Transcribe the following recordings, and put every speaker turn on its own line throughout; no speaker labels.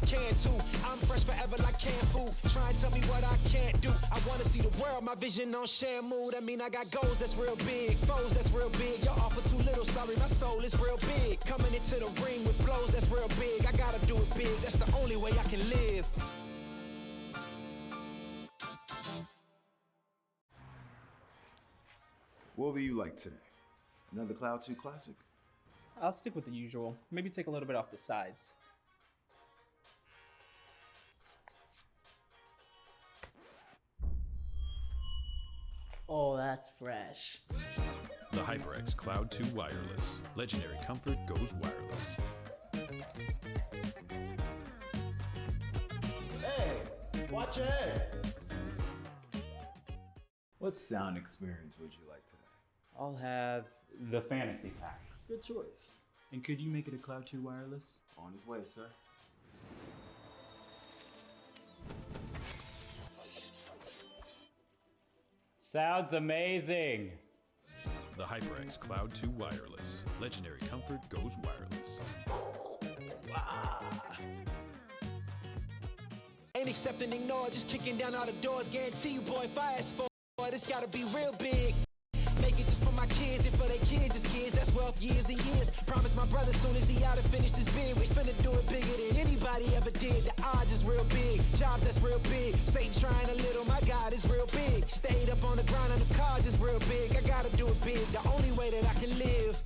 can too. I'm fresh forever like canned food. Try and tell me what I can't do. I wanna see the world, my vision on shamu. That mean I got goals that's real big, foes that's real big. Y'all offer too little, sorry, my soul is real big. Coming into the ring with blows that's real big. I gotta do it big, that's the only way I can live.
What will you like today? Another Cloud 2 classic?
I'll stick with the usual. Maybe take a little bit off the sides.
Oh, that's fresh.
The HyperX Cloud 2 Wireless. Legendary comfort goes wireless.
Hey, watch your head. What sound experience would you like today?
I'll have the fantasy pack.
Good choice.
And could you make it a Cloud 2 wireless?
On his way, sir.
Sounds amazing.
The HyperX Cloud 2 Wireless. Legendary comfort goes wireless.
Ain't accepting, ignore, just kicking down all the doors. Guarantee you, boy, if I ask for it, it's gotta be real big. Make it just for my kids and for their kids, just kids, that's wealth years and years. Promise my brother soon as he out and finish this bid, we finna do it bigger than anybody ever did. The odds is real big, jobs that's real big. Satan trying a little, my God is real big. Stayed up on the grind on the cars is real big. I gotta do it big, the only way that I can live.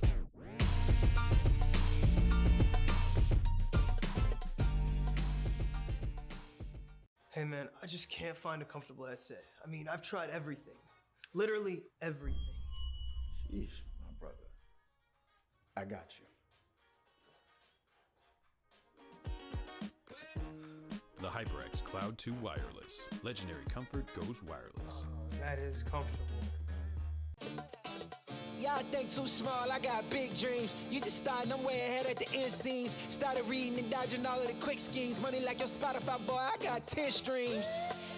Hey man, I just can't find a comfortable headset. I mean, I've tried everything. Literally everything.
Sheesh, my brother. I got you.
The HyperX Cloud 2 Wireless. Legendary comfort goes wireless.
That is comfortable.
Y'all think too small, I got big dreams. You just starting, I'm way ahead at the end scenes. Started reading and dodging all of the quick schemes. Money like your Spotify, boy, I got 10 streams.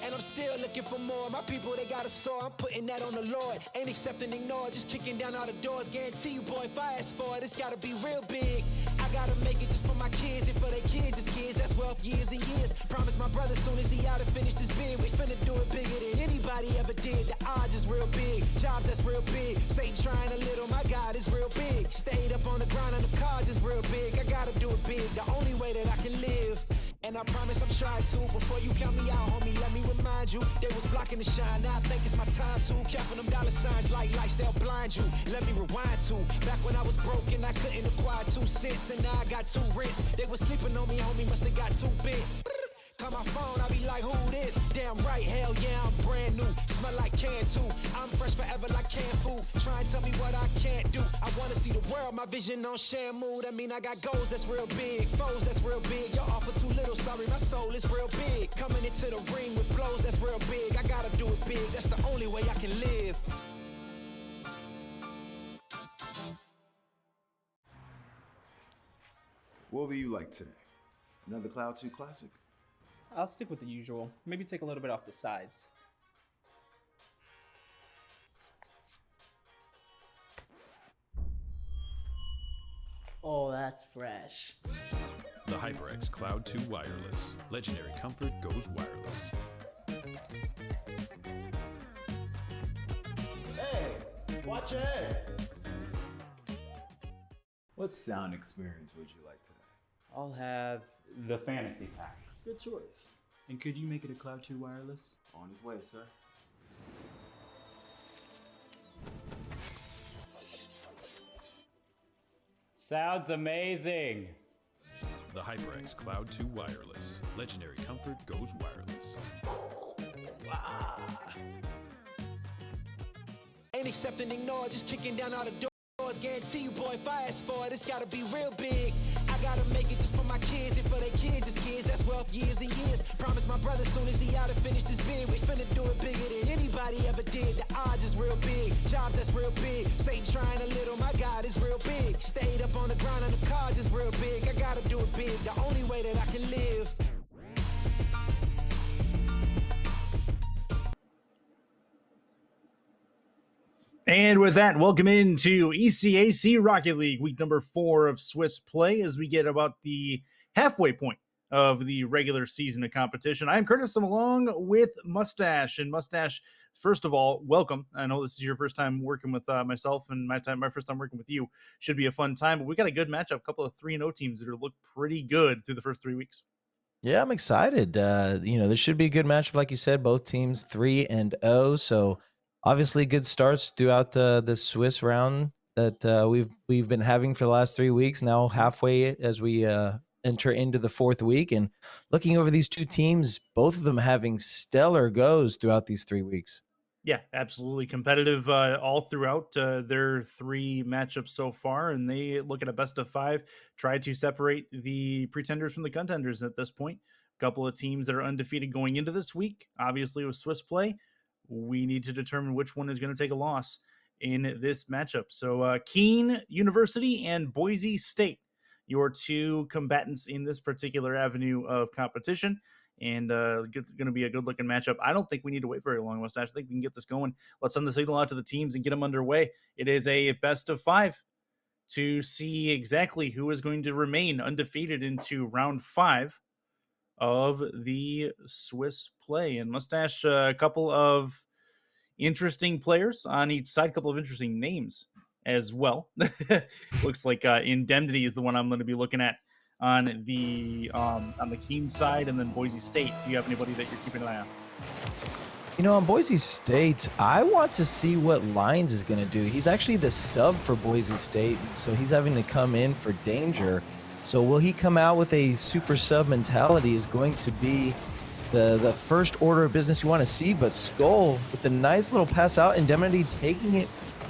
And I'm still looking for more. My people, they got a soar, I'm putting that on the Lord. Ain't accepting, ignore, just kicking down all the doors. Guarantee you, boy, if I ask for it, it's gotta be real big. I gotta make it just for my kids and for their kids, just kids, that's wealth years and years. Promise my brother soon as he out and finish this bid, we finna do it bigger than anybody ever did. The odds is real big, jobs that's real big. Satan trying a little, my God is real big. Stayed up on the grind on the cars is real big. I gotta do it big, the only way that I can live. And I promise I'm trying to. Before you count me out, homie, let me remind you. They was blocking the shine, now I think it's my time to. Counting them dollar signs like lights, they'll blind you. Let me rewind to back when I was broke and I couldn't acquire 2 cents. And now I got 2 rents. They was sleeping on me, homie, must have got too big. Call my phone, I be like, who this? Damn right, hell yeah, I'm brand new. Smell like can too. I'm fresh forever like canned food. Try and tell me what I can't do. I wanna see the world, my vision on shamu. That mean I got goals that's real big, foes that's real big. Y'all offer too little, sorry, my soul is real big. Coming into the ring with blows that's real big. I gotta do it big, that's the only way I can live.
What will you like today? Another Cloud 2 classic?
I'll stick with the usual. Maybe take a little bit off the sides.
Oh, that's fresh.
The HyperX Cloud 2 Wireless. Legendary comfort goes wireless.
Hey, watch your head. What sound experience would you like today?
I'll have the fantasy pack.
Good choice.
And could you make it a Cloud 2 wireless?
On his way, sir.
Sounds amazing.
The HyperX Cloud 2 Wireless. Legendary comfort goes wireless.
Ain't accepting, ignore, just kicking down all the doors. Guarantee you, boy, if I ask for it, it's gotta be real big. I gotta make it just for my kids and for their kids, just kids, that's wealth years and years. Promise my brother soon as he out and finish this bid, we finna do it bigger than anybody ever did. The odds is real big, jobs that's real big. Satan trying a little, my God is real big. Stayed up on the grind on the cars is real big. I gotta do it big, the only way that I can live.
And with that, welcome into ECAC Rocket League, week number 4 of Swiss play, as we get about the halfway point of the regular season of competition. I am Curtis. I'm along with Mustache. And Mustache, first of all, welcome. I know this is your first time working with myself, and my first time working with you. Should be a fun time. But we got a good matchup. A couple of 3-0 teams that are look pretty good through the first 3 weeks.
Yeah, I'm excited. This should be a good matchup, like you said. Both teams 3-0, so obviously good starts throughout this Swiss round that we've been having for the last 3 weeks. Now halfway as we enter into the fourth week, and looking over these two teams, both of them having stellar goes throughout these 3 weeks.
Yeah, absolutely competitive all throughout their 3 matchups so far, and they look at a best of 5, try to separate the pretenders from the contenders at this point. A couple of teams that are undefeated going into this week. Obviously, with Swiss play, we need to determine which one is going to take a loss in this matchup. So Kean University and Boise State, your 2 combatants in this particular avenue of competition. And going to be a good-looking matchup. I don't think we need to wait very long, Mustache. I think we can get this going. Let's send the signal out to the teams and get them underway. It is a best of 5 to see exactly who is going to remain undefeated into round 5 of the Swiss play. And Mustache, a couple of interesting players on each side, a couple of interesting names as well. Looks like Indemnity is the one I'm going to be looking at on the Kean side, and then Boise State. Do you have anybody that you're keeping an eye on?
On Boise State, I want to see what Lyons is going to do. He's actually the sub for Boise State, so he's having to come in for danger. So will he come out with a super sub mentality is going to be the first order of business you want to see. But Skull with a nice little pass out, Indemnity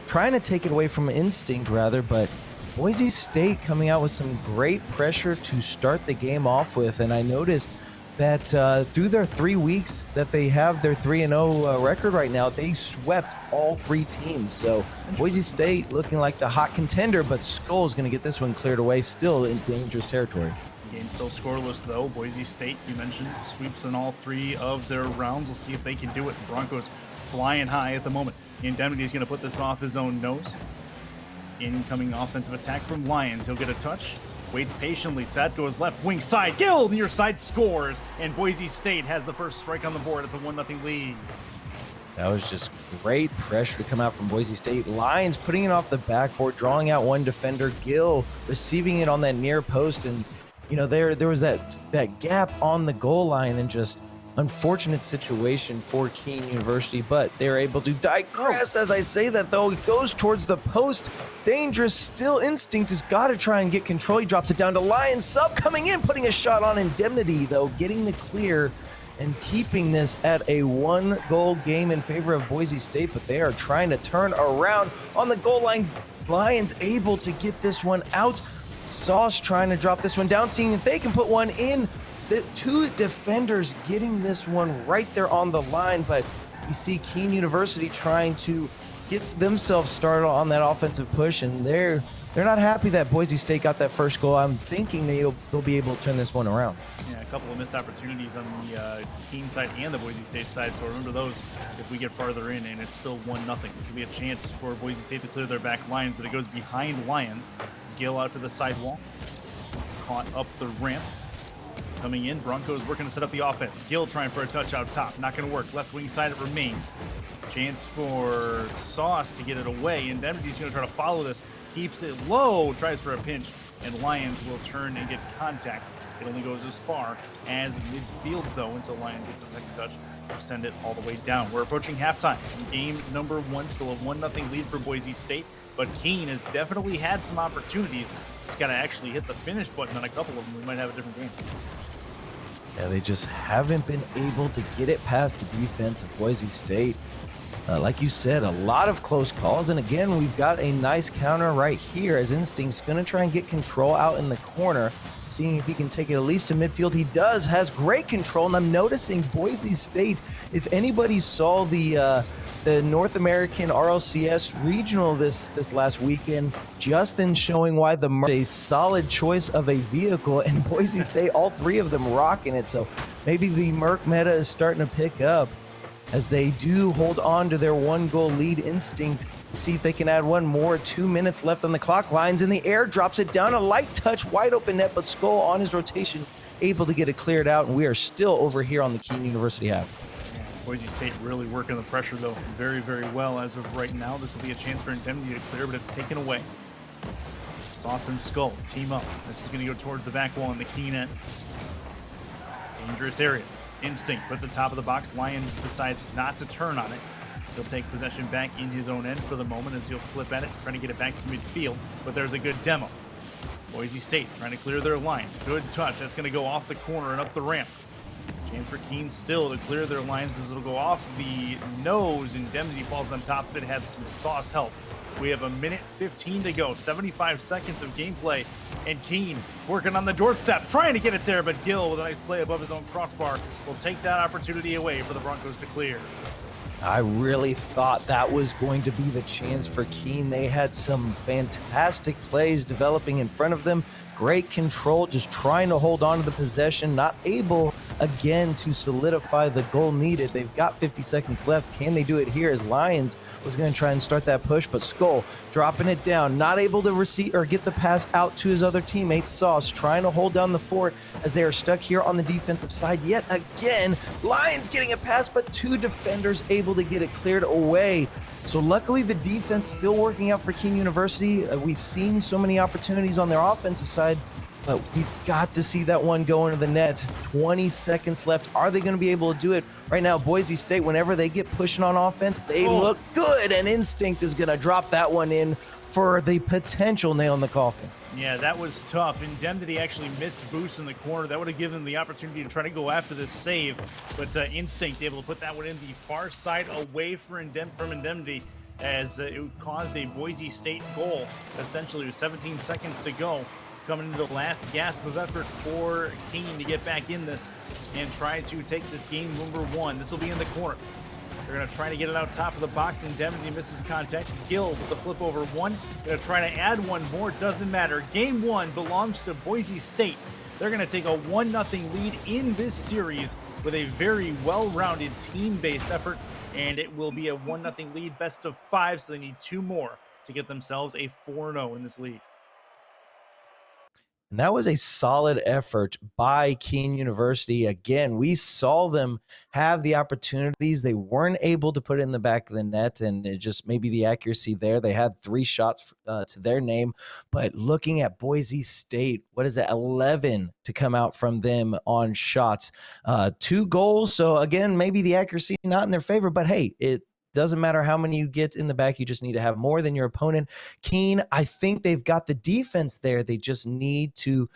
trying to take it away from Instinct rather, but Boise State coming out with some great pressure to start the game off with. And I noticed that through their 3 weeks that they have their 3-0 record right now, they swept all 3 teams. So Boise State looking like the hot contender, but Skull's going to get this one cleared away, still in dangerous territory.
Game still scoreless, though. Boise State, you mentioned, sweeps in all 3 of their rounds. We'll see if they can do it. Broncos flying high at the moment. Indemnity is going to put this off his own nose. Incoming offensive attack from Lyons. He'll get a touch. Waits patiently. That goes left wing side. Gill near side scores. And Boise State has the first strike on the board. It's a 1-0 lead.
That was just great pressure to come out from Boise State. Lyons putting it off the backboard, drawing out one defender. Gill receiving it on that near post. And, there was that gap on the goal line, and just unfortunate situation for Kean University, but they're able to digress as I say that, though. It goes towards the post. Dangerous still. Instinct has got to try and get control. He drops it down to Lyons. Sub coming in, putting a shot on Indemnity, though, getting the clear and keeping this at a 1-goal game in favor of Boise State, but they are trying to turn around on the goal line. Lyons able to get this one out. Sauce trying to drop this one down, seeing if they can put one in. The 2 defenders getting this one right there on the line, but you see Kean University trying to get themselves started on that offensive push, and they're not happy that Boise State got that first goal. I'm thinking they'll be able to turn this one around.
Yeah, a couple of missed opportunities on the Kean side and the Boise State side, so remember those if we get farther in, and it's still 1-0. This will be a chance for Boise State to clear their back lines, but it goes behind Lyons. Gill out to the sidewall, caught up the ramp. Coming in, Broncos working to set up the offense. Gill trying for a touch out top. Not going to work. Left wing side it remains. Chance for Sauce to get it away. Indemnity's going to try to follow this. Keeps it low. Tries for a pinch. And Lyons will turn and get contact. It only goes as far as midfield, though, until Lyons gets a second touch to send it all the way down. We're approaching halftime. Game number 1, still a 1-0 lead for Boise State. But Kean has definitely had some opportunities. He's got to actually hit the finish button on a couple of them. We might have a different game.
Yeah, they just haven't been able to get it past the defense of Boise State. Like you said, a lot of close calls. And again, we've got a nice counter right here as Instinct's going to try and get control out in the corner, seeing if he can take it at least to midfield. He does, has great control. And I'm noticing Boise State, if anybody saw the North American RLCS regional this last weekend, Justin showing why the Merc is a solid choice of a vehicle, and Boise State, all 3 of them rocking it. So maybe the Merc meta is starting to pick up as they do hold on to their 1-goal lead. Instinct, see if they can add one more. 2 minutes left on the clock. Lyons in the air, drops it down, a light touch, wide open net, but Skull on his rotation able to get it cleared out, and we are still over here on the Kean University half.
Boise State really working the pressure, though, very, very well as of right now. This will be a chance for Indemnity to clear, but it's taken away. Sauce and Skull team up. This is going to go towards the back wall in the Kean end. Dangerous area. Instinct puts it top of the box. Lions decides not to turn on it. He'll take possession back in his own end for the moment as he'll flip at it, trying to get it back to midfield, but there's a good demo. Boise State trying to clear their line. Good touch. That's going to go off the corner and up the ramp. Chance for Kean still to clear their lines as it'll go off the nose. Indemnity falls on top of it. Has some sauce help. We have 1:15 to go. 75 seconds of gameplay. And Kean working on the doorstep, trying to get it there, but Gill with a nice play above his own crossbar will take that opportunity away for the Broncos to clear.
I really thought that was going to be the chance for Kean. They had some fantastic plays developing in front of them. Great control, just trying to hold on to the possession, not able again to solidify the goal needed. They've got 50 seconds left. Can they do it here? As Lions was going to try and start that push, but Skull dropping it down, not able to receive or get the pass out to his other teammates. Sauce trying to hold down the fort as they are stuck here on the defensive side yet again. Lions getting a pass, but two defenders able to get it cleared away. So luckily the defense still working out for Kean University. We've seen so many opportunities on their offensive side, but we've got to see that one go into the net. 20 seconds left. Are they going to be able to do it? Right now, Boise State, whenever they get pushing on offense, they look good, and Instinct is going to drop that one in for the potential nail in the coffin.
Yeah, that was tough. Indemnity actually missed boost in the corner. That would have given them the opportunity to try to go after this save, but Instinct able to put that one in the far side away from Indemnity as it caused a Boise State goal, essentially with 17 seconds to go. Coming into the last gasp of effort for Kean to get back in this and try to take this game number one. This will be in the corner. They're going to try to get it out top of the box. Indemnity misses contact. Gill with the flip over one. Going to try to add one more. Doesn't matter. Game one belongs to Boise State. They're going to take a 1-0 lead in this series with a very well-rounded team-based effort. And it will be a 1-0 lead, best of 5. So they need 2 more to get themselves a 4-0 in this league.
And that was a solid effort by Kean University. Again, we saw them have the opportunities. They weren't able to put it in the back of the net, and it just maybe the accuracy there. They had 3 shots to their name. But looking at Boise State, what is it, 11 to come out from them on shots. 2 goals. So, again, maybe the accuracy not in their favor, but hey, it doesn't matter how many you get in the back. You just need to have more than your opponent. Kean, I think they've got the defense there. They just need to,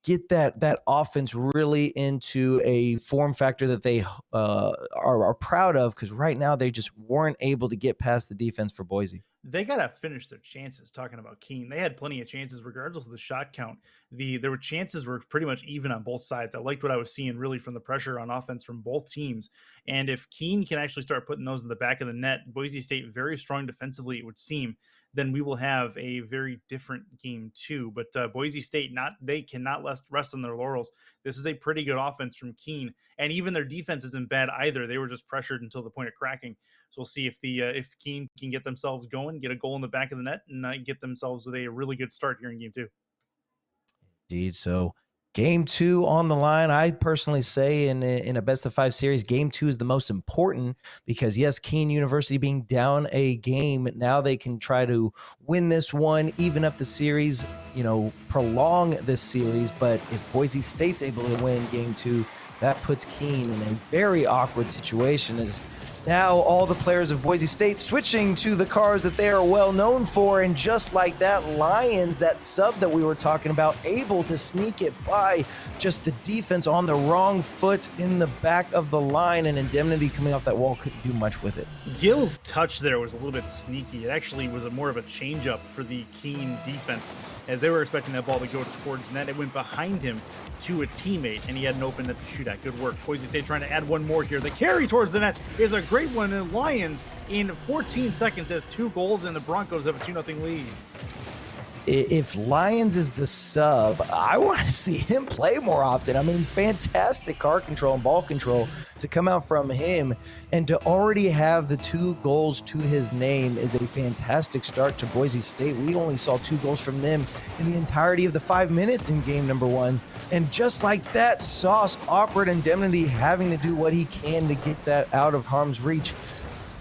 get that offense really into a form factor that they are proud of, because right now they just weren't able to get past the defense for Boise.
They got to finish their chances. Talking about Kean, they had plenty of chances regardless of the shot count. There were chances were pretty much even on both sides. I liked what I was seeing really from the pressure on offense from both teams. And if Kean can actually start putting those in the back of the net, Boise State very strong defensively, it would seem, then we will have a very different game too. But Boise State, they cannot rest on their laurels. This is a pretty good offense from Kean, and even their defense isn't bad either. They were just pressured until the point of cracking. So we'll see if Kean can get themselves going, get a goal in the back of the net, and get themselves with a really good start here in game 2.
Indeed. So game 2 on the line. I personally say in a best of 5 series, game 2 is the most important because, yes, Kean University being down a game, now they can try to win this one, even up the series, prolong this series. But if Boise State's able to win game 2, that puts Kean in a very awkward situation as now all the players of Boise State switching to the cars that they are well known for. And just like that, Lions, that sub that we were talking about, able to sneak it by. Just the defense on the wrong foot in the back of the line, and Indemnity coming off that wall couldn't do much with it.
Gill's touch there was a little bit sneaky. It actually was more of a changeup for the Kean defense as they were expecting that ball to go towards net. It went behind him to a teammate, and he had an open net to shoot at. Good work. Boise State trying to add one more here. The carry towards the net is a great one, and Lions in 14 seconds has 2 goals, and the Broncos have a 2-0 lead.
If Lions is the sub, I want to see him play more often. I mean, fantastic car control and ball control to come out from him, and to already have the 2 goals to his name is a fantastic start to Boise State. We only saw 2 goals from them in the entirety of the 5 minutes in game number 1. And just like that, Sauce offered Indemnity having to do what he can to get that out of harm's reach.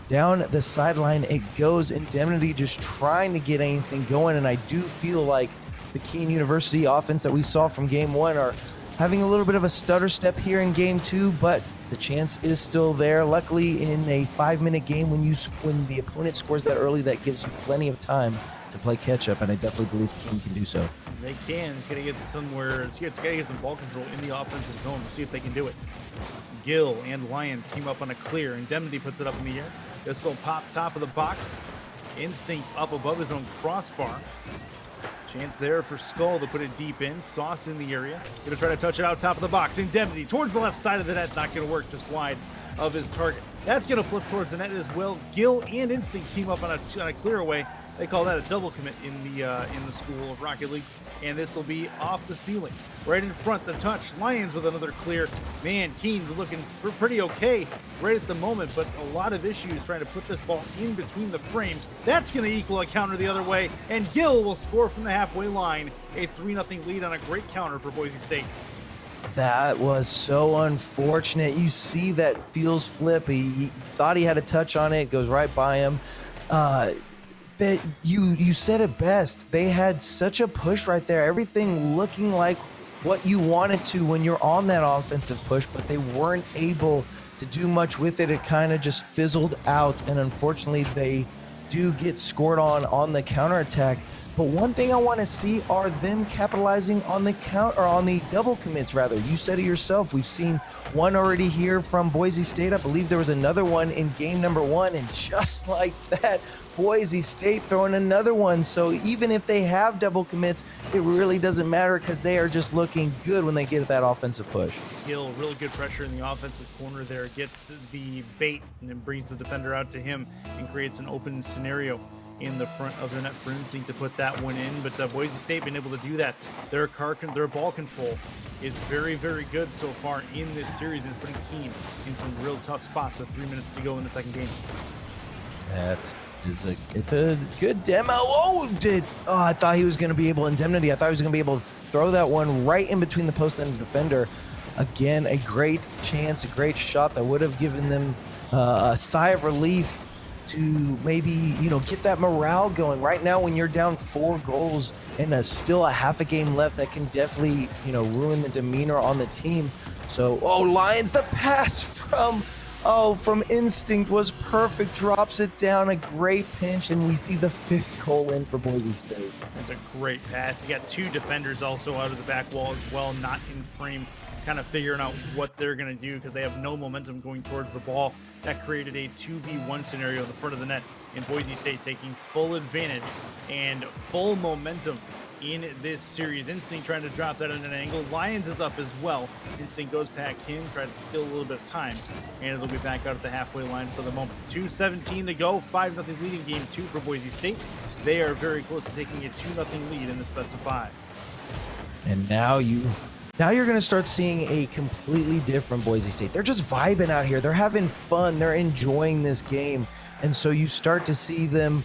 Down the sideline it goes. Indemnity just trying to get anything going, and I do feel like the Kean University offense that we saw from game 1 are having a little bit of a stutter step here in game 2, but the chance is still there. Luckily, in a 5-minute game, when the opponent scores that early, that gives you plenty of time to play catch up, and I definitely believe Kean can do so.
They can. It's going to get somewhere. It's going to get some ball control in the offensive zone to see if they can do it. Gill and Lions team up on a clear. Indemnity puts it up in the air. This will pop top of the box. Instinct up above his own crossbar. Chance there for Skull to put it deep in. Sauce in the area. Going to try to touch it out top of the box. Indemnity towards the left side of the net. Not going to work, just wide of his target. That's going to flip towards the net as well. Gill and Instinct team up on a clear away. They call that a double commit in the school of Rocket League. And this will be off the ceiling. Right in front, the touch. Lions with another clear. Man, Kean looking pretty okay right at the moment, but a lot of issues trying to put this ball in between the frames. That's going to equal a counter the other way, and Gill will score from the halfway line. A 3-0 lead on a great counter for Boise State.
That was so unfortunate. You see that Fields flip. He thought he had a touch on it. It goes right by him. You said it best. They had such a push right there. Everything looking like what you wanted to when you're on that offensive push, but they weren't able to do much with it. It kind of just fizzled out, and unfortunately they do get scored on the counterattack. But one thing I want to see are them capitalizing on the on the double commits rather. You said it yourself. We've seen one already here from Boise State. I believe there was another one in game number 1, and just like that, Boise State throwing another one. So even if they have double commits, it really doesn't matter because they are just looking good when they get that offensive push.
Gill, real good pressure in the offensive corner there. Gets the bait and then brings the defender out to him and creates an open scenario in the front of the net for Instinct to put that one in. But Boise State been able to do that. Their ball control is very, very good so far in this series, and putting Kean in some real tough spots with 3 minutes to go in the second game.
It's a good demo. I thought he was going to be able, Indemnity, I thought he was going to be able to throw that one right in between the post and the defender. Again, a great chance, a great shot that would have given them a sigh of relief to maybe, get that morale going. Right now, when you're down 4 goals and still a half a game left, that can definitely, ruin the demeanor on the team. So, Lions, the pass from Instinct was perfect. Drops it down, a great pinch, and we see the 5th goal in for Boise State.
That's a great pass. You got 2 defenders also out of the back wall as well, not in frame, kind of figuring out what they're going to do because they have no momentum going towards the ball. That created a 2v1 scenario in the front of the net, and Boise State taking full advantage and full momentum in this series. Instinct trying to drop that at an angle. Lions is up as well. Instinct goes back in, try to steal a little bit of time, and it'll be back out at the halfway line for the moment. 2:17 to go, 5-0 lead in game 2 for Boise State. They are very close to taking a 2-0 lead in this best of 5.
And now you're going to start seeing a completely different Boise State. They're just vibing out here. They're having fun. They're enjoying this game. And so you start to see them,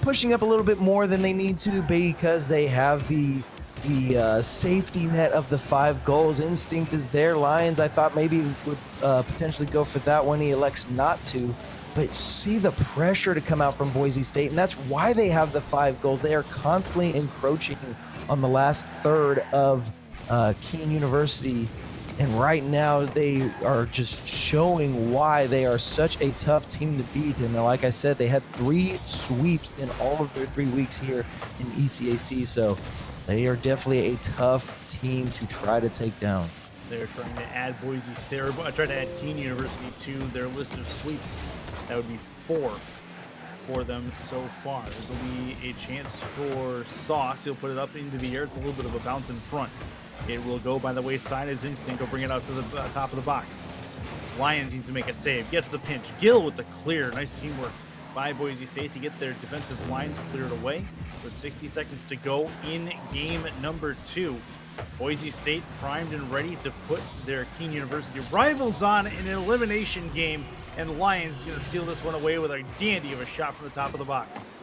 pushing up a little bit more than they need to because they have the safety net of the 5 goals. Instinct is there. Lions, I thought maybe would potentially go for that one. He elects not to. But see the pressure to come out from Boise State, and that's why they have the 5 goals. They are constantly encroaching on the last third of Kean University, and right now they are just showing why they are such a tough team to beat. And like I said, they had 3 sweeps in all of their 3 weeks here in ECAC, so they are definitely a tough team to try to take down.
They're trying to add Boise State, or try to add Kean University to their list of sweeps. That would be 4 for them so far. This will be a chance for Sauce. He'll put it up into the air. It's a little bit of a bounce in front. It will go by the wayside as Instinct will bring it out to the top of the box. Lions needs to make a save. Gets the pinch. Gill with the clear. Nice teamwork by Boise State to get their defensive lines cleared away with 60 seconds to go in game number 2. Boise State primed and ready to put their Kean University rivals on in an elimination game, and Lions is going to steal this one away with a dandy of a shot from the top of the box.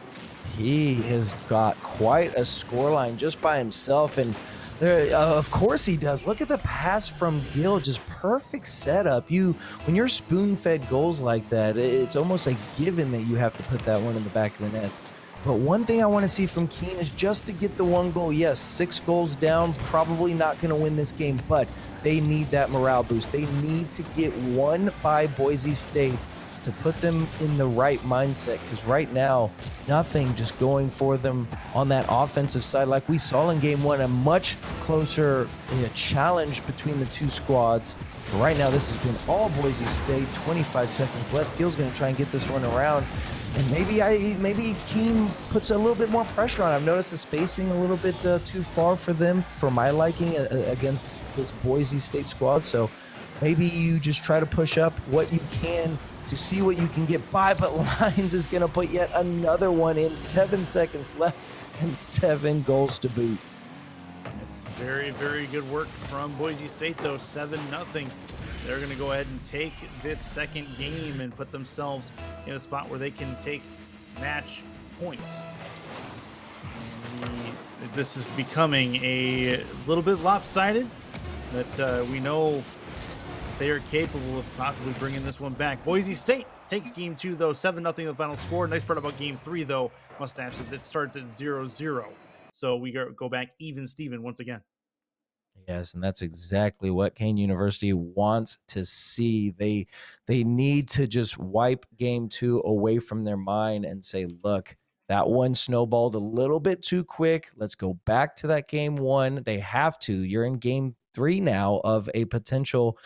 He has got quite a scoreline just by himself, and Of course he does. Look at the pass from Gill, just perfect setup. When you're spoon-fed goals like that, it's almost like given that you have to put that one in the back of the net. But one thing I want to see from Kean is just to get the one goal. Yes, 6 goals down, probably not going to win this game, but they need that morale boost. They need to get one by Boise State to put them in the right mindset, because right now, nothing just going for them on that offensive side. Like we saw in game 1, a much closer challenge between the two squads. But right now, this has been all Boise State. 25 seconds left. Gill's going to try and get this one around. And maybe Kean puts a little bit more pressure on. I've noticed the spacing a little bit too far for them, for my liking, against this Boise State squad. So maybe you just try to push up what you can to see what you can get by. But Lions is going to put yet another one in. 7 seconds left and 7 goals to boot.
It's very, very good work from Boise State, though. 7-0. They're going to go ahead and take this second game and put themselves in a spot where they can take match points. This is becoming a little bit lopsided, but we know they are capable of possibly bringing this one back. Boise State takes game 2, though. 7-0 the final score. Nice part about game 3, though, Mustache, is it starts at 0-0. So we go back even Steven once again.
Yes, and that's exactly what Kean University wants to see. They need to just wipe game 2 away from their mind and say, look, that one snowballed a little bit too quick. Let's go back to that game 1. They have to. You're in game 3 now of a potential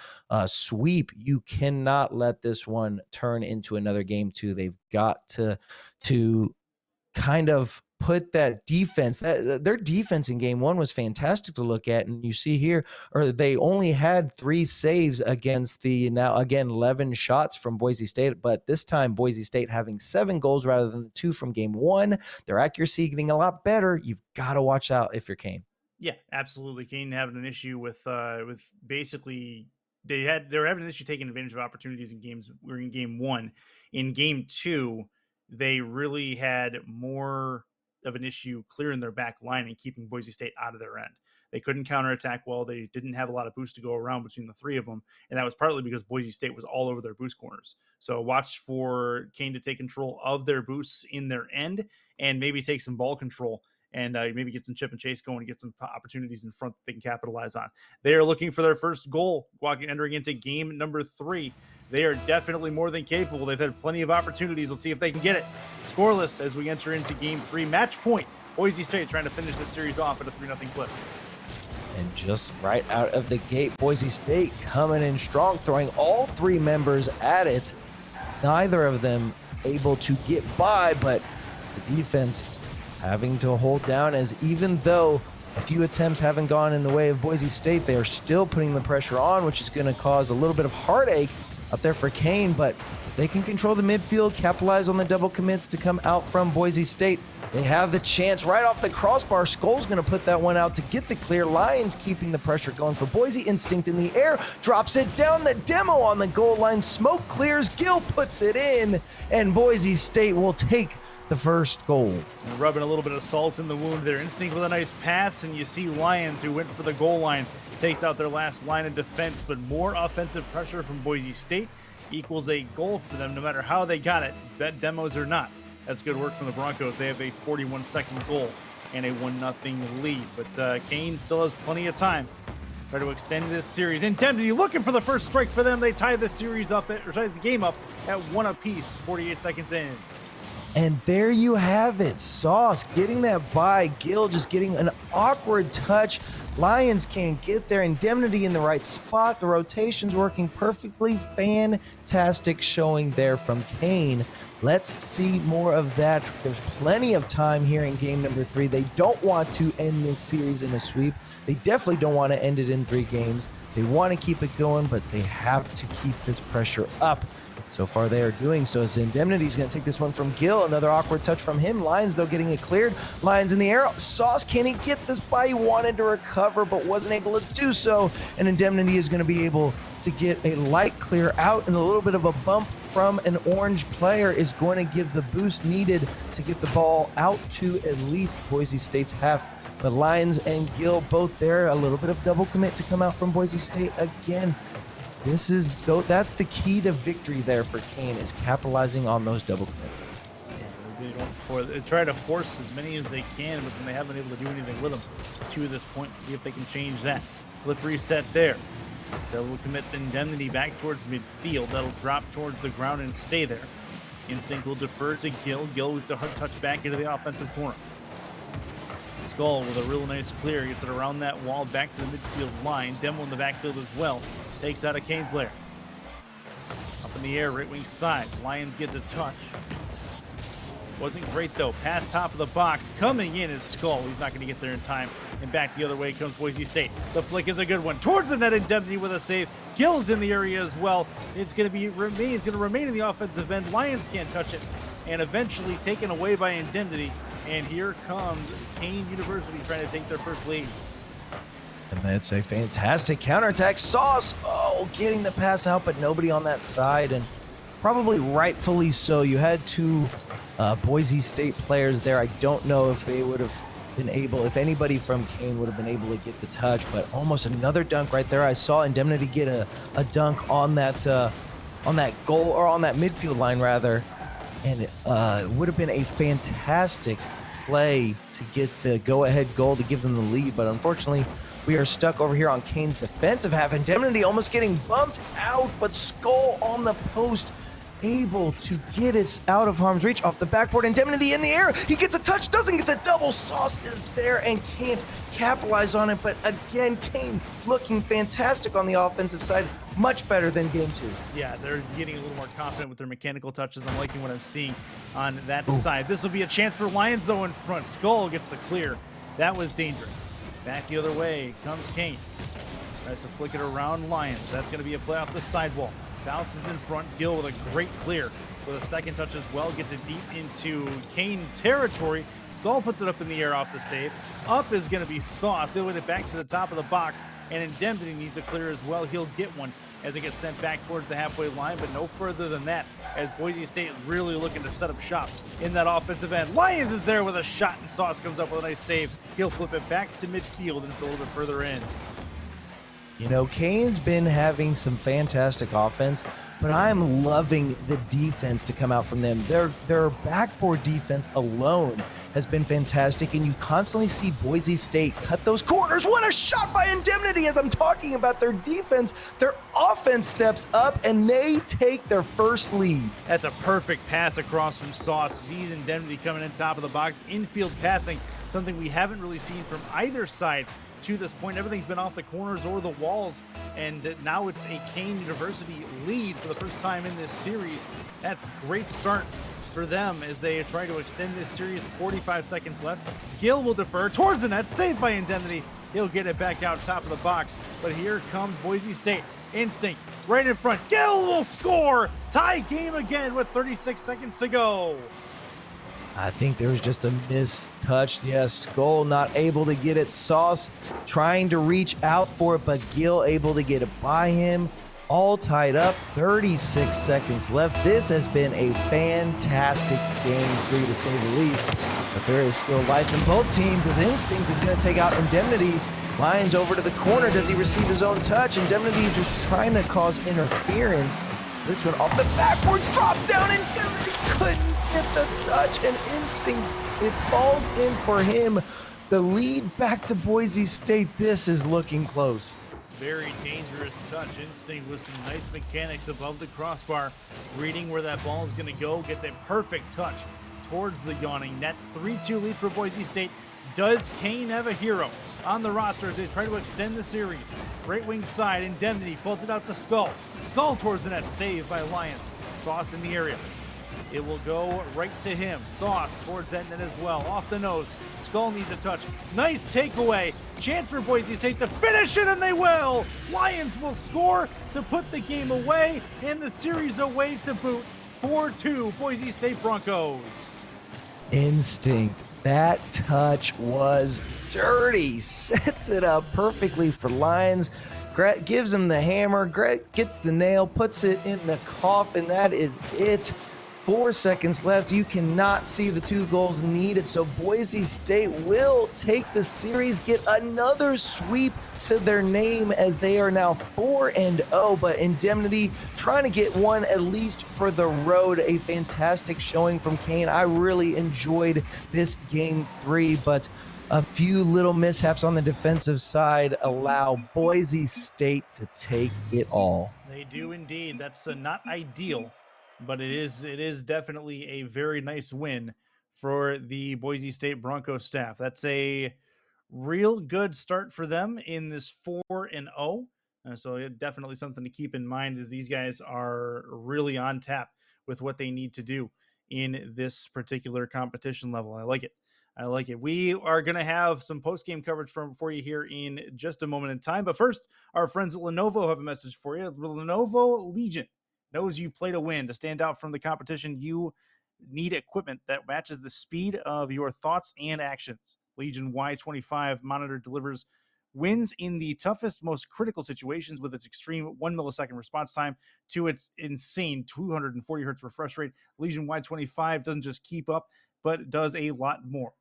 sweep. You cannot let this one turn into another game 2. They've got to kind of put that defense, their defense in game 1 was fantastic to look at. And you see here, or they only had 3 saves against the, now again, 11 shots from Boise State, but this time Boise State having 7 goals rather than the 2 from game 1. Their accuracy getting a lot better. You've got to watch out if you're Kean.
Yeah, absolutely. Kean having an issue with basically they were having an issue taking advantage of opportunities in games. We're in game 1. In game 2, they really had more of an issue clearing their back line and keeping Boise State out of their end. They couldn't counterattack well. They didn't have a lot of boosts to go around between the 3 of them, and that was partly because Boise State was all over their boost corners. So watch for Kean to take control of their boosts in their end and maybe take some ball control and maybe get some chip and chase going and get some opportunities in front that they can capitalize on. They are looking for their first goal, entering into game number 3. They are definitely more than capable. They've had plenty of opportunities. Let's see if they can get it. Scoreless as we enter into game 3. Match point. Boise State trying to finish this series off at a 3-0 clip.
And just right out of the gate, Boise State coming in strong, throwing all 3 members at it. Neither of them able to get by, but the defense having to hold down, as even though a few attempts haven't gone in the way of Boise State, they are still putting the pressure on, which is going to cause a little bit of heartache up there for Kean. But if they can control the midfield, capitalize on the double commits to come out from Boise State, they have the chance right off the crossbar. Skull's going to put that one out to get the clear. Lions keeping the pressure going for Boise. Instinct in the air, drops it down. The demo on the goal line. Smoke clears. Gill puts it in, and Boise State will take the first goal.
And rubbing a little bit of salt in the wound there. Instinct with a nice pass, and you see Lions, who went for the goal line, takes out their last line of defense, but more offensive pressure from Boise State equals a goal for them no matter how they got it, bet demos or not. That's good work from the Broncos. They have a 41-second goal and a 1-0 lead, but Kean still has plenty of time to try to extend this series. Indemnity looking for the first strike for them. They tie the series up, or tie the game up at 1 apiece, 48 seconds in.
And there you have it. Sauce getting that by. Gill just getting an awkward touch. Lions can't get there. Indemnity in the right spot. The rotation's working perfectly. Fantastic showing there from Kean. Let's see more of that. There's plenty of time here in game number 3. They don't want to end this series in a sweep. They definitely don't want to end it in 3 games. They want to keep it going, but they have to keep this pressure up. So far, they are doing so. As Indemnity is going to take this one from Gill. Another awkward touch from him. Lions, though, getting it cleared. Lions in the air. Sauce, can he get this by? He wanted to recover, but wasn't able to do so. And Indemnity is going to be able to get a light clear out, and a little bit of a bump from an orange player is going to give the boost needed to get the ball out to at least Boise State's half But Lions and Gill both there. A little bit of double commit to come out from Boise State again. That's the key to victory there for Kean, is capitalizing on those double commits.
They try to force as many as they can, but then they haven't been able to do anything with them to this point. See if they can change that. Flip reset there. Double commit Indemnity back towards midfield. That'll drop towards the ground and stay there. Instinct will defer to Gill. Gill with a hard touch back into the offensive corner. Skull with a real nice clear. Gets it around that wall back to the midfield line. Demo in the backfield as well. Takes out a Kean player. Up in the air, right wing side. Lions gets a touch. Wasn't great though. Past top of the box. Coming in is Skull. He's not going to get there in time. And back the other way comes Boise State. The flick is a good one. Towards the net, Indemnity with a save. Gill's in the area as well. It's going to remain in the offensive end. Lions can't touch it. And eventually taken away by Indemnity. And here comes Kean University trying to take their first lead.
And that's a fantastic counterattack. Sauce, getting the pass out, but nobody on that side. And probably rightfully so. You had two Boise State players there. I don't know if they would have been able, if anybody from Kean would have been able to get the touch, but almost another dunk right there. I saw Indemnity get a dunk on that goal, or on that midfield line rather, and it would have been a fantastic play to get the go-ahead goal to give them the lead, but unfortunately we are stuck over here on Kean's defensive half. Indemnity almost getting bumped out, but Skull on the post, able to get us out of harm's reach off the backboard. Indemnity in the air. He gets a touch, doesn't get the double. Sauce is there and can't capitalize on it. But again, Kean looking fantastic on the offensive side. Much better than game two.
Yeah, they're getting a little more confident with their mechanical touches. I'm liking what I'm seeing on that side. This will be a chance for Lions, though, in front. Skull gets the clear. That was dangerous. Back the other way comes Kean. Tries to flick it around Lions. That's going to be a play off the sidewall. Bounces in front. Gill with a great clear with a second touch as well. Gets it deep into Kean territory. Skull puts it up in the air off the save. Up is going to be Sauce. He'll win it back to the top of the box. And Indemnity needs a clear as well. He'll get one as it gets sent back towards the halfway line, but no further than that, as Boise State really looking to set up shop in that offensive end. Lions is there with a shot, and Sauce comes up with a nice save. He'll flip it back to midfield and it's a little bit further in.
You know, Kean's been having some fantastic offense, but I'm loving the defense to come out from them. Their backboard defense alone has been fantastic, and you constantly see Boise State cut those corners. What a shot by Indemnity! As I'm talking about their defense, their offense steps up, and they take their first lead.
That's a perfect pass across from Sauce. He's Indemnity coming in top of the box. Infield passing, something we haven't really seen from either side to this point. Everything's been off the corners or the walls, and now it's a Kean University lead for the first time in this series. That's a great start for them as they try to extend this series. 45 seconds left. Gill will defer towards the net, saved by Indemnity. He'll get it back out top of the box, but here comes Boise State. Instinct right in front. Gill will score. Tie game again with 36 seconds to go.
I think there was just a missed touch. Yes, Skull not able to get it. Sauce trying to reach out for it, but Gill able to get it by him. All tied up, 36 seconds left. This has been a fantastic game 3 to say the least, but there is still life in both teams as Instinct is going to take out Indemnity. Lions over to the corner. Does he receive his own touch? Indemnity just trying to cause interference. This one off the backboard, drop down, and Indemnity couldn't get the touch, and Instinct, it falls in for him. The lead back to Boise State. This is looking close.
Very dangerous touch. Instinct with some nice mechanics above the crossbar. Reading where that ball is going to go. Gets a perfect touch towards the yawning net. 3-2 lead for Boise State. Does Kean have a hero on the roster as they try to extend the series? Right wing side, Indemnity pulls it out to Skull. Skull towards the net, saved by Lions. Sauce in the area. It will go right to him. Sauce towards that net as well. Off the nose. Skull needs a touch. Nice takeaway. Chance for Boise State to finish it, and they will. Lions will score to put the game away and the series away to boot. 4-2 Boise State Broncos.
Instinct. That touch was dirty. Sets it up perfectly for Lions. Gives him the hammer. Gets the nail. Puts it in the coffin. That is it. 4 seconds left. You cannot see the 2 goals needed. So Boise State will take the series, get another sweep to their name as they are now 4-0. But Indemnity trying to get one at least for the road. A fantastic showing from Kean. I really enjoyed this game 3, but a few little mishaps on the defensive side allow Boise State to take it all.
They do indeed. That's not ideal, but it is definitely a very nice win for the Boise State Broncos staff. That's a real good start for them in this 4-0. So definitely something to keep in mind as these guys are really on tap with what they need to do in this particular competition level. I like it. I like it. We are going to have some post-game coverage for you here in just a moment in time. But first, our friends at Lenovo have a message for you. Lenovo Legion knows you play to win. To stand out from the competition, you need equipment that matches the speed of your thoughts and actions. Legion Y25 monitor delivers wins in the toughest, most critical situations with its extreme 1 millisecond response time to its insane 240 hertz refresh rate. Legion Y25 doesn't just keep up, but does a lot more.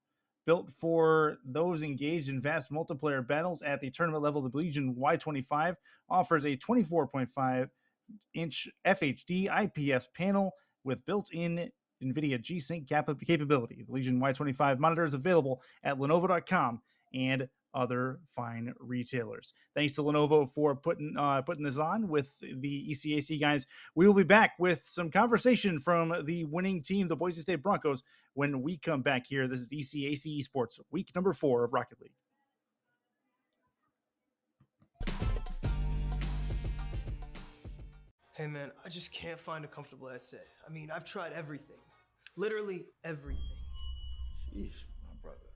Built for those engaged in vast multiplayer battles at the tournament level, the Legion Y25 offers a 24.5-inch FHD IPS panel with built-in NVIDIA G-Sync capability. The Legion Y25 monitor is available at Lenovo.com and other fine retailers. Thanks to Lenovo for putting this on with the ECAC guys. We will be back with some conversation from the winning team, the Boise State Broncos, when we come back here. This is ECAC Esports, week number 4 of Rocket League.
Hey man, I just can't find a comfortable headset. I mean, I've tried everything. Literally everything.
Sheesh, my brother.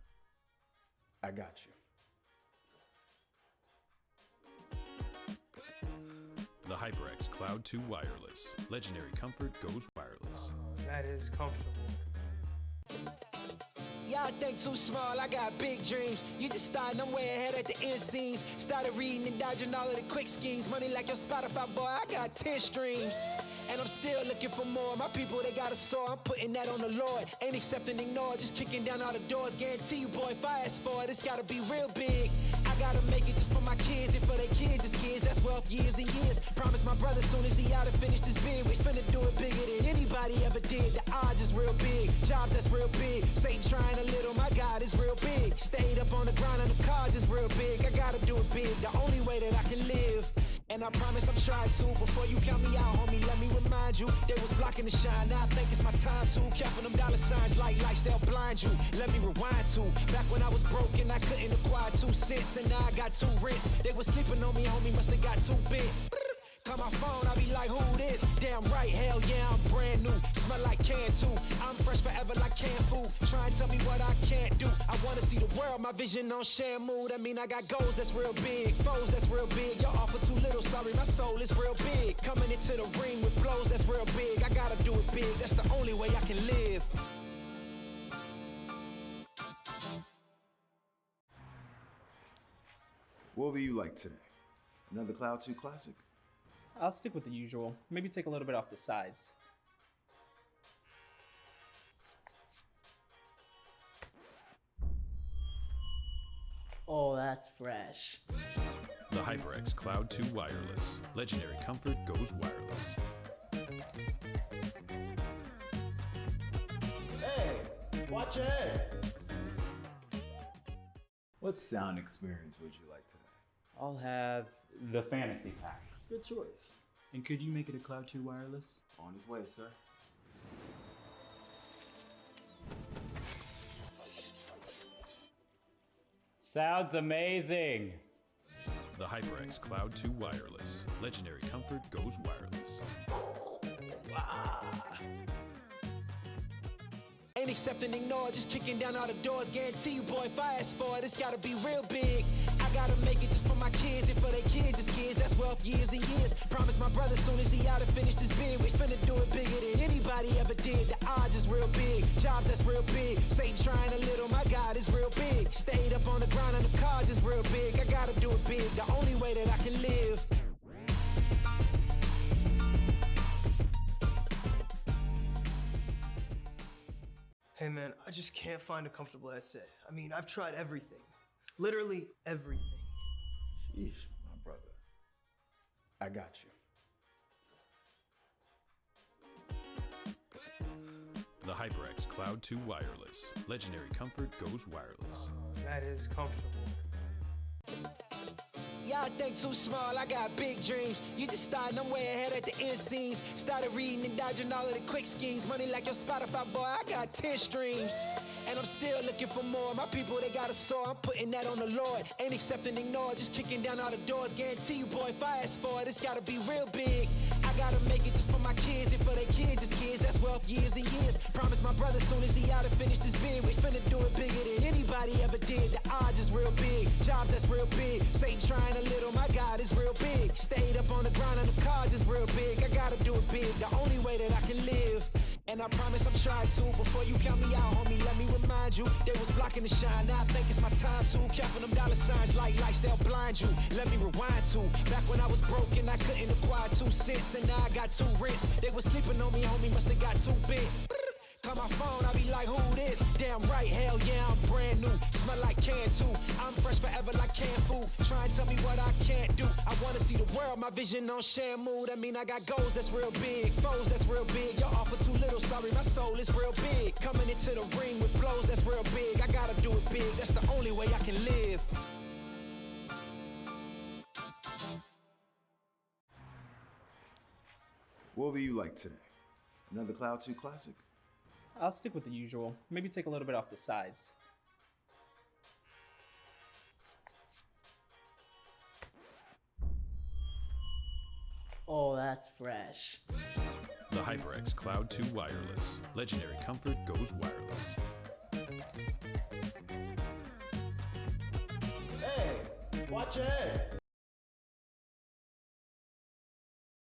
I got you.
The HyperX Cloud 2 Wireless. Legendary comfort goes wireless.
That is comfortable.
Y'all think too small, I got big dreams. You just starting, I'm way ahead at the end scenes. Started reading and dodging all of the quick schemes. Money like your Spotify, boy, I got 10 streams. And I'm still looking for more. My people, they got a soar, I'm putting that on the Lord. Ain't accepting, ignore, just kicking down all the doors. Guarantee you, boy, if I ask for it, it's gotta be real big. I gotta make it just for my kids and for their kids' kids. That's wealth years and years. Promise my brother soon as he out and finished his bid, we finna do it bigger than anybody ever did. The odds is real big, jobs that's real big. Satan trying a little, my God is real big. Stayed up on the grind and the cars is real big. I gotta do it big, the only way that I can live. And I promise I'm trying to. Before you count me out, homie, let me remind you. They was blocking the shine, now I think it's my time to. Counting them dollar signs like lights, they'll blind you. Let me rewind to back when I was broke and I couldn't acquire 2 cents. And now I got 2 rents. They was sleeping on me, homie, must have got too big. Call my phone, I be like, who this? Damn right, hell yeah, I'm brand new. Smell like can too. I'm fresh forever like canned food. Try and tell me what I can't do. I wanna see the world, my vision on Shamu. That mean I got goals that's real big, foes that's real big. Y'all offer too little, sorry, my soul is real big. Coming into the ring with blows that's real big. I gotta do it big, that's the only way I can live.
What will you like today? Another Cloud 2 classic?
I'll stick with the usual. Maybe take a little bit off the sides.
Oh, that's fresh.
The HyperX Cloud 2 Wireless. Legendary comfort goes wireless.
Hey, watch your head. What sound experience would you like today?
I'll have the fantasy pack.
Good choice.
And could you make it a Cloud 2 wireless?
On his way, sir.
Sounds amazing.
The HyperX Cloud 2 Wireless. Legendary comfort goes wireless.
Ain't accepting, ignore, just kicking down all the doors. Guarantee you, boy, if I ask for it, it's gotta be real big. I gotta make it just for my kids and for their kids' kids. That's wealth years and years. Promise my brother soon as he out and finished his bid, we finna do it bigger than anybody ever did. The odds is real big, jobs that's real big. Satan trying a little, my God is real big. Stayed up on the grind and the cars is real big. I gotta do it big, the only way that I can live.
Hey man, I just can't find a comfortable headset. I mean, I've tried everything. Literally everything.
Sheesh, my brother. I got you.
The HyperX Cloud 2 Wireless. Legendary comfort goes wireless.
That is comfortable.
Y'all think too small, I got big dreams. You just starting, I'm way ahead at the end scenes. Started reading and dodging all of the quick schemes. Money like your Spotify, boy, I got 10 streams. And I'm still looking for more. My people, they got a soar, I'm putting that on the Lord. Ain't accepting, ignore, just kicking down all the doors. Guarantee you, boy, if I ask for it, it's gotta be real big. I gotta make it just for my kids and for their kids' kids. That's wealth years and years. Promise my brother soon as he out and finish this bid, we finna do it bigger than anybody ever did. The odds is real big, jobs that's real big. Satan trying a little, my God is real big. Stayed up on the ground and the cars is real big. I gotta do it big, the only way that I can live. And I promise I'm trying to. Before you count me out, homie, let me remind you. They was blocking the shine, now I think it's my time to. Counting them dollar signs like lights, they'll blind you. Let me rewind to back when I was broke and I couldn't acquire 2 cents. And now I got 2 rents. They was sleeping on me, homie, must have got too big. Call my phone, I be like, who this? Damn right, hell yeah, I'm brand new. Smell like can too. I'm fresh forever like canned food. Try and tell me what I can't do. I wanna see the world, my vision on Shamu. That mean I got goals that's real big, foes that's real big. Y'all offer too little, sorry, my soul is real big. Coming into the ring with blows that's real big. I gotta do it big, that's the only way I can live.
What will you like today? Another Cloud 2 classic?
I'll stick with the usual. Maybe take a little bit off the sides.
Oh, that's fresh.
The HyperX Cloud 2 Wireless. Legendary comfort goes wireless.
Hey, watch your head.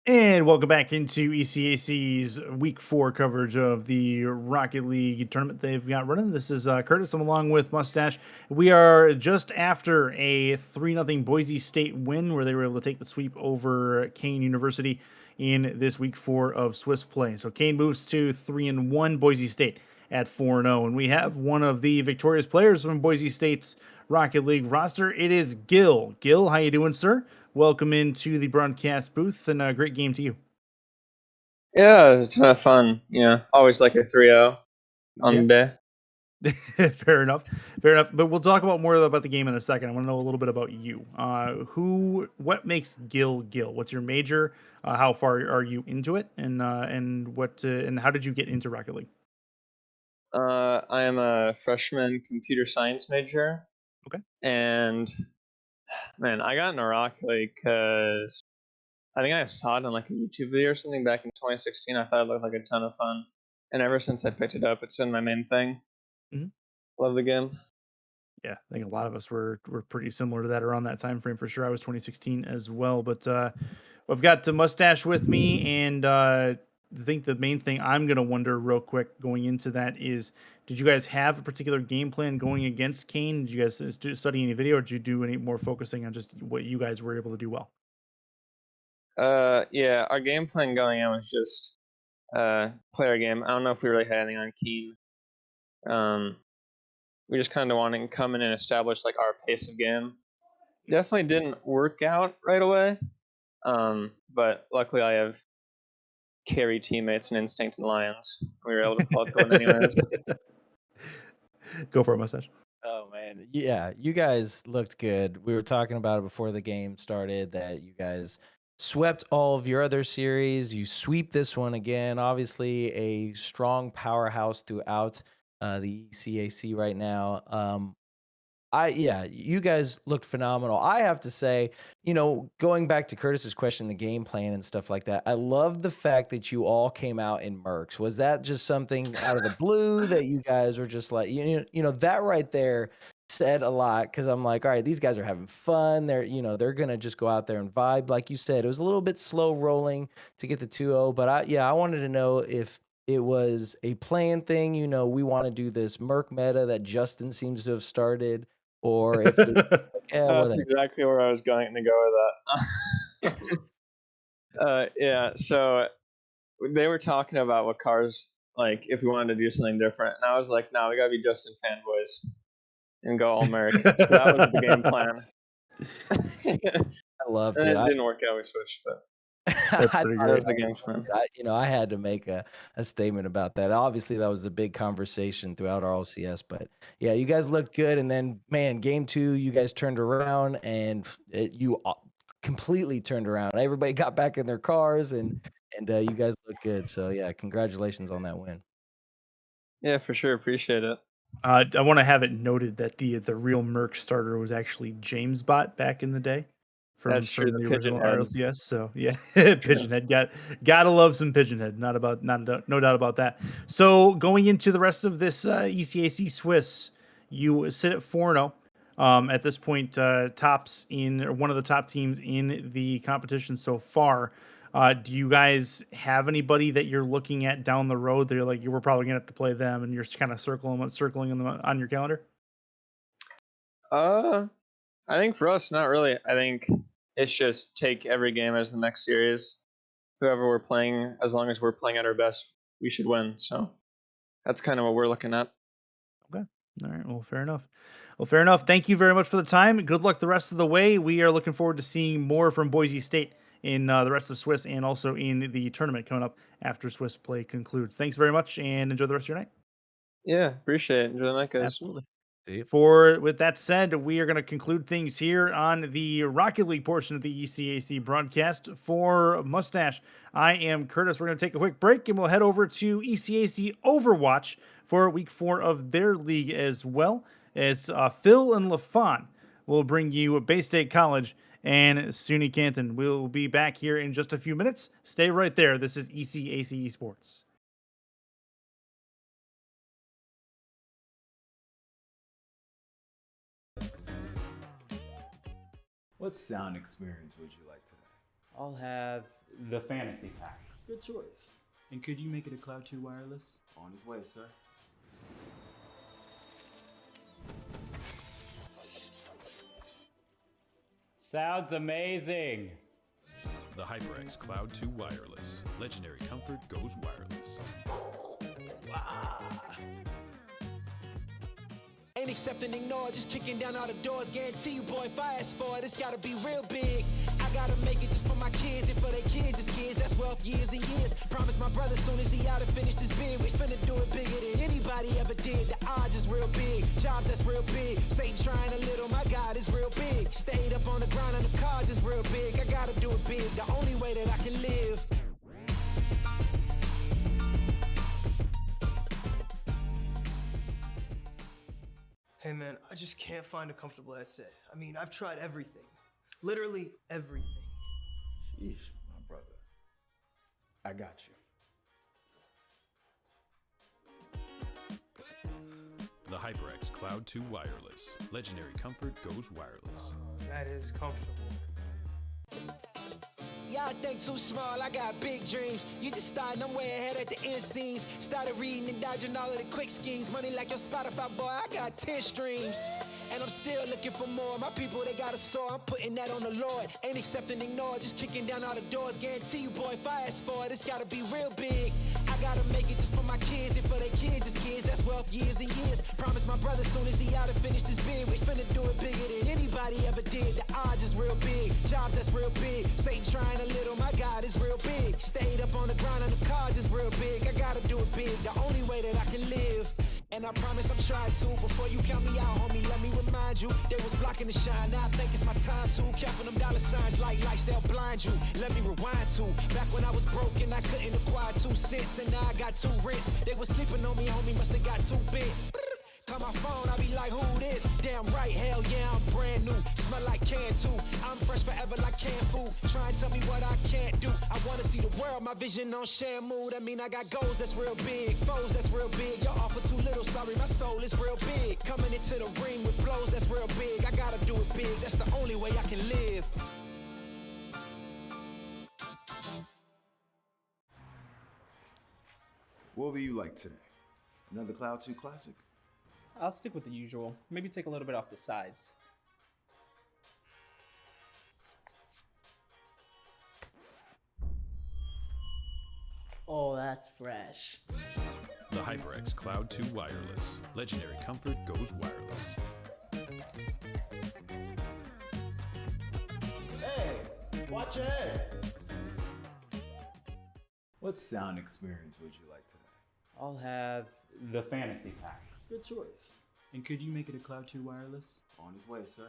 And welcome back into ECAC's Week 4 coverage of the Rocket League tournament they've got running. This is Curtis. I'm along with Mustache. We are just after a 3-0 Boise State win where they were able to take the sweep over Kean University in this Week 4 of Swiss play. So Kean moves to 3-1, Boise State at 4-0. And we have one of the victorious players from Boise State's Rocket League roster. It is Gil. Gil, how you doing, sir? Welcome into the broadcast booth, and a great game to you.
Yeah, it was a ton of fun. Always like a 3-0 on the day.
Fair enough. Fair enough. But we'll talk about more about the game in a second. I want to know a little bit about you. What makes Gil Gil? What's your major? How far are you into it? And how did you get into Rocket League?
I am a freshman computer science major.
Okay.
And man, I got into Rocket League because I think I saw it on like a YouTube video or something back in 2016. I thought it looked like a ton of fun. And ever since I picked it up, it's been my main thing.
Mhm.
Love the game.
Yeah, I think a lot of us were pretty similar to that around that time frame for sure. I was 2016 as well. But I've got the Mustache with me, and I think the main thing I'm going to wonder real quick going into that is, did you guys have a particular game plan going against Kean? Did you guys study any video, or did you do any more focusing on just what you guys were able to do well?
Yeah, our game plan going in was just play our game. I don't know if we really had anything on Kean. We just kind of wanted to come in and establish like our pace of game. Definitely didn't work out right away. But luckily I have carry teammates and instinct and lions. We were able to pull it through anyways.
Go for it, Mustache.
Oh man, yeah, you guys looked good. We were talking about it before the game started that you guys swept all of your other series. You sweep this one again. Obviously, a strong powerhouse throughout the ECAC right now. You guys looked phenomenal. I have to say, going back to Curtis's question, the game plan and stuff like that, I love the fact that you all came out in mercs. Was that just something out of the blue that you guys were just like, that right there said a lot, because I'm like, all right, these guys are having fun. They're gonna just go out there and vibe. Like you said, it was a little bit slow rolling to get the 2-0, but I wanted to know if it was a playing thing. We want to do this merc meta that Justin seems to have started, or if it was just like,
That's
whatever.
exactly where I was going to go with that. Yeah, so they were talking about what cars like if we wanted to do something different. And I was like, no, we gotta be Justin fanboys and go all Merrick. So that was the game plan.
I loved
And
it.
it didn't work out. We switched, but
That's
I
pretty
thought
that
great.
was the game plan.
I had to make a statement about that. Obviously, that was a big conversation throughout our LCS, but yeah, you guys looked good. And then, man, game 2, you guys turned around and you completely turned around. Everybody got back in their cars and you guys look good. So yeah, congratulations on that win.
Yeah, for sure. Appreciate it.
I want to have it noted that the real Merc starter was actually James Bot back in the day
That's true,
from
the
the
Pigeon
original
Head.
RLCS. So yeah, Pigeonhead gotta love some Pigeonhead. No doubt about that. So going into the rest of this ECAC Swiss, you sit at 4-0. At this point, tops in or one of the top teams in the competition so far. Do you guys have anybody that you're looking at down the road that you're like, you were probably gonna have to play them, and you're just kind of circling them on your calendar?
I think for us, not really. I think it's just take every game as the next series. Whoever we're playing, as long as we're playing at our best, we should win. So that's kind of what we're looking at.
Okay. All right. Well, fair enough. Well, fair enough. Thank you very much for the time. Good luck the rest of the way. We are looking forward to seeing more from Boise State in the rest of Swiss and also in the tournament coming up after Swiss play concludes. Thanks very much and enjoy the rest of your night.
Yeah, appreciate it. Enjoy the night, guys.
Absolutely.
See you.
With that said, we are going to conclude things here on the Rocket League portion of the ECAC broadcast. For Mustache, I am Curtis. We're going to take a quick break and we'll head over to ECAC Overwatch for week 4 of their league as well. As Phil and LaFon will bring you Bay State College and SUNY Canton. We'll be back here in just a few minutes. Stay right there. This is ECAC Esports.
What sound experience would you like today?
I'll have the fantasy pack.
Good choice.
And could you make it a Cloud 2 wireless?
On his way, sir.
Sounds amazing.
The HyperX Cloud 2 Wireless. Legendary comfort goes wireless.
Ain't accepting, ignore, just kicking down all the doors. Guarantee you, boy, if I ask for it, it's gotta be real big. I gotta make it just for my kids and for their kids, just kids. That's wealth, years and years. Promise my brother soon as he out and finish this bid, we finna do it bigger than anybody ever did. The odds is real big, jobs that's real big. Satan trying a little, my God is real big. Stayed up on the grind on the cars is real big. I gotta do it big, the only way that I can live.
Hey man, I just can't find a comfortable headset. I mean, I've tried everything. Literally everything.
Sheesh, my brother. I got you.
The HyperX Cloud 2 Wireless. Legendary comfort goes wireless.
That is comfortable.
Y'all think too small, I got big dreams. You just starting, I'm way ahead at the end scenes. Started reading and dodging all of the quick schemes. Money like your Spotify, boy, I got 10 streams. And I'm still looking for more. My people, they got a soar, I'm putting that on the Lord. Ain't accepting, ignore, just kicking down all the doors. Guarantee you, boy, if I ask for it, it's gotta be real big. I gotta make it just for my kids and for their kids, just kids. That's wealth, years and years. Promise my brother soon as he out and finish this bid, we finna do it bigger than anybody ever did. The odds is real big, jobs that's real big. Satan trying a little, my God is real big. Stayed up on the grind on the cars is real big. I gotta do it big, the only way that I can live. And I promise I'm trying to. Before you count me out, homie, let me remind you. They was blocking the shine, now I think it's my time to. Counting them dollar signs like lights, they'll blind you. Let me rewind to. Back when I was broke and I couldn't acquire 2 cents. And now I got 2 rents. They was sleeping on me, homie, must have got too big. Call my phone, I be like, who this? Damn right, hell yeah, I'm brand new. Smell like can too. I'm fresh forever like canned food. Try and tell me what I can't do. I wanna see the world, my vision on Shamu. That mean I got goals that's real big, foes that's real big. Y'all offer too little, sorry, my soul is real big. Coming into the ring with blows that's real big. I gotta do it big, that's the only way I can live.
What will you like today? Another Cloud 2 classic?
I'll stick with the usual. Maybe take a little bit off the sides.
Oh, that's fresh.
The HyperX Cloud 2 Wireless. Legendary comfort goes wireless.
Hey, watch your head. What sound experience would you like today?
I'll have the fantasy pack.
Good choice.
And could you make it a Cloud 2 wireless?
On his way, sir.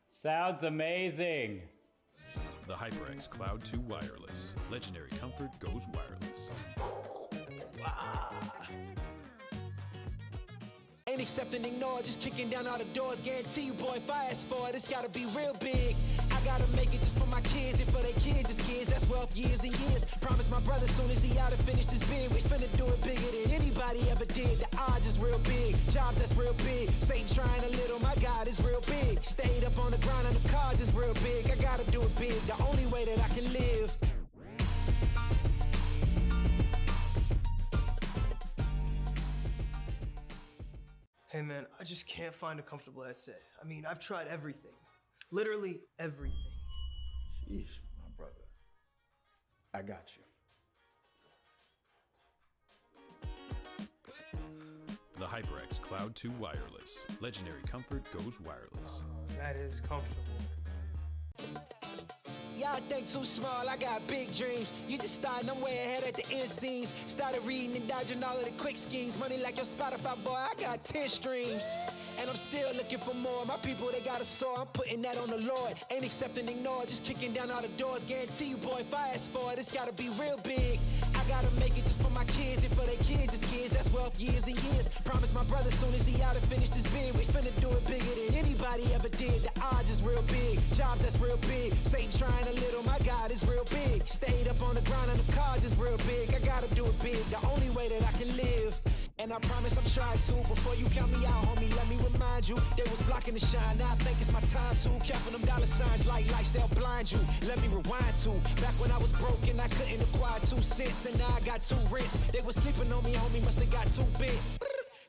Sounds amazing.
The HyperX Cloud 2 Wireless. Legendary comfort goes wireless.
Ain't accept and ignore, just kicking down all the doors. Guarantee you, boy, if I ask for it, it's gotta be real big. I gotta make it just for my kids and for their kids, just kids. That's wealth years and years. Promise my brother soon as he out and finish this bid, we finna do it bigger than anybody ever did. The odds is real big, jobs that's real big. Satan trying a little, my God is real big. Stayed up on the ground on the cards is real big. I gotta do it big, the only way that I can live.
Hey man, I just can't find a comfortable headset. I mean, I've tried everything. Literally everything.
Sheesh, my brother. I got you.
The HyperX Cloud 2 Wireless. Legendary comfort goes wireless.
That is comfortable.
Y'all think too small, I got big dreams. You just starting, I'm way ahead at the end scenes. Started reading and dodging all of the quick schemes. Money like your Spotify, boy, I got 10 streams. And I'm still looking for more. My people, they got a soar, I'm putting that on the Lord. Ain't accept and ignore, just kicking down all the doors. Guarantee you, boy, if I ask for it, it's gotta be real big. I gotta make it just for my kids and for their kids, just kids. That's wealth years and years. Promise my brother soon as he out and finish this bid, we finna do it bigger than anybody ever did. The odds is real big, jobs that's real big. Satan trying a little, my God is real big. Stayed up on the ground on the cards is real big. I gotta do it big, the only way that I can live. And I promise I'm trying to. Before you count me out, homie, let me remind you. They was blocking the shine, now I think it's my time to. Counting them dollar signs like lights, they'll blind you. Let me rewind to back when I was broke and I couldn't acquire 2 cents. And now I got 2 rents. They was sleeping on me, homie, must have got too big.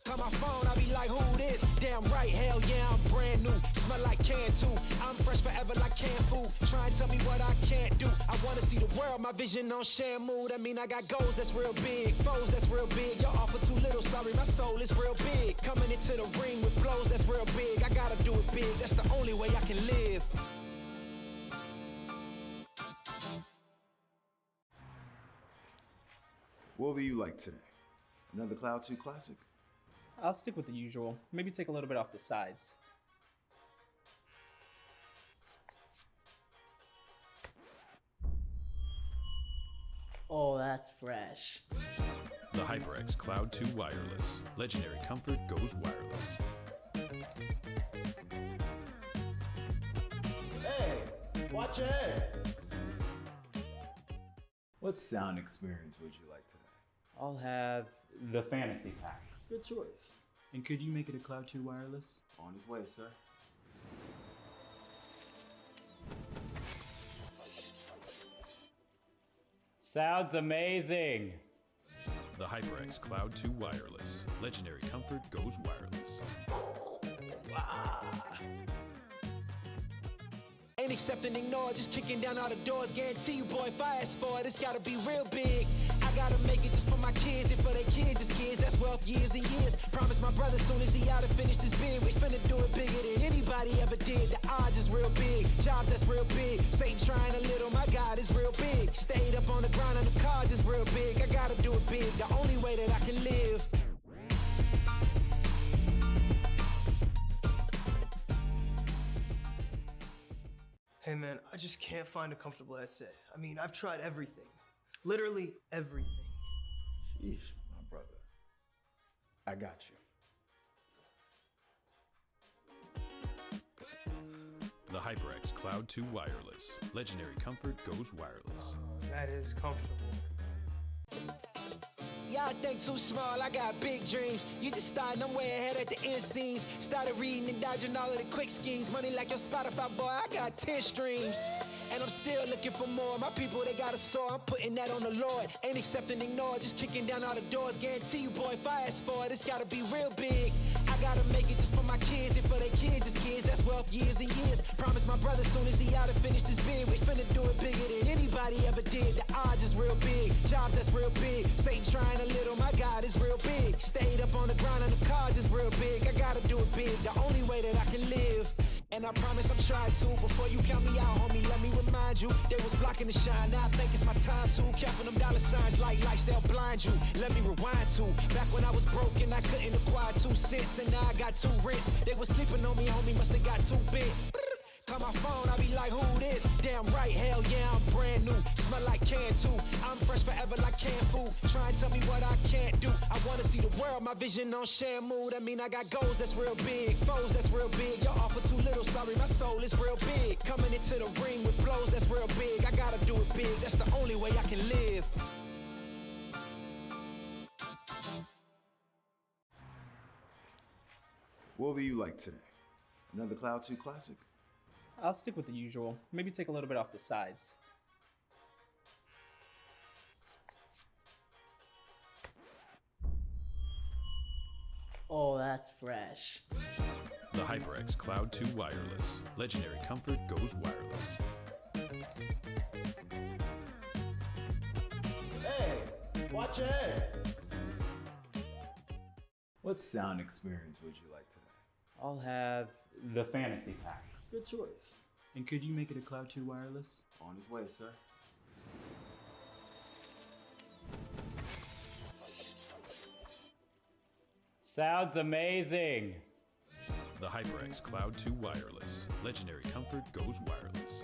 Call my phone, I be like, who this? Damn right, hell yeah, I'm brand new. Smell like can too. I'm fresh forever like canned food. Try and tell me what I can't do. I wanna see the world, my vision on shamu. That mean I got goals that's real big, foes that's real big. Y'all offer too little, sorry, my soul is real big. Coming into the ring with blows that's real big. I gotta do it big, that's the only way I can live.
What will you like today? Another Cloud 2 classic?
I'll stick with the usual. Maybe take a little bit off the sides.
Oh, that's fresh.
The HyperX Cloud 2 Wireless. Legendary comfort goes wireless.
Hey, watch your head. What sound experience would you like today?
I'll have the fantasy pack.
Good choice.
And could you make it a Cloud 2 wireless?
On his way, sir.
Sounds amazing.
The HyperX Cloud 2 Wireless. Legendary comfort goes wireless.
Ain't accept and ignore, just kicking down all the doors. Guarantee you, boy, if I ask for it, it's gotta be real big. I gotta make it just for my kids and for their kids, just kids. That's wealth years and years. Promise my brother soon as he out and finish this bid, we finna do it bigger than anybody ever did. The odds is real big, jobs that's real big. Satan trying a little, my God is real big. Stayed up on the ground on the cards is real big. I gotta do it big, the only way that I can live.
Hey man, I just can't find a comfortable headset. I mean, I've tried everything. Literally everything.
Sheesh, my brother. I got you.
The HyperX Cloud 2 Wireless. Legendary comfort goes wireless.
That is comfortable.
Y'all think too small, I got big dreams. You just starting, I'm way ahead at the end scenes. Started reading and dodging all of the quick schemes. Money like your Spotify, boy, I got 10 streams. And I'm still looking for more. My people, they got a soar, I'm putting that on the Lord. Ain't accept and ignore, just kicking down all the doors. Guarantee you, boy, if I ask for it, it's gotta be real big. I gotta make it just for my kids kids and for their kids' kids. That's wealth years and years. Promise my brother soon as he out and finish this bid, we finna do it bigger than anybody ever did. The odds is real big, jobs that's real big. Satan trying a little, my God is real big. Stayed up on the grind on the cars is real big. I gotta do it big, the only way that I can live. And I promise I'm trying to. Before you count me out, homie, let me remind you. They was blocking the shine, now I think it's my time to. Counting them dollar signs like lights, they'll blind you. Let me rewind to back when I was broke and I couldn't acquire 2 cents. And now I got 2 rents. They was sleeping on me, homie, must have got too big. Call my phone, I be like, who this? Damn right, hell yeah, I'm brand new. Smell like can too. I'm fresh forever like canned food. Try and tell me what I can't do. I wanna see the world, my vision on Shamu. That mean I got goals that's real big, foes that's real big. Y'all offer too little, sorry, my soul is real big. Coming into the ring with blows that's real big. I gotta do it big, that's the only way I can live.
What will you like today? Another Cloud 2 classic?
I'll stick with the usual. Maybe take a little bit off the sides.
Oh, that's fresh.
The HyperX Cloud 2 Wireless. Legendary comfort goes wireless.
Hey, watch your head. What sound experience would you like today?
I'll have the fantasy pack.
Good choice.
And could you make it a Cloud 2 wireless?
On his way, sir.
Sounds amazing.
The HyperX Cloud 2 Wireless. Legendary comfort goes wireless.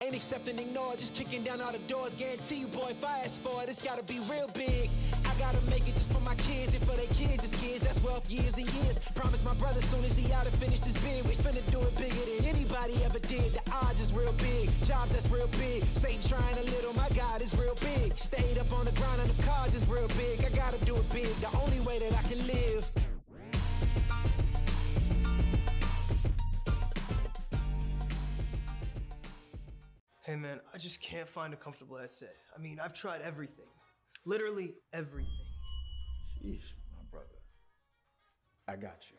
Ain't accepting, ignore, just kicking down all the doors. Guarantee you, boy, if I ask for it, it's gotta be real big. I gotta make it just for my kids and for their kids' kids. That's wealth years and years. Promise my brother soon as he out and finish this bid, we finna do it bigger than anybody ever did. The odds is real big, jobs that's real big. Satan trying a little, my God is real big. Stayed up on the grind on the cars is real big. I gotta do it big, the only way that I can live.
Hey man, I just can't find a comfortable headset. I mean, I've tried everything. Literally everything.
Sheesh, my brother. I got you.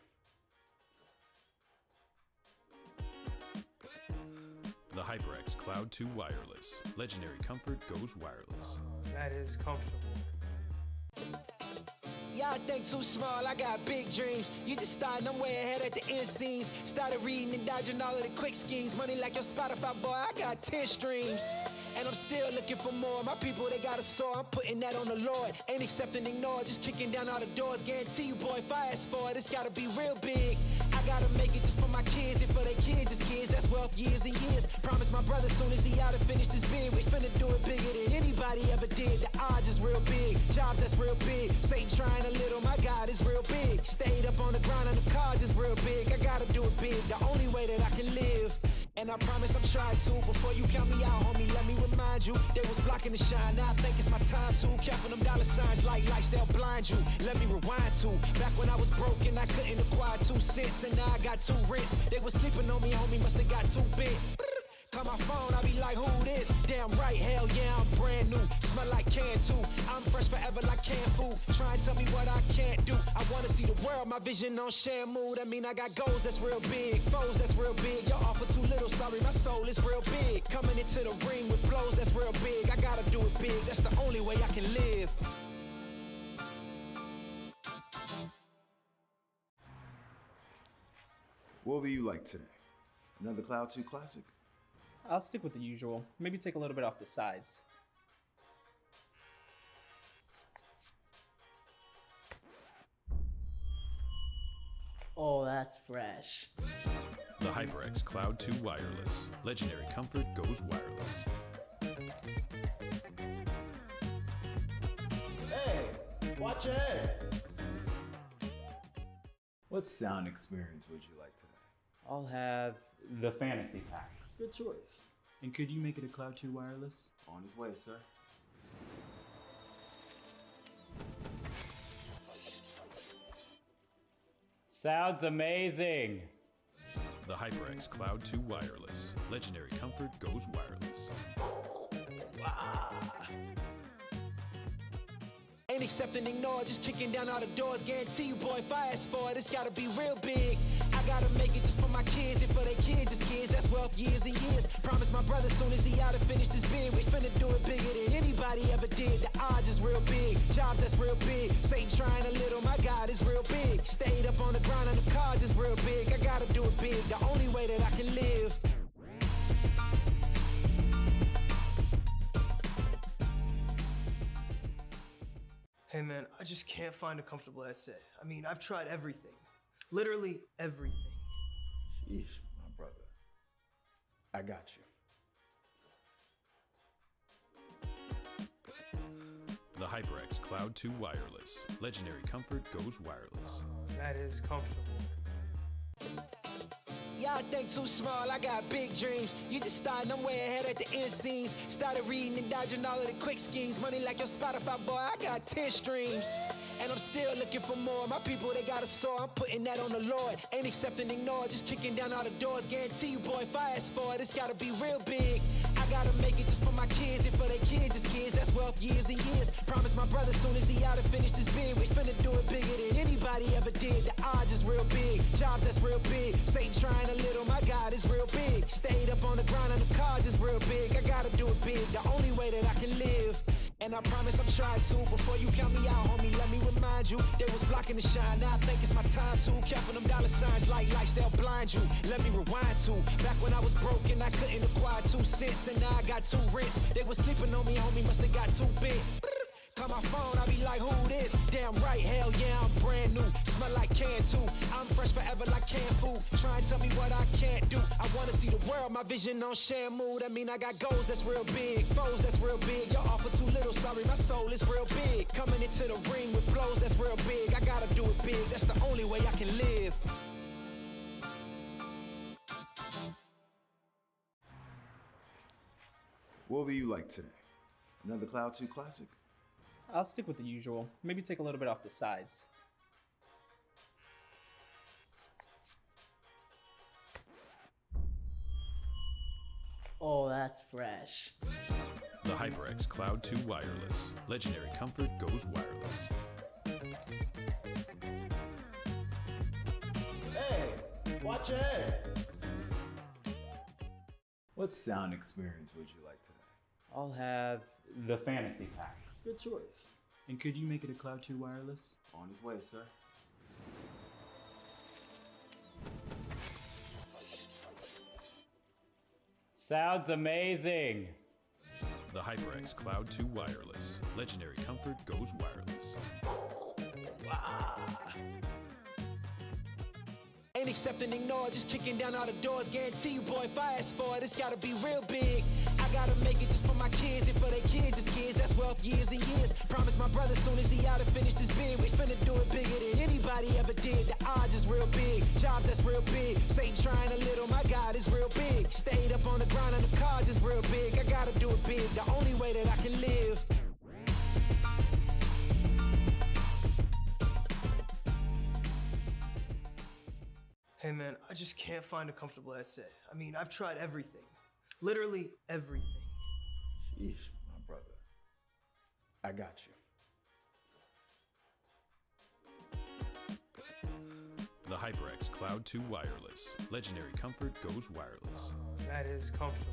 The HyperX Cloud 2 Wireless. Legendary comfort goes wireless.
That is comfortable.
Y'all think too small, I got big dreams. You just starting, I'm way ahead at the end scenes. Started reading and dodging all of the quick schemes. Money like your Spotify, boy, I got 10 streams. And I'm still looking for more. My people, they got a soar, I'm putting that on the Lord. Ain't accepting, ignore, just kicking down all the doors. Guarantee you, boy, if I ask for it, it's gotta be real big. I gotta make it just for my kids and for their kids' kids. That's wealth years and years. Promise my brother soon as he out and finish this bid, we finna do it bigger than anybody ever did. The odds is real big, jobs that's real big. Satan trying a little, my God is real big. Stayed up on the grind on the cars is real big. I gotta do it big, the only way that I can live. And I promise I'm trying to. Before you count me out, homie, let me remind you. They was blocking the shine, now I think it's my time to. Counting them dollar signs like lights, they'll blind you. Let me rewind to back when I was broke and I couldn't acquire 2 cents. And now I got 2 rents. They was sleeping on me, homie, must have got too big. Call my phone, I be like, who this? Damn right, hell yeah, I'm brand new. Smell like can too. I'm fresh forever like canned food. Try and tell me what I can't do. I wanna see the world, my vision on Shamu. That mean I got goals that's real big, foes that's real big. Y'all offer too little, sorry, my soul is real big. Coming into the ring with blows that's real big. I gotta do it big, that's the only way I can live.
What will you like today? Another Cloud 2 classic?
I'll stick with the usual. Maybe take a little bit off the sides.
Oh, that's fresh.
The HyperX Cloud 2 Wireless. Legendary comfort goes wireless.
Hey, watch your head. What sound experience would you like today?
I'll have the fantasy pack.
Good choice.
And could you make it a Cloud 2 wireless?
On his way, sir.
Sounds amazing.
The HyperX Cloud 2 Wireless. Legendary comfort goes wireless.
Ain't Ain't accept and ignore, just kicking down all the doors. Guarantee you, boy, if I ask for it, it's gotta be real big. I gotta make it just for my kids and for their kids' kids. That's wealth years and years. Promise my brother soon as he out and finished his bid, we finna do it bigger than anybody ever did. The odds is real big, jobs that's real big. Satan trying a little, my God is real big. Stayed up on the ground on the cards is real big. I gotta do it big, the only way that I can live.
Hey man, I just can't find a comfortable headset. I mean, I've tried everything. Literally everything.
Sheesh, my brother. I got you.
The HyperX Cloud 2 Wireless. Legendary comfort goes wireless.
That is comfortable.
Y'all think too small, I got big dreams. You just starting, I'm way ahead at the end scenes. Started reading and dodging all of the quick schemes. Money like your Spotify, boy, I got 10 streams. And I'm still looking for more. My people, they got a soar, I'm putting that on the Lord. Ain't accept and ignore, just kicking down all the doors. Guarantee you, boy, if I ask for it, it's gotta be real big. I gotta make it just for my kids and for their kids' kids. That's wealth years and years. Promise my brother soon as he out and finished his bid, we finna do it bigger than anybody ever did. The odds is real big, jobs that's real big. Satan trying a little, my God is real big. Stayed up on the ground on the cards is real big. I gotta do it big, the only way that I can live. And I promise I'm trying to. Before you count me out, homie, let me remind you. They was blocking the shine, now I think it's my time to. Counting them dollar signs like lights, they'll blind you. Let me rewind to back when I was broke and I couldn't acquire 2 cents. And now I got 2 rents. They was sleeping on me, homie, must have got too big. Call my phone, I be like, who this? Damn right, hell yeah, I'm brand new. Smell like can too. I'm fresh forever like canned food. Try and tell me what I can't do. I wanna see the world, my vision on shamu. That mean I got goals that's real big, foes that's real big. Y'all offer too little, sorry, my soul is real big. Coming into the ring with blows that's real big. I gotta do it big, that's the only way I can live.
What will you like today? Another Cloud 2 classic?
I'll stick with the usual. Maybe take a little bit off the sides.
Oh, that's fresh.
The HyperX Cloud 2 Wireless. Legendary comfort goes wireless.
Hey, watch your head. What sound experience would you like today?
I'll have the fantasy pack.
Good choice.
And could you make it a Cloud 2 wireless?
On his way, sir.
Sounds amazing.
The HyperX Cloud 2 Wireless. Legendary comfort goes wireless.
Ain't accept and ignore, just kicking down all the doors. Guarantee you, boy, if I ask for it, it's gotta be real big. I gotta make it just for my kids and for their kids' kids. That's wealth years and years. Promise my brother soon as he out and finished his bid, we finna do it bigger than anybody ever did. The odds is real big, jobs that's real big. Satan trying a little, my God is real big. Stayed up on the ground on the cards is real big. I gotta do it big, the only way that I can live.
Hey man, I just can't find a comfortable headset. I mean, I've tried everything. Literally everything.
Sheesh, my brother. I got you.
The HyperX Cloud 2 Wireless. Legendary comfort goes wireless.
That is comfortable.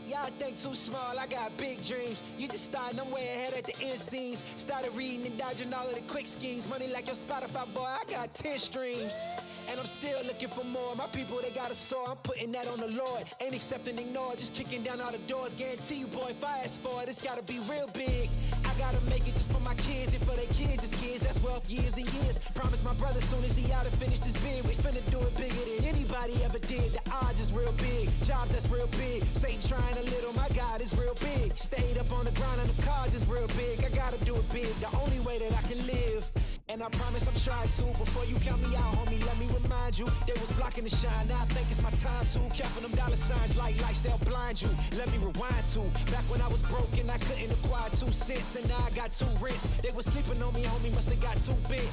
Y'all think too small, I got big dreams. You just starting, I'm way ahead at the end scenes. Started reading and dodging all of the quick schemes. Money like your Spotify, boy, I got 10 streams. And I'm still looking for more. My people, they got a soar, I'm putting that on the Lord. Ain't accept and ignore, just kicking down all the doors. Guarantee you, boy, if I ask for it, it's gotta be real big. I gotta make it just for my kids and for their kids' kids. That's wealth years and years. Promise my brother soon as he out and finished his bid, we finna do it bigger than anybody ever did. The odds is real big, jobs that's real big. Satan trying a little, my God is real big. Stayed up on the ground on the cards is real big. I gotta do it big, the only way that I can live. And I promise I'm trying to. Before you count me out, homie, let me remind you. They was blocking the shine, now I think it's my time to. Counting them dollar signs like lights, they'll blind you. Let me rewind to back when I was broke and I couldn't acquire 2 cents. And now I got 2 rents. They was sleeping on me, homie, must have got too big.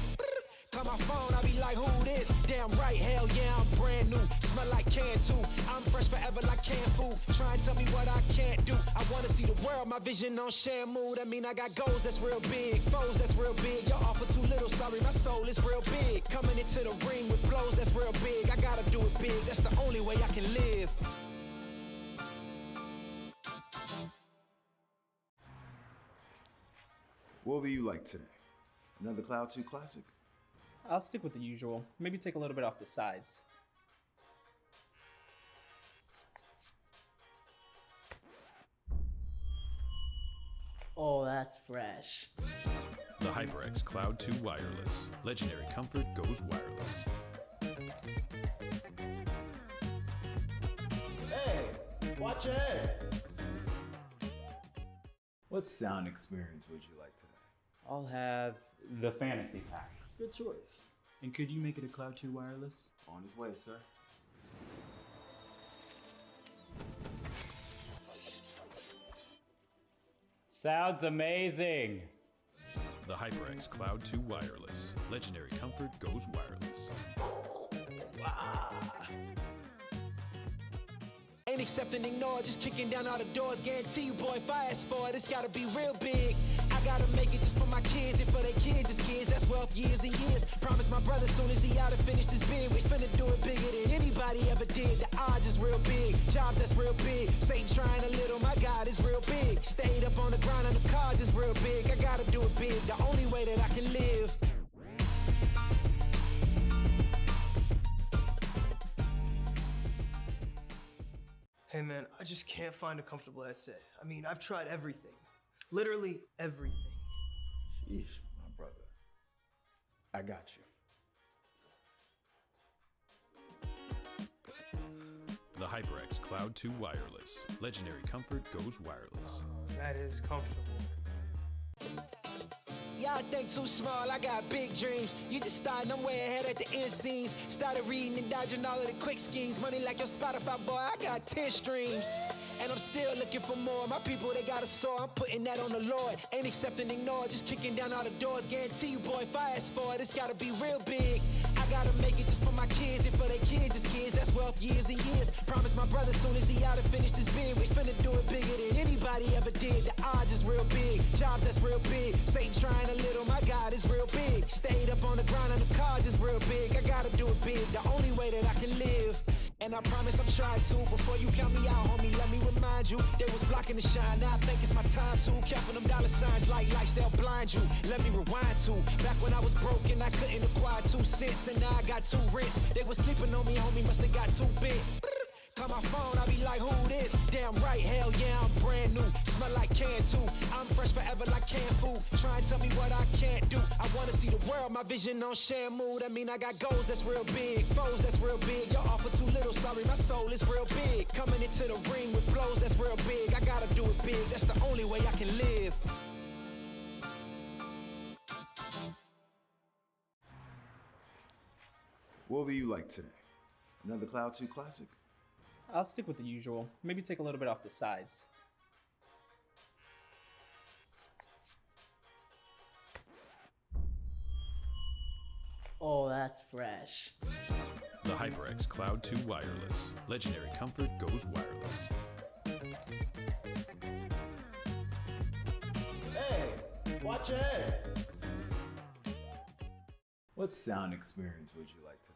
Call my phone, I be like, who this? Damn right, hell yeah, I'm brand new. Smell like can too. I'm fresh forever like canned food. Try and tell me what I can't do. I wanna see the world, my vision on Shamu. That mean I got goals that's real big, foes that's real big. Y'all offer too little, sorry, my soul is real big. Coming into the ring with blows that's real big. I gotta do it big, that's the only way I can live.
What will you like today? Another Cloud 2 classic?
I'll stick with the usual. Maybe take a little bit off the sides.
Oh, that's fresh.
The HyperX Cloud 2 Wireless. Legendary comfort goes wireless.
Hey, watch your head. What sound experience would you like today?
I'll have the fantasy pack.
Good choice.
And could you make it a Cloud 2 wireless?
On his way, sir.
Sounds amazing.
The HyperX Cloud 2 Wireless. Legendary comfort goes wireless.
Ain't accepting, ignore, just kicking down all the doors. Guarantee you, boy, if I ask for it, it's gotta be real big. I gotta make it just for my kids and for their kids' kids. That's wealth years and years. Promise my brother soon as he out and finished his bid, we finna do it bigger than anybody ever did. The odds is real big, jobs that's real big. Satan trying a little, my God is real big. Stayed up on the grind on the cars is real big. I gotta do it big, the only way that I can live.
Hey man, I just can't find a comfortable headset. I mean, I've tried everything. Literally everything.
Sheesh, my brother. I got you.
The HyperX Cloud 2 Wireless. Legendary comfort goes wireless.
That is comfortable.
Y'all think too small, I got big dreams. You just starting, I'm way ahead at the end scenes. Started reading and dodging all of the quick schemes. Money like your Spotify, boy, I got 10 streams. And I'm still looking for more. My people, they got a soar, I'm putting that on the Lord. Ain't accepting, ignore, just kicking down all the doors. Guarantee you, boy, if I ask for it, it's gotta be real big. I gotta make it just for my kids and for their kids' kids. That's wealth years and years. Promise my brother soon as he out and finished his bid, we finna do it bigger than anybody ever did. The odds is real big, jobs that's real big. Satan trying a little, my God is real big. Stayed up on the grind on the cars is real big. I gotta do it big, the only way that I can live. And I promise I'm trying to. Before you count me out, homie, let me remind you. They was blocking the shine, now I think it's my time to. Counting them dollar signs like lights, they'll blind you. Let me rewind to back when I was broke and I couldn't acquire 2 cents. And now I got 2 rents. They was sleeping on me, homie, must have got too big. Call my phone, I be like, who this? Damn right, hell yeah, I'm brand new. Smell like can too. I'm fresh forever like canned food. Try and tell me what I can't do. I wanna see the world, my vision on Shamu. That mean I got goals that's real big, foes that's real big. Y'all offer too little, sorry, my soul is real big. Coming into the ring with blows that's real big. I gotta do it big, that's the only way I can live.
What will you like today? Another Cloud 2 classic?
I'll stick with the usual. Maybe take a little bit off the sides.
Oh, that's fresh.
The HyperX Cloud 2 Wireless. Legendary comfort goes wireless.
Hey, watch your head. What sound experience would you like today?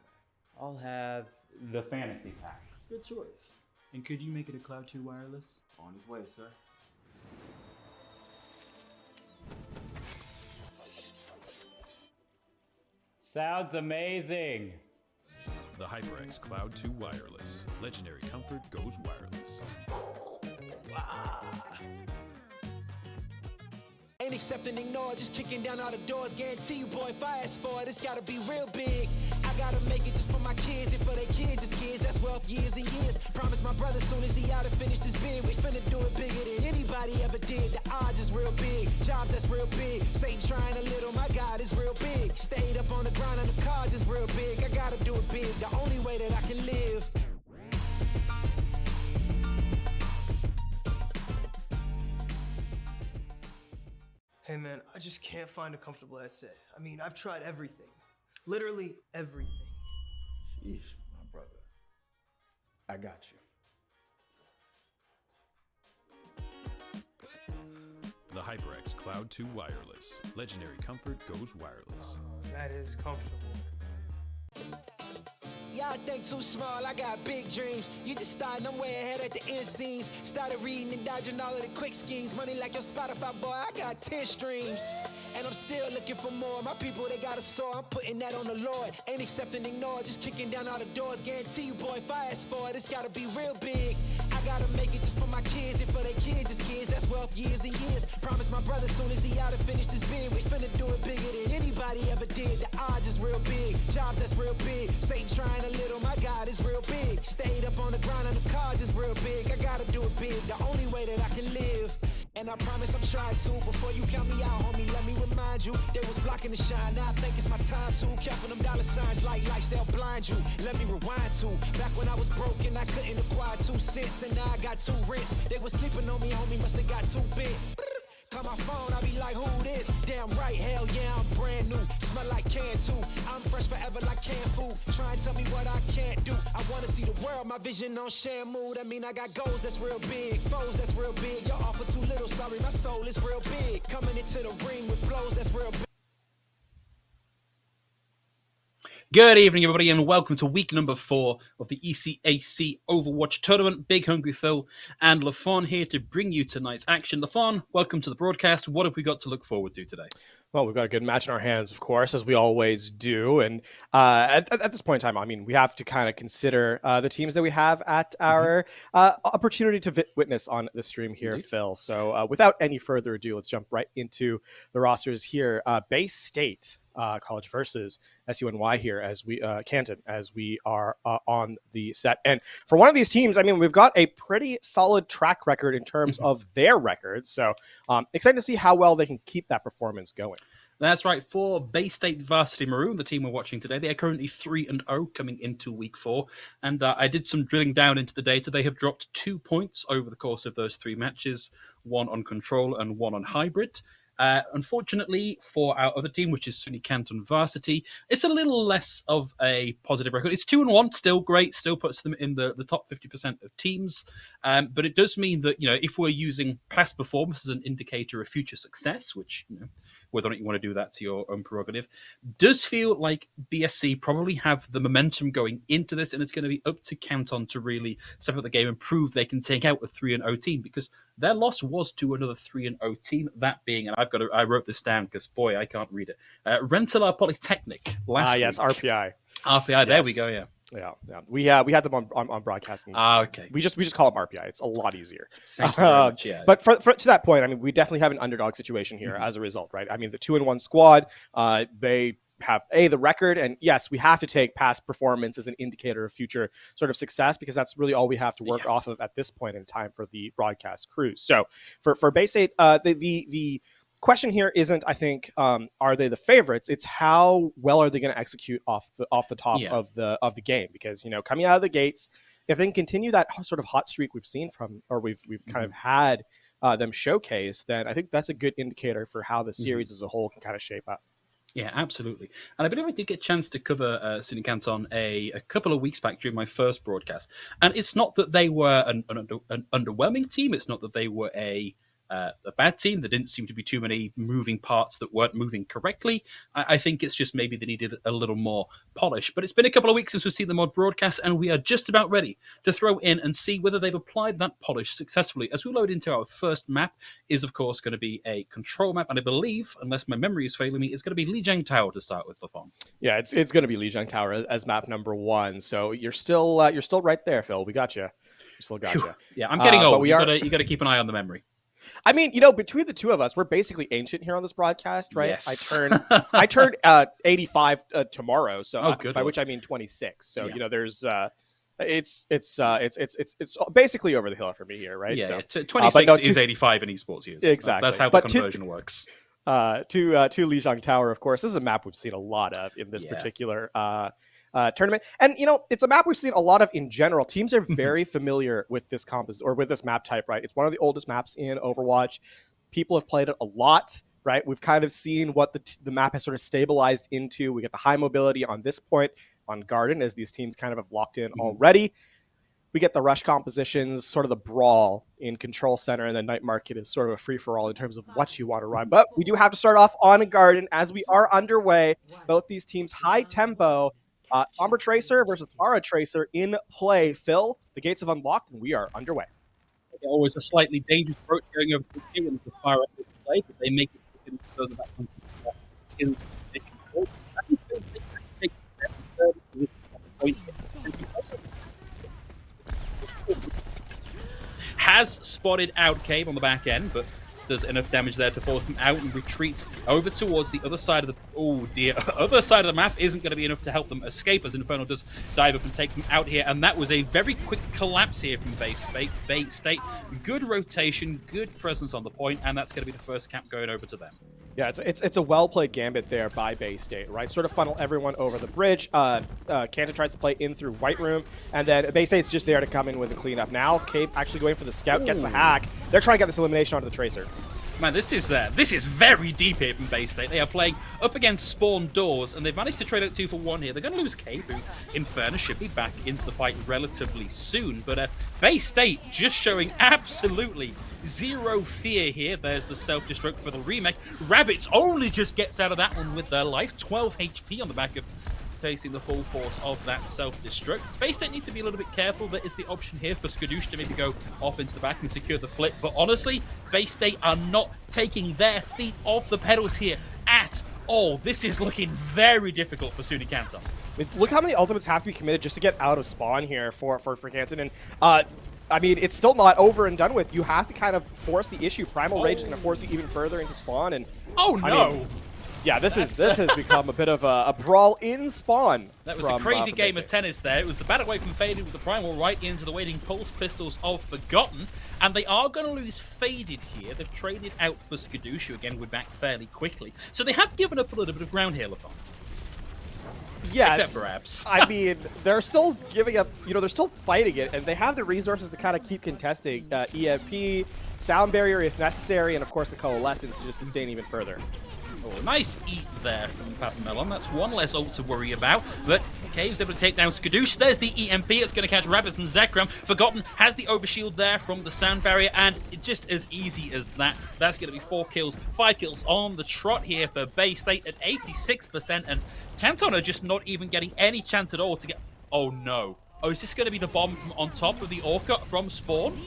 I'll have the fantasy pack.
Good choice.
And could you make it a Cloud 2 wireless?
On his way, sir.
Sounds amazing.
The HyperX Cloud 2 Wireless. Legendary comfort goes wireless.
Ain't accepting, ignore, just kicking down all the doors. Guarantee you, boy, if I ask for it, it's gotta be real big. I gotta make it just for my kids and for their kids' kids. That's wealth years and years. Promise my brother soon as he out and finished his bid, we finna do it bigger than anybody ever did. The odds is real big, jobs that's real big. Satan trying a little, my God is real big. Stayed up on the grind on the cars is real big. I gotta do it big, the only way that I can live.
Hey man, I just can't find a comfortable headset. I mean, I've tried everything. Literally everything.
Sheesh, my brother. I got you.
The HyperX Cloud 2 Wireless. Legendary comfort goes wireless.
That is comfortable.
Y'all think too small, I got big dreams. You just starting, I'm way ahead at the end scenes. Started reading and dodging all of the quick schemes. Money like your Spotify, boy, I got 10 streams. And I'm still looking for more. My people, they got a soar, I'm putting that on the Lord. Ain't accepting, ignore, just kicking down all the doors. Guarantee you, boy, if I ask for it, it's gotta be real big. I gotta make it just for my kids and for their kids' kids. That's wealth years and years. Promise my brother soon as he out and finish this bid, we finna do it bigger than anybody ever did. The odds is real big, jobs that's real big. Satan trying a little, my God is real big. Stayed up on the grind on the cars is real big. I gotta do it big, the only way that I can live. And I promise I'm trying to. Before you count me out, homie, let me remind you. They was blocking the shine, now I think it's my time to. Counting them dollar signs like lights, they'll blind you. Let me rewind to. Back when I was broke and I couldn't acquire 2 cents. And now I got 2 rents. They was sleeping on me, homie, must have got too big. Call my phone, I be like, who this? Damn right, hell yeah, I'm brand new. Smell like can too. I'm fresh forever like canned food. Try and tell me what I can't do. I wanna see the world, my vision on Shamu. That mean I got goals that's real big, foes that's real big. Y'all offer too little, sorry, my soul is real big. Coming into the ring with blows that's real big.
Good evening, everybody, and welcome to week number 4 of the ECAC Overwatch tournament. Big Hungry Phil and LaFon here to bring you tonight's action. LaFon, welcome to the broadcast. What have we got to look forward to today?
Well, we've got a good match in our hands, of course, as we always do. And at this point in time, I mean, we have to kind of consider the teams that we have at our opportunity to witness on the stream here, Phil. So without any further ado, let's jump right into the rosters here. Bay State College versus SUNY here as we Canton as we are on the set. And for one of these teams, I mean, we've got a pretty solid track record in terms of their records. So excited to see how well they can keep that performance going.
That's right. For Bay State Varsity Maroon, the team we're watching today, they are currently 3-0 coming into week 4. And I did some drilling down into the data. They have dropped 2 points over the course of those 3 matches, 1 on control and 1 on hybrid. Unfortunately, for our other team, which is SUNY Canton Varsity, it's a little less of a positive record. It's 2-1, still great, still puts them in the top 50% of teams. But it does mean that, if we're using past performance as an indicator of future success, which, whether or not you want to do that to your own prerogative, does feel like BSC probably have the momentum going into this, and it's going to be up to Canton to really step up the game and prove they can take out a 3-0 team, because their loss was to another 3-0 team, that being, and I wrote this down because, boy, I can't read it, Rensselaer Polytechnic last week.
Yes, RPI.
RPI, there we go, yeah.
Yeah. We had them on broadcasting.
Okay.
We just call them RPI. It's a lot easier.
Thank you very much, yeah.
But for to that point, I mean, we definitely have an underdog situation here as a result, right? I mean, the 2-1 squad, they have the record, and yes, we have to take past performance as an indicator of future sort of success, because that's really all we have to work off of at this point in time for the broadcast crews. So for Bay State, the question here isn't, I think, are they the favorites? It's how well are they going to execute off the top of the game? Because coming out of the gates, if they can continue that sort of hot streak we've seen we've kind of had them showcase, then I think that's a good indicator for how the series as a whole can kind of shape up.
Yeah, absolutely. And I believe I did get a chance to cover SUNY Canton a couple of weeks back during my first broadcast. And it's not that they were an underwhelming team. It's not that they were a bad team. There didn't seem to be too many moving parts that weren't moving correctly. I think it's just maybe they needed a little more polish. But it's been a couple of weeks since we've seen them on broadcast, and we are just about ready to throw in and see whether they've applied that polish successfully. As we load into our first map is, of course, going to be a control map, and I believe, unless my memory is failing me, it's going to be Lijiang Tower to start with, LaFon.
Yeah, it's going to be Lijiang Tower as map number 1. So you're still right there, Phil. We got you. We still got you.
Yeah, I'm getting old. You got to keep an eye on the memory.
I mean, between the two of us, we're basically ancient here on this broadcast, right?
Yes.
I turn 85 tomorrow, so by which I mean 26. So there's it's basically over the hill for me here, right?
Yeah,
so
26 is 85 in esports years.
Exactly,
that's how the conversion works.
To Lijiang Tower, of course, this is a map we've seen a lot of in this particular tournament, and it's a map we've seen a lot of in general. Teams are very familiar with this with this map type, right? It's one of the oldest maps in Overwatch. People have played it a lot. right? We've kind of seen what the map has sort of stabilized into. We get the high mobility on this point on Garden as these teams kind of have locked in already. We get the rush compositions, sort of the brawl in Control Center, and then Night Market is sort of a free-for-all in terms of what you want to run. But we do have to start off on Garden as we are underway. Both these teams high tempo. Sombra Tracer versus Pharah Tracer in play. Phil, the gates have unlocked, and we are underway.
Always a slightly dangerous approach going over to the when the fire up to play, but they make it so that isn't difficult. I think they take the point. Has spotted out Cave on the back end, but does enough damage there to force them out and retreats over towards the other side of the other side of the map. Isn't going to be enough to help them escape as Inferno does dive up and take them out here, and that was a very quick collapse here from Bay State. Good rotation, good presence on the point, and that's going to be the first cap going over to them.
Yeah, it's a well-played gambit there by Bay State, right? Sort of funnel everyone over the bridge. Canton tries to play in through White Room, and then Bay State's just there to come in with a cleanup. Now, Cave actually going for the Scout, gets the hack. They're trying to get this elimination onto the Tracer.
Man, this is very deep here from Bay State. They are playing up against Spawn Doors, and they've managed to trade out 2 for 1 here. They're going to lose Cave, who Inferno should be back into the fight relatively soon. But Bay State just showing absolutely zero fear here. There's the self-destruct for the remake. Rabbits only just gets out of that one with their life. 12 HP on the back of tasting the full force of that self-destruct. Bay State need to be a little bit careful. There is the option here for Skadoosh to maybe go off into the back and secure the flip. But honestly, Bay State are not taking their feet off the pedals here at all. This is looking very difficult for Suni Canton.
Look how many ultimates have to be committed just to get out of spawn here for Canton. And I mean, it's still not over and done with. You have to kind of force the issue. Primal Rage is going to force you even further into spawn. And
oh no!
I mean, yeah, this has become a bit of a brawl in spawn.
That was a crazy game of tennis there. It was the battle away from Faded with the Primal right into the waiting Pulse Pistols of Forgotten. And they are going to lose Faded here. They've traded out for Skadoosh, who again, we're back fairly quickly. So they have given up a little bit of ground here, Lafon.
Yes.
Except for Abs.
I mean, they're still giving up, they're still fighting it, and they have the resources to kind of keep contesting. EMP, Sound Barrier if necessary, and of course the Coalescence to just sustain even further.
Oh, nice eat there from Papamelon. That's one less ult to worry about. But Cave's able to take down Skadoosh. There's the EMP. It's going to catch Rabbits and Zekrom. Forgotten has the overshield there from the Sound Barrier, and it's just as easy as that. That's going to be 4 kills, 5 kills on the trot here for Bay State at 86%. And Canton are just not even getting any chance at all to get... Oh, no. Oh, is this going to be the bomb from on top of the Orca from Spawn?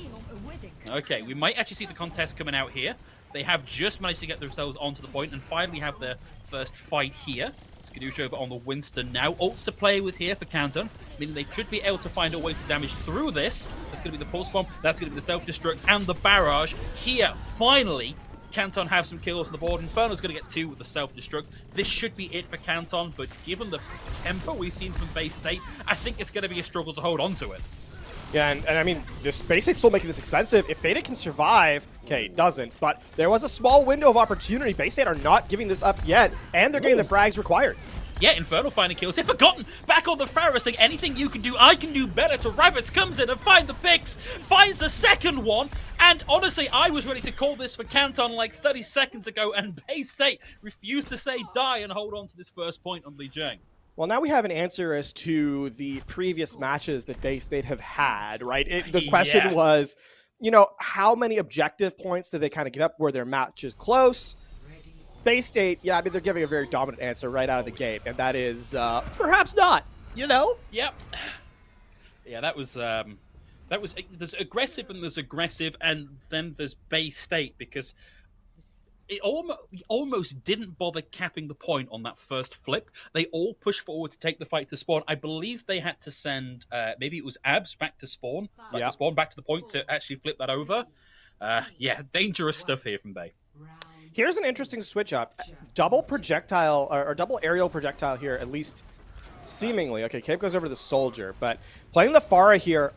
Okay, we might actually see the contest coming out here. They have just managed to get themselves onto the point and finally have their first fight here. Skadoosh over on the Winston now. Ults to play with here for Canton, meaning they should be able to find a way to damage through this. That's going to be the Pulse Bomb, that's going to be the Self-Destruct, and the Barrage. Here, finally, Canton have some kills on the board. Inferno's going to get 2 with the Self-Destruct. This should be it for Canton, but given the tempo we've seen from Bay State, I think it's going to be a struggle to hold on to it.
Yeah, and I mean, this Bay State's still making this expensive. If Faded can survive, okay, it doesn't, but there was a small window of opportunity. Bay State are not giving this up yet, and they're getting the frags required.
Yeah, Inferno finding kills. They've forgotten back on the Pharah saying anything you can do, I can do better. To Rabbits comes in and finds the picks, finds the second one, and honestly, I was ready to call this for Canton like 30 seconds ago, and Bay State refused to say die and hold on to this first point on Li Jiang.
Well, now we have an answer as to the previous matches that Bay State have had, right? The question was, how many objective points did they kind of get up where their match is close? Bay State, yeah, I mean, they're giving a very dominant answer right out of the gate, and that is perhaps not,
Yep. Yeah, that was there's aggressive and there's aggressive, and then there's Bay State, because it almost didn't bother capping the point on that first flip. They all pushed forward to take the fight to spawn. I believe they had to send, maybe it was Abs back to spawn, back to the point to actually flip that over. Yeah, dangerous stuff here from Bay.
Here's an interesting switch up. Double projectile, or double aerial projectile here, at least seemingly. Okay, Cape goes over to the Soldier, but playing the Pharah here,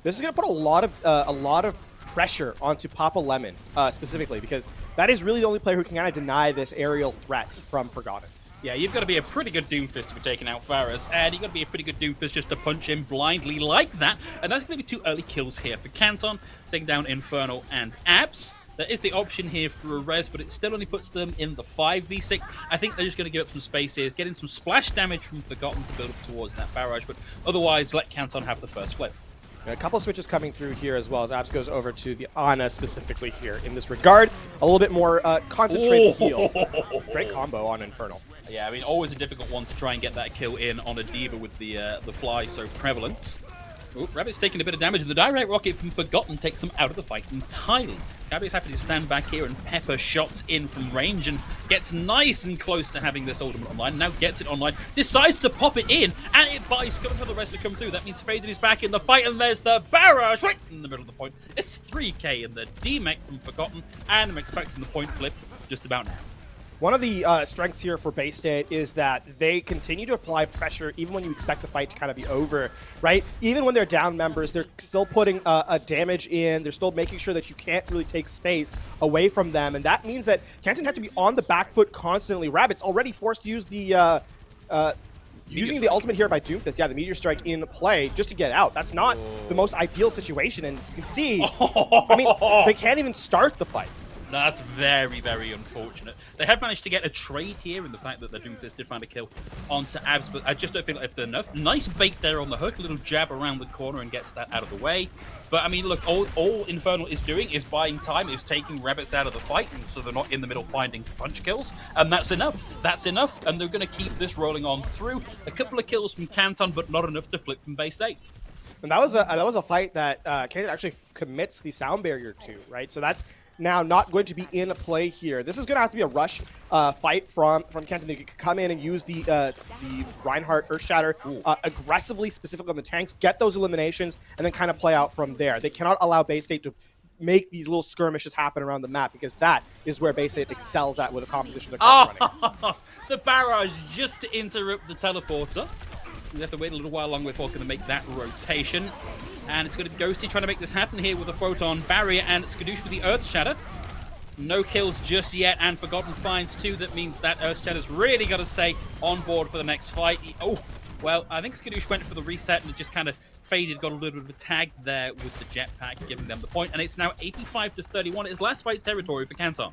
this is going to put a lot of pressure onto Papa Lemon, specifically, because that is really the only player who can kind of deny this aerial threat from Forgotten.
Yeah, you've got to be a pretty good Doomfist to be taking out Pharahs, and you've got to be a pretty good Doomfist just to punch him blindly like that, and that's going to be 2 early kills here for Canton, taking down Inferno and Abs. There is the option here for a res, but it still only puts them in the 5v6. I think they're just going to give up some space here, getting some splash damage from Forgotten to build up towards that barrage, but otherwise let Canton have the first flip.
A couple switches coming through here as well as Abs goes over to the Ana specifically here in this regard. A little bit more concentrated heal. Great combo on Infernal.
Yeah, I mean, always a difficult one to try and get that kill in on a D.Va with the fly so prevalent. Ooh, Rabbit's taking a bit of damage, and the direct rocket from Forgotten takes him out of the fight entirely. Rabbit's happy to stand back here and pepper shots in from range and gets nice and close to having this ultimate online. Now gets it online, decides to pop it in, and it buys cover for the rest to come through. That means Faded is back in the fight, and there's the barrage right in the middle of the point. It's 3k in the D-Mech from Forgotten, and I'm expecting the point flip just about now.
One of the strengths here for Bay State is that they continue to apply pressure even when you expect the fight to kind of be over, right? Even when they're down members, they're still putting a damage in. They're still making sure that you can't really take space away from them. And that means that Canton had to be on the back foot constantly. Rabbit's already forced to use the using the ultimate here by Doomfist. Yeah, the Meteor Strike in play just to get out. That's not the most ideal situation. And you can see, I mean, they can't even start the fight.
That's very, very unfortunate. They have managed to get a trade here in the fact that the Doomfist did find a kill onto Abs, but I just don't feel like they've done enough. Nice bait there on the hook, a little jab around the corner and gets that out of the way. But I mean, look, all Infernal is doing is buying time, is taking Rabbits out of the fight, and so they're not in the middle finding punch kills, and that's enough. That's enough, and they're going to keep this rolling on through. A couple of kills from Canton, but not enough to flip from Bay State.
And that was a fight that Canton actually commits the sound barrier to, right? So that's now not going to be in play here. This is going to have to be a rush fight from Canton. They could come in and use the Reinhardt Earthshatter aggressively, specifically on the tanks, get those eliminations, and then kind of play out from there. They cannot allow Bay State to make these little skirmishes happen around the map, because that is where Bay State excels at with the composition they're running.
The barrage just to interrupt the teleporter. We have to wait a little while longer before going to make that rotation. And it's going to be Ghosty trying to make this happen here with a Photon Barrier, and Skadoosh with the Earth Shatter. No kills just yet, and Forgotten finds two. That means that Earth Shatter's really got to stay on board for the next fight. Oh, well, I think Skadoosh went for the reset, and it just kind of faded, got a little bit of a tag there with the jetpack, giving them the point. And it's now 85-31. It's last fight territory for Canton.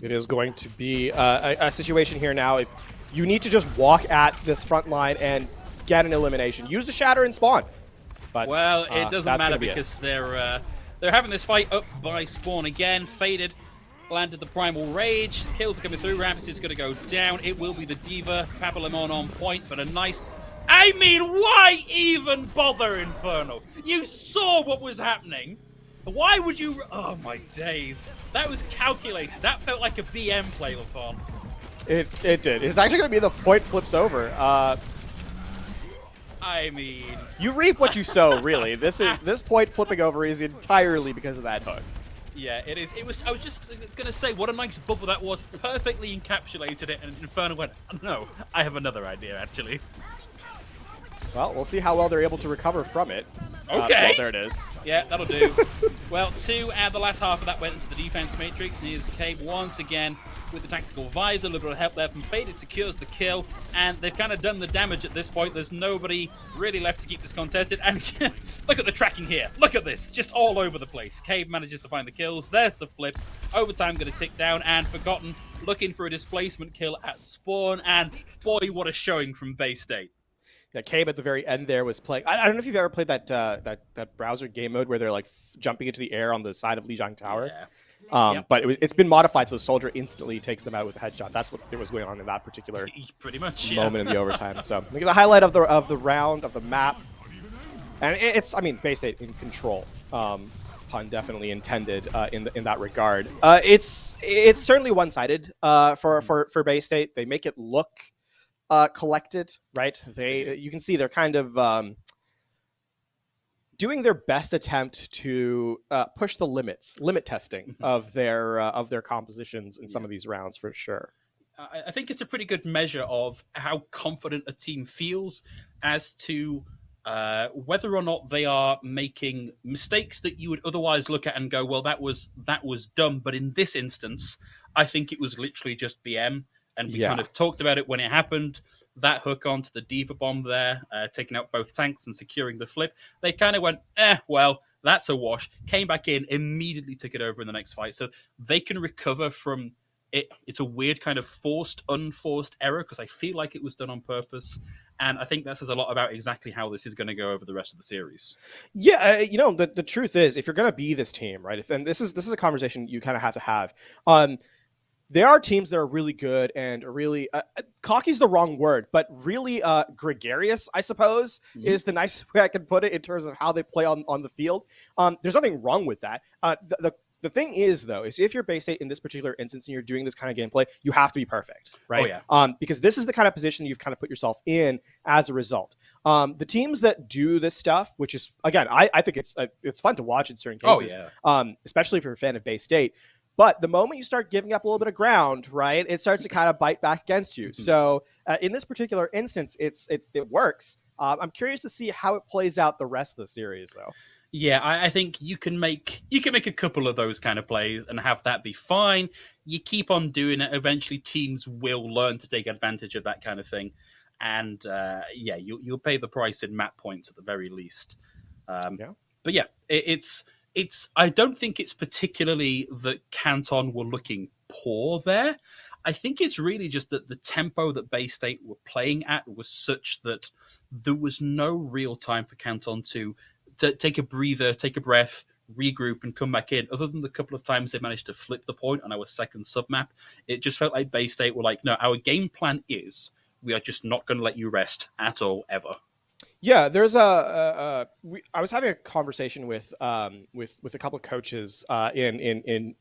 It is going to be a situation here now. If you need to just walk at this front line and get an elimination, use the Shatter and spawn. But,
well, it doesn't matter because they're having this fight up by spawn again. Faded landed the Primal Rage. Kills are coming through. Rabbits is going to go down. It will be the D.Va. Papalemon on point, but a nice... I mean, why even bother, Infernal? You saw what was happening. Why would you... Oh, my days. That was calculated. That felt like a BM play, LaFon.
It did. It's actually going to be the point flips over.
I mean,
you reap what you sow, really. This point flipping over is entirely because of that hook.
Yeah, it is. I was just gonna say what a nice bubble that was. Perfectly encapsulated it, and Inferno went, no, I have another idea actually.
Well, we'll see how well they're able to recover from it.
Okay.
Well, there it is.
Yeah, that'll do. Well, the last half of that went into the defense matrix. And here's Cabe once again with the tactical visor. A little bit of help there from Faded secures the kill. And they've kind of done the damage at this point. There's nobody really left to keep this contested. And look at the tracking here. Look at this. Just all over the place. Cabe manages to find the kills. There's the flip. Overtime going to tick down. And Forgotten looking for a displacement kill at spawn. And boy, what a showing from Bay State.
Yeah, Cabe at the very end there was playing. I don't know if you've ever played that browser game mode where they're like jumping into the air on the side of Lijiang Tower.
Yeah.
But it's been modified so the soldier instantly takes them out with a headshot. That's what was going on in that particular
pretty much
moment in the overtime. So I think the highlight of the round of the map, and it's Bay State in control. Pun definitely intended in that regard. It's certainly one-sided for Bay State. They make it look collected, right? You can see they're kind of doing their best attempt to push the limit testing of their compositions in some of these rounds for sure.
I think it's a pretty good measure of how confident a team feels as to whether or not they are making mistakes that you would otherwise look at and go, well, that was dumb. But in this instance, I think it was literally just BM. And we kind of talked about it when it happened. That hook onto the D.Va bomb there, taking out both tanks and securing the flip. They kind of went, well, That's a wash. Came back in, immediately took it over in the next fight. So they can recover from it. It's a weird kind of forced, unforced error because I feel like it was done on purpose. And I think that says a lot about exactly how this is going to go over the rest of the series.
Yeah, the truth is, if you're going to be this team, right, and this is a conversation you kind of have to have. There are teams that are really good and really cocky is the wrong word, but really gregarious, I suppose, is the nicest way I can put it in terms of how they play on the field. There's nothing wrong with that. The thing is, though, is if you're Bay State in this particular instance and you're doing this kind of gameplay, you have to be perfect, right?
Oh, yeah.
Because this is the kind of position you've kind of put yourself in as a result. The teams that do this stuff, which is, again, I think it's fun to watch in certain cases, especially if you're a fan of Bay State. But the moment you start giving up a little bit of ground, right, it starts to kind of bite back against you. So in this particular instance, it works. I'm curious to see how it plays out the rest of the series, though.
Yeah, I think you can make a couple of those kind of plays and have that be fine. You keep on doing it. Eventually, teams will learn to take advantage of that kind of thing, and you'll pay the price in map points at the very least. But yeah, it's. I don't think it's particularly that Canton were looking poor there. I think it's really just that the tempo that Bay State were playing at was such that there was no real time for Canton to take a breather, take a breath, regroup, and come back in. Other than the couple of times they managed to flip the point on our second submap, it just felt like Bay State were like, no, our game plan is we are just not going to let you rest at all, ever.
Yeah, there's I was having a conversation with a couple of coaches in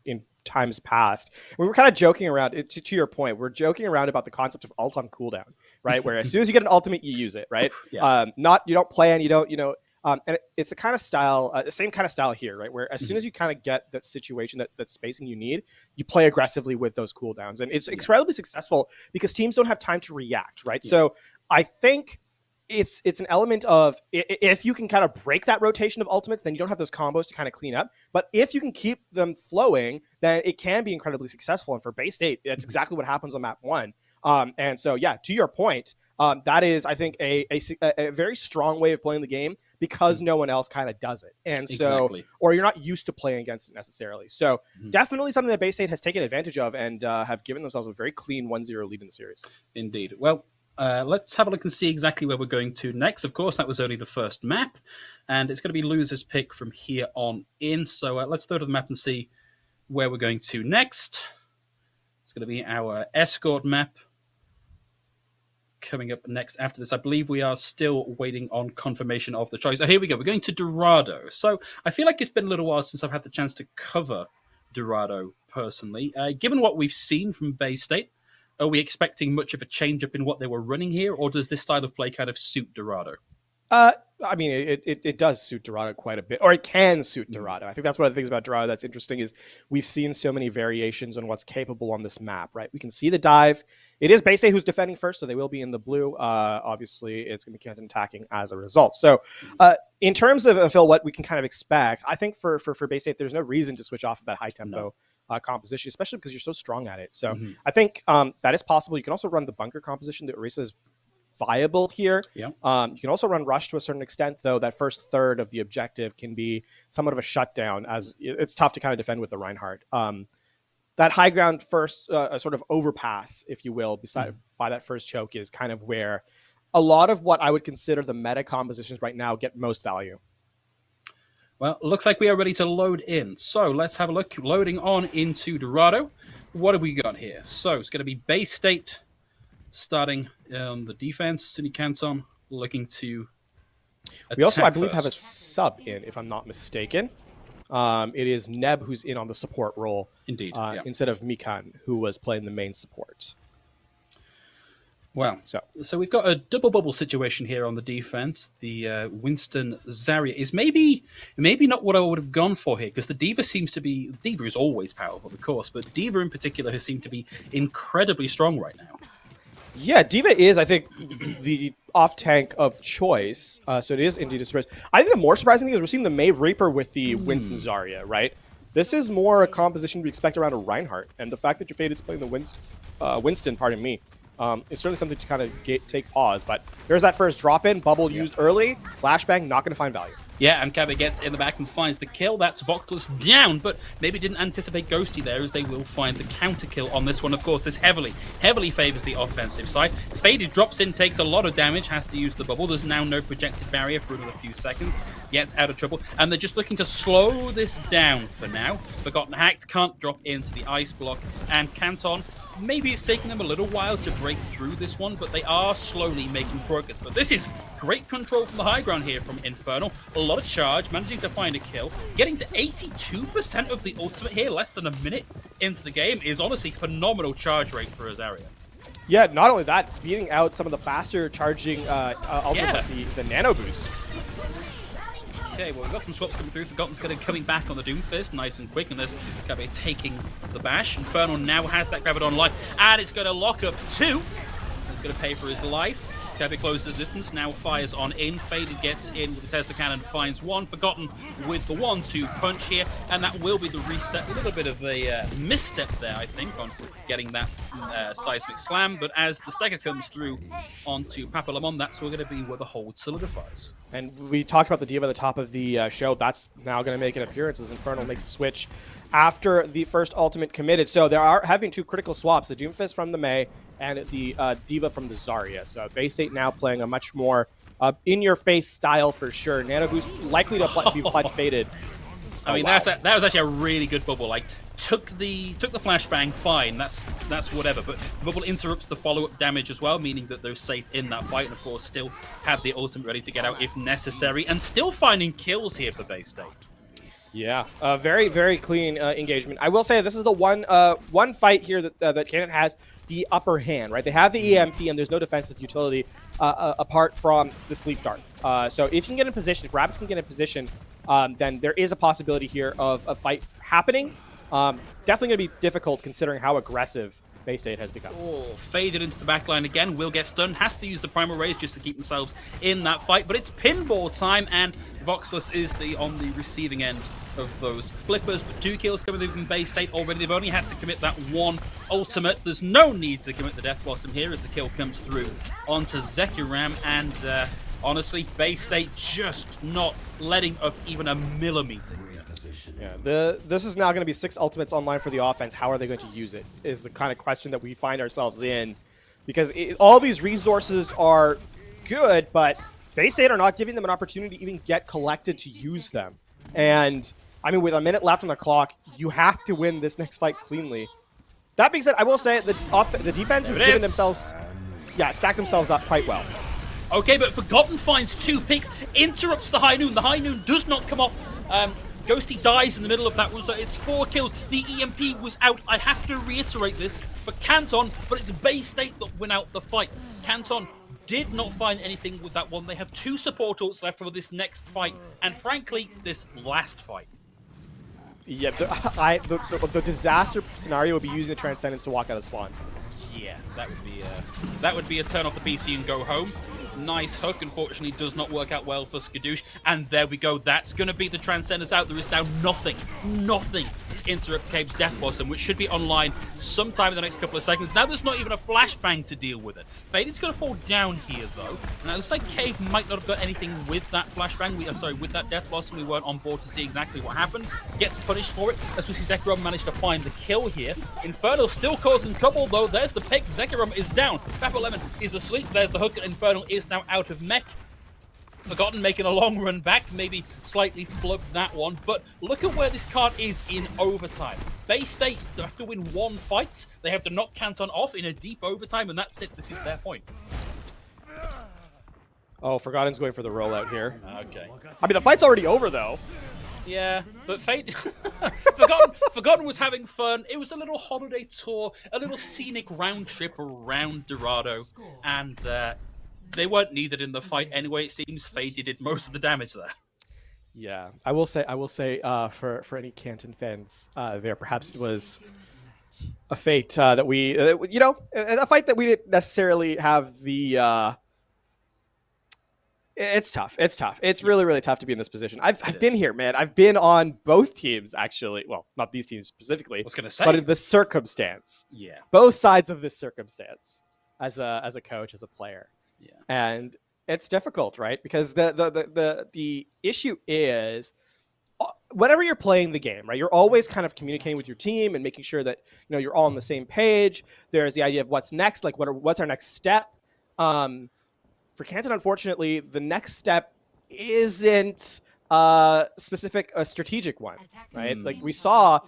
times past. We were kind of joking around. To your point, we're joking around about the concept of ult on cooldown, right? Where as soon as you get an ultimate, you use it, right?
Yeah.
You don't plan, you don't, and it's the kind of style, the same kind of style here, right? Where as soon as you kind of get that situation, that spacing you need, you play aggressively with those cooldowns, and it's incredibly successful because teams don't have time to react, right? Yeah. So I think it's an element of if you can kind of break that rotation of ultimates, then you don't have those combos to kind of clean up. But if you can keep them flowing, then it can be incredibly successful. And for Bay State, that's exactly what happens on map 1. And so, yeah, to your point, that is, I think, a very strong way of playing the game because no one else kind of does it. And so, or you're not used to playing against it necessarily. So definitely something that Bay State has taken advantage of and have given themselves a very clean 1-0 lead in the series.
Indeed. Well, let's have a look and see exactly where we're going to next. Of course, that was only the first map, and it's going to be loser's pick from here on in. So let's go to the map and see where we're going to next. It's going to be our escort map coming up next after this. I believe we are still waiting on confirmation of the choice. Oh, here we go. We're going to Dorado. So I feel like it's been a little while since I've had the chance to cover Dorado personally. Given what we've seen from Bay State, are we expecting much of a change-up in what they were running here, or does this style of play kind of suit Dorado?
I mean, it does suit Dorado quite a bit, or it can suit Dorado. I think that's one of the things about Dorado that's interesting is we've seen so many variations on what's capable on this map, right? We can see the dive. It is Bay State who's defending first, so they will be in the blue. Obviously, it's going to be Canton attacking as a result. So in terms of, Phil, what we can kind of expect, I think for Bay State, there's no reason to switch off of that high-tempo composition, especially because you're so strong at it. So I think that is possible. You can also run the bunker composition that Orisa is viable here.
Yeah.
You can also run rush to a certain extent, though that first third of the objective can be somewhat of a shutdown, as it's tough to kind of defend with the Reinhardt. That high ground first sort of overpass, if you will, by that first choke is kind of where a lot of what I would consider the meta compositions right now get most value.
Well, looks like we are ready to load in. So let's have a look. Loading on into Dorado. What have we got here? So it's going to be Bay State starting on the defense. Sunny Canton looking to attack.
We also, I believe, have a sub in, if I'm not mistaken. It is Neb who's in on the support role.
Indeed.
Instead of Mikan, who was playing the main support.
Wow. So we've got a double bubble situation here on the defense. The Winston Zarya is maybe not what I would have gone for here, because the D.Va seems to be... D.Va is always powerful, of course, but D.Va in particular has seemed to be incredibly strong right now.
Yeah, D.Va is, I think, the off-tank of choice, so it is indeed a surprise. I think the more surprising thing is we're seeing the May Reaper with the Winston Zarya, right? This is more a composition we expect around a Reinhardt, and the fact that your Faded's playing the Winston, It's certainly something to kind of take pause. But there's that first drop in, bubble used early, flashbang, not going to find value.
Yeah, and Cabot gets in the back and finds the kill. That's Voxless down, but maybe didn't anticipate Ghosty there, as they will find the counter kill on this one. Of course, this heavily favors the offensive side. Faded drops in, takes a lot of damage, has to use the bubble. There's now no projected barrier for another few seconds. Gets out of trouble, and they're just looking to slow this down for now. Forgotten Hacked can't drop into the ice block, and Canton, maybe it's taking them a little while to break through this one, but they are slowly making progress. But this is great control from the high ground here from Infernal. A lot of charge, managing to find a kill. Getting to 82% of the ultimate here, less than a minute into the game, is honestly phenomenal charge rate for Azaria.
Yeah, not only that, beating out some of the faster charging ultimates like the Nano Boost.
Okay, well, we've got some swaps coming through. Forgotten's coming back on the Doomfist, nice and quick, and there's Gabe taking the bash. Infernal now has that Gravid online, and it's going to lock up 2. He's going to pay for his life. Gabe closes the distance, now fires on in. Faded gets in with the Tesla Cannon, finds one. Forgotten with the 1-2 punch here, and that will be the reset. A little bit of a misstep there, I think, on getting that seismic slam, but as the stagger comes through onto Papalamon, that's going to be where the hold solidifies.
And we talked about the Diva at the top of the show. That's now going to make an appearance as Infernal makes a switch after the first ultimate committed. So there are having 2 critical swaps, the Doomfist from the Mei and the Diva from the Zarya. So Bay State now playing a much more in-your-face style for sure. Nano Boost likely to be clutch faded.
I mean, that was actually a really good bubble. Like, took the flashbang, fine. That's whatever. But the bubble interrupts the follow-up damage as well, meaning that they're safe in that fight. And of course, still have the ultimate ready to get out if necessary, and still finding kills here for Bay State.
Yeah, very, very clean engagement. I will say this is the one fight here that Kean has the upper hand, right? They have the EMP and there's no defensive utility apart from the Sleep Dart. So if you can get in position, if Rabbits can get in position, then there is a possibility here of a fight happening. Definitely going to be difficult considering how aggressive Bay State has become.
Oh, faded into the backline again. Will get stunned. Has to use the Primal Raise just to keep themselves in that fight. But it's pinball time, and Voxless is on the receiving end of those flippers. But 2 kills coming through from Bay State already. They've only had to commit that 1 ultimate. There's no need to commit the Death Blossom here as the kill comes through onto Zekiram. And honestly, Bay State just not letting up even a millimeter.
Yeah, this is now going to be 6 ultimates online for the offense. How are they going to use it is the kind of question that we find ourselves in. Because all these resources are good, but Bay State are not giving them an opportunity to even get collected to use them. And, I mean, with a minute left on the clock, you have to win this next fight cleanly. That being said, I will say the defense has given themselves, stacked themselves up quite well.
Okay, but Forgotten finds 2 picks, interrupts the High Noon. The High Noon does not come off. Ghosty dies in the middle of that one, so it's 4 kills. The EMP was out. I have to reiterate this for Canton, but it's Bay State that win out the fight. Canton did not find anything with that one. They have 2 support ults left for this next fight, and frankly, this last fight.
Yeah, the disaster scenario would be using the Transcendence to walk out of spawn.
Yeah, that would be a turn off the PC and go home. Nice hook, unfortunately does not work out well for Skadoosh, and there we go. That's going to be the Transcendence out. There is now nothing to interrupt Cave's Death Blossom, which should be online sometime in the next couple of seconds. Now there's not even a flashbang to deal with it. Faded's going to fall down here, though, and it looks like Cave might not have got anything with that flashbang. With that Death Blossom, we weren't on board to see exactly what happened. Gets punished for it, as we see Zekiram managed to find the kill here. Infernal still causing trouble, though. There's the pick. Zekiram is down. Pepper Lemon is asleep. There's the hook. Infernal is now out of mech. Forgotten making a long run back, maybe slightly flubbed that one, but look at where this card is in overtime. Bay State have to win 1 fight, they have to knock Canton off in a deep overtime, and that's it. This is their point.
Oh, Forgotten's going for the rollout here.
Okay.
I mean, the fight's already over, though.
Yeah, but Fate... Forgotten was having fun. It was a little holiday tour, a little scenic round trip around Dorado, and they weren't needed in the fight anyway. It seems Fade did most of the damage there.
Yeah, I will say, for any Canton fans there, perhaps it was a fate that we, a fight that we didn't necessarily have the. It's tough. It's tough. It's really, really tough to be in this position. I've been here, man. I've been on both teams, actually. Well, not these teams specifically.
I was going to say.
But in the circumstance.
Yeah.
Both sides of this circumstance. as a coach, as a player.
Yeah.
And it's difficult, right? Because the issue is, whenever you're playing the game, right, you're always kind of communicating with your team and making sure that you're all on the same page. There's the idea of what's next, like what's our next step. For Canton, unfortunately, the next step isn't specific, a strategic one, right? Like we saw,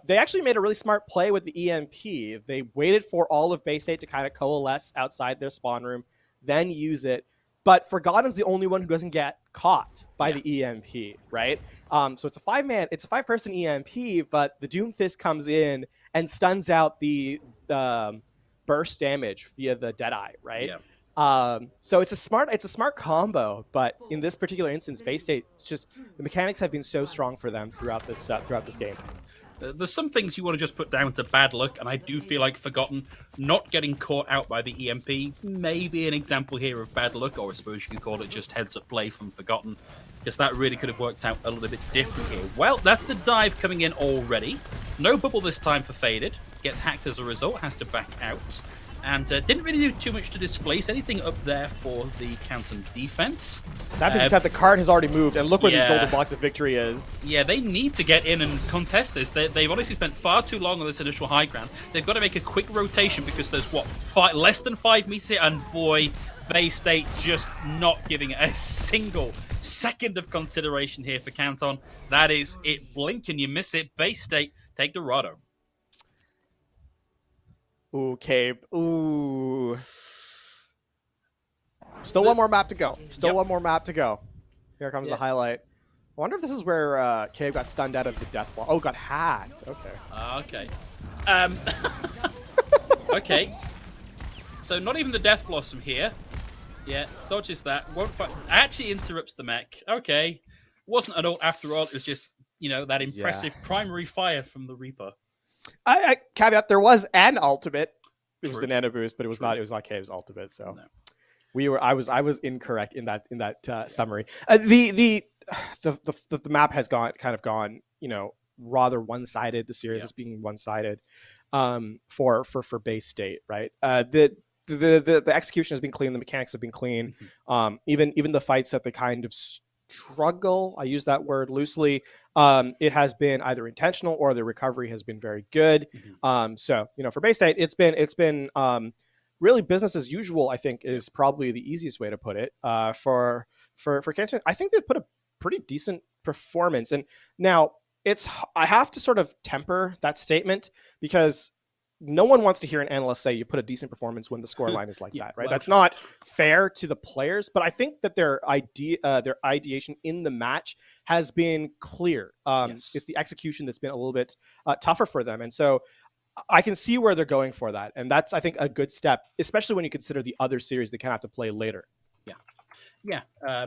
they actually made a really smart play with the EMP. They waited for all of Bay State to kind of coalesce outside their spawn room, then use it. But Forgotten's the only one who doesn't get caught by the EMP, right? So it's a five-person EMP, but the Doomfist comes in and stuns out the burst damage via the Deadeye, right?
Yeah.
So it's a smart combo, but in this particular instance, Bay State, it's just the mechanics have been so strong for them throughout this game.
There's some things you want to just put down to bad luck, and I do feel like Forgotten not getting caught out by the EMP may be an example here of bad luck, or I suppose you could call it just heads-up play from Forgotten, because that really could have worked out a little bit different here. Well, that's the dive coming in already. No bubble this time for Faded. Gets hacked as a result, has to back out. And didn't really do too much to displace anything up there for the Canton defense.
That being said, the card has already moved, and look where the golden box of victory is.
Yeah, they need to get in and contest this. They've honestly spent far too long on this initial high ground. They've got to make a quick rotation because there's, less than 5 meters here, and boy, Bay State just not giving it a single second of consideration here for Canton. That is it. Blink and you miss it. Bay State take Dorado.
Ooh, Cabe. Ooh. Still one more map to go. One more map to go. Here comes the highlight. I wonder if this is where Cabe got stunned out of the death block. Oh, got hacked. Okay.
Okay. Okay. So not even the Death Blossom here. Yeah, dodges that. Won't actually interrupts the mech. Okay. Wasn't an ult after all. It was just, that impressive primary fire from the Reaper.
I caveat, there was an ultimate. It was the nano boost, but it was not Cave's ultimate. So I was incorrect in that summary. The map has gone rather one-sided. The series is being one-sided for Bay State, right? The execution has been clean, the mechanics have been clean. Even the fights that they kind of struggle, I use that word loosely, it has been either intentional or the recovery has been very good. So for Bay State, it's been really business as usual, I think, is probably the easiest way to put it. For Canton, I think they've put a pretty decent performance. And now I have to sort of temper that statement because no one wants to hear an analyst say you put a decent performance when the score line is like that, right? That's not fair to the players, but I think that their ideation in the match has been clear. It's the execution that's been a little bit tougher for them. And so I can see where they're going for that. And that's, I think, a good step, especially when you consider the other series they kind of have to play later.
Yeah.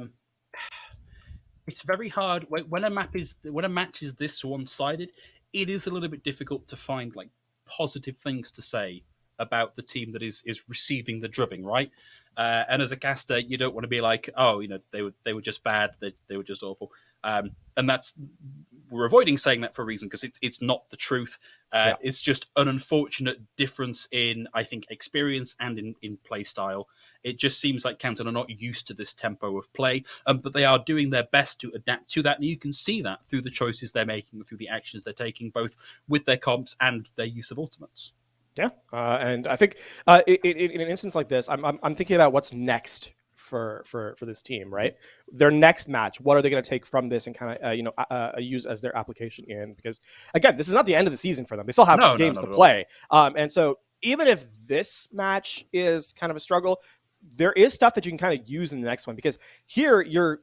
It's very hard when a match is this one-sided. It is a little bit difficult to find positive things to say about the team that is receiving the drubbing, right? And as a caster, you don't want to be like, they were just bad, they were just awful, and we're avoiding saying that for a reason because it's not the truth. It's just an unfortunate difference in, I think, experience and in play style. It just seems like Canton are not used to this tempo of play, but they are doing their best to adapt to that, and you can see that through the choices they're making, through the actions they're taking, both with their comps and their use of ultimates.
Yeah, and I think in an instance like this, I'm thinking about what's next for this team, right? Their next match, what are they going to take from this and kind of use as their application in? Because again, this is not the end of the season for them; they still have games to play. And so even if this match is kind of a struggle, there is stuff that you can kind of use in the next one. Because here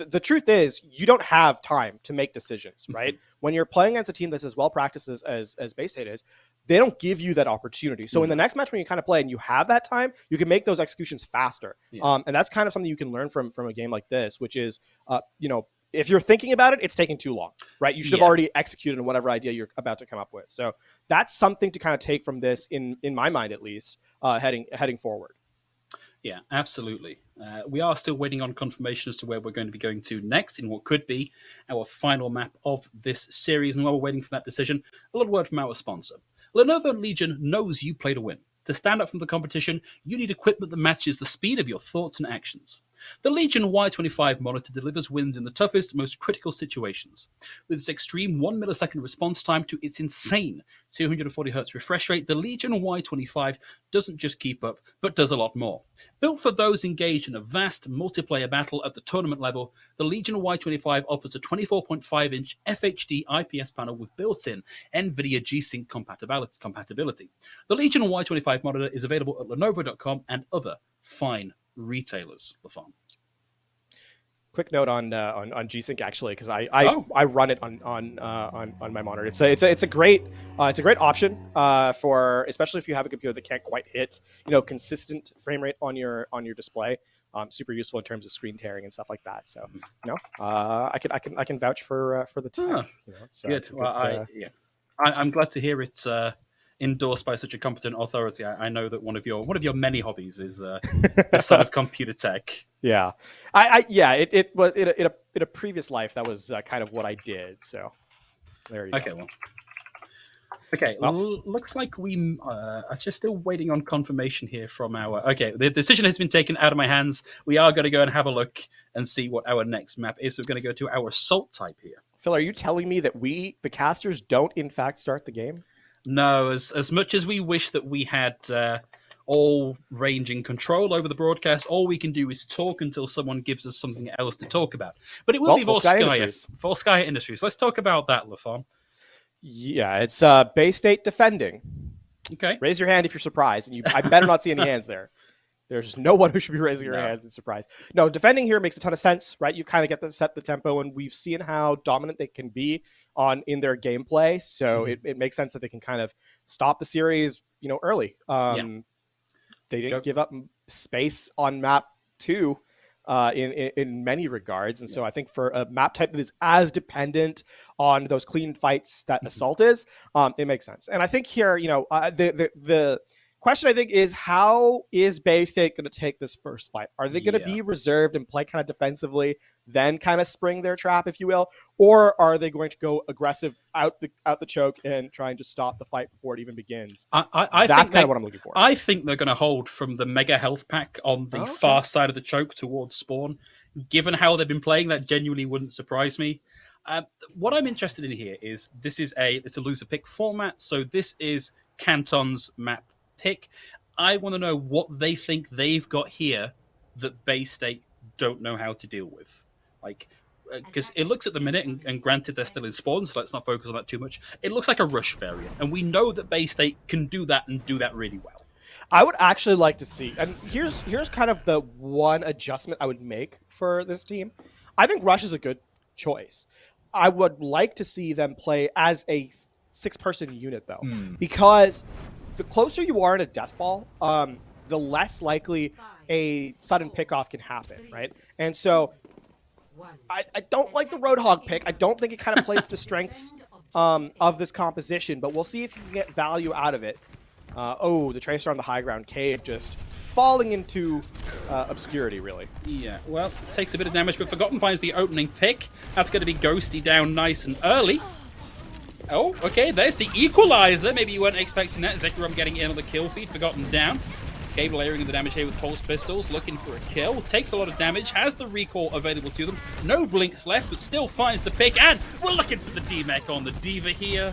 the truth is you don't have time to make decisions, right? When you're playing against a team that's as well practiced as Bay State is, they don't give you that opportunity. So in the next match, when you kind of play and you have that time, you can make those executions faster. And that's kind of something you can learn from a game like this, which is, if you're thinking about it, it's taking too long, right? You should have already executed on whatever idea you're about to come up with. So that's something to kind of take from this, in my mind at least, heading forward.
Yeah, absolutely. We are still waiting on confirmation as to where we're going to be going to next in what could be our final map of this series. And while we're waiting for that decision, a little word from our sponsor. Lenovo and Legion knows you play to win. To stand out from the competition, you need equipment that matches the speed of your thoughts and actions. The Legion Y25 monitor delivers wins in the toughest, most critical situations. With its extreme 1 millisecond response time to its insane 240Hz refresh rate, the Legion Y25 doesn't just keep up, but does a lot more. Built for those engaged in a vast multiplayer battle at the tournament level, the Legion Y25 offers a 24.5-inch FHD IPS panel with built-in NVIDIA G-Sync compatibility. The Legion Y25 monitor is available at Lenovo.com and other fine retailers. LaFon.
Quick note on G-Sync actually, because I run it on my monitor. It's a great option for, especially if you have a computer that can't quite hit consistent frame rate on your display. Super useful in terms of screen tearing and stuff like that. So I can vouch for the tech.
Good. Well, I'm glad to hear it's endorsed by such a competent authority. I know that one of your many hobbies is the son of computer tech.
Yeah, it was in a previous life that was kind of what I did. So there you go.
Looks like we are just still waiting on confirmation here from our. Okay, the decision has been taken out of my hands. We are going to go and have a look and see what our next map is. We're going to go to our assault type here.
Phil, are you telling me that we, the casters, don't in fact start the game?
No, as much as we wish that we had all ranging control over the broadcast, all we can do is talk until someone gives us something else to talk about. But it will be Volskaya Industries. Let's talk about that, LaFon.
Yeah, it's Bay State defending.
Okay.
Raise your hand if you're surprised. And I better not see any hands there. There's no one who should be raising their hands in surprise. No, defending here makes a ton of sense, right? You kind of get to set the tempo, and we've seen how dominant they can be in their gameplay. So it makes sense that they can kind of stop the series, early. They didn't give up space on map 2 in many regards. And so I think for a map type that is as dependent on those clean fights that Assault is, it makes sense. And I think here, the question I think is, how is Bay State going to take this first fight? Are they going to be reserved and play kind of defensively, then kind of spring their trap, if you will, or are they going to go aggressive out the choke and try and just stop the fight before it even begins? That's kind of what I'm looking for.
I think they're going to hold from the mega health pack on the far side of the choke towards spawn. Given how they've been playing, that genuinely wouldn't surprise me. What I'm interested in here is it's a loser pick format, so this is Canton's map pick. I want to know what they think they've got here that Bay State don't know how to deal with. Because it looks at the minute, and granted they're still in spawn, so let's not focus on that too much. It looks like a rush variant, and we know that Bay State can do that and do that really well.
I would actually like to see, and here's kind of the one adjustment I would make for this team. I think rush is a good choice. I would like to see them play as a 6-person unit, though, because the closer you are in a death ball, the less likely a sudden pickoff can happen, right? And so I don't like the Roadhog pick. I don't think it kind of plays to the strengths of this composition, but we'll see if you can get value out of it. The Tracer on the high ground. Cade just falling into obscurity, really.
Yeah, well, takes a bit of damage, but Forgotten finds the opening pick. That's going to be Ghosty down nice and early. Oh, okay, there's the equalizer. Maybe you weren't expecting that. Zekrom getting in on the kill feed. Forgotten down. Cade layering in the damage here with pulse pistols, looking for a kill. Takes a lot of damage, has the recall available to them. No blinks left, but still finds the pick. And we're looking for the D-Mech on the Diva here.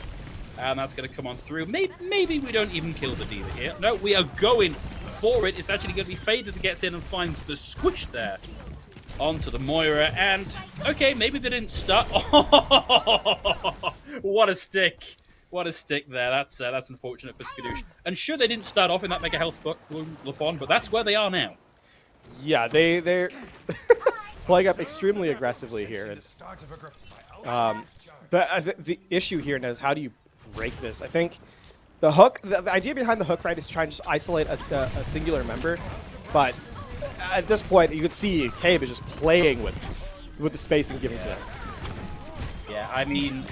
And that's going to come on through. Maybe we don't even kill the Diva here. No, we are going for it. It's actually going to be Faded that gets in and finds the squish there. Onto the Moira, and okay, maybe they didn't start. What a stick! What a stick there. That's unfortunate for Skadoosh. And sure, they didn't start off in that mega health book, LaFon, but that's where they are now.
Yeah, they're playing up extremely aggressively here. And, the issue here now is, how do you break this? I think the hook, the idea behind the hook, right, is to try and just isolate a singular member, but at this point, you could see Cabe is just playing with the space and giving to them.
Yeah, I mean,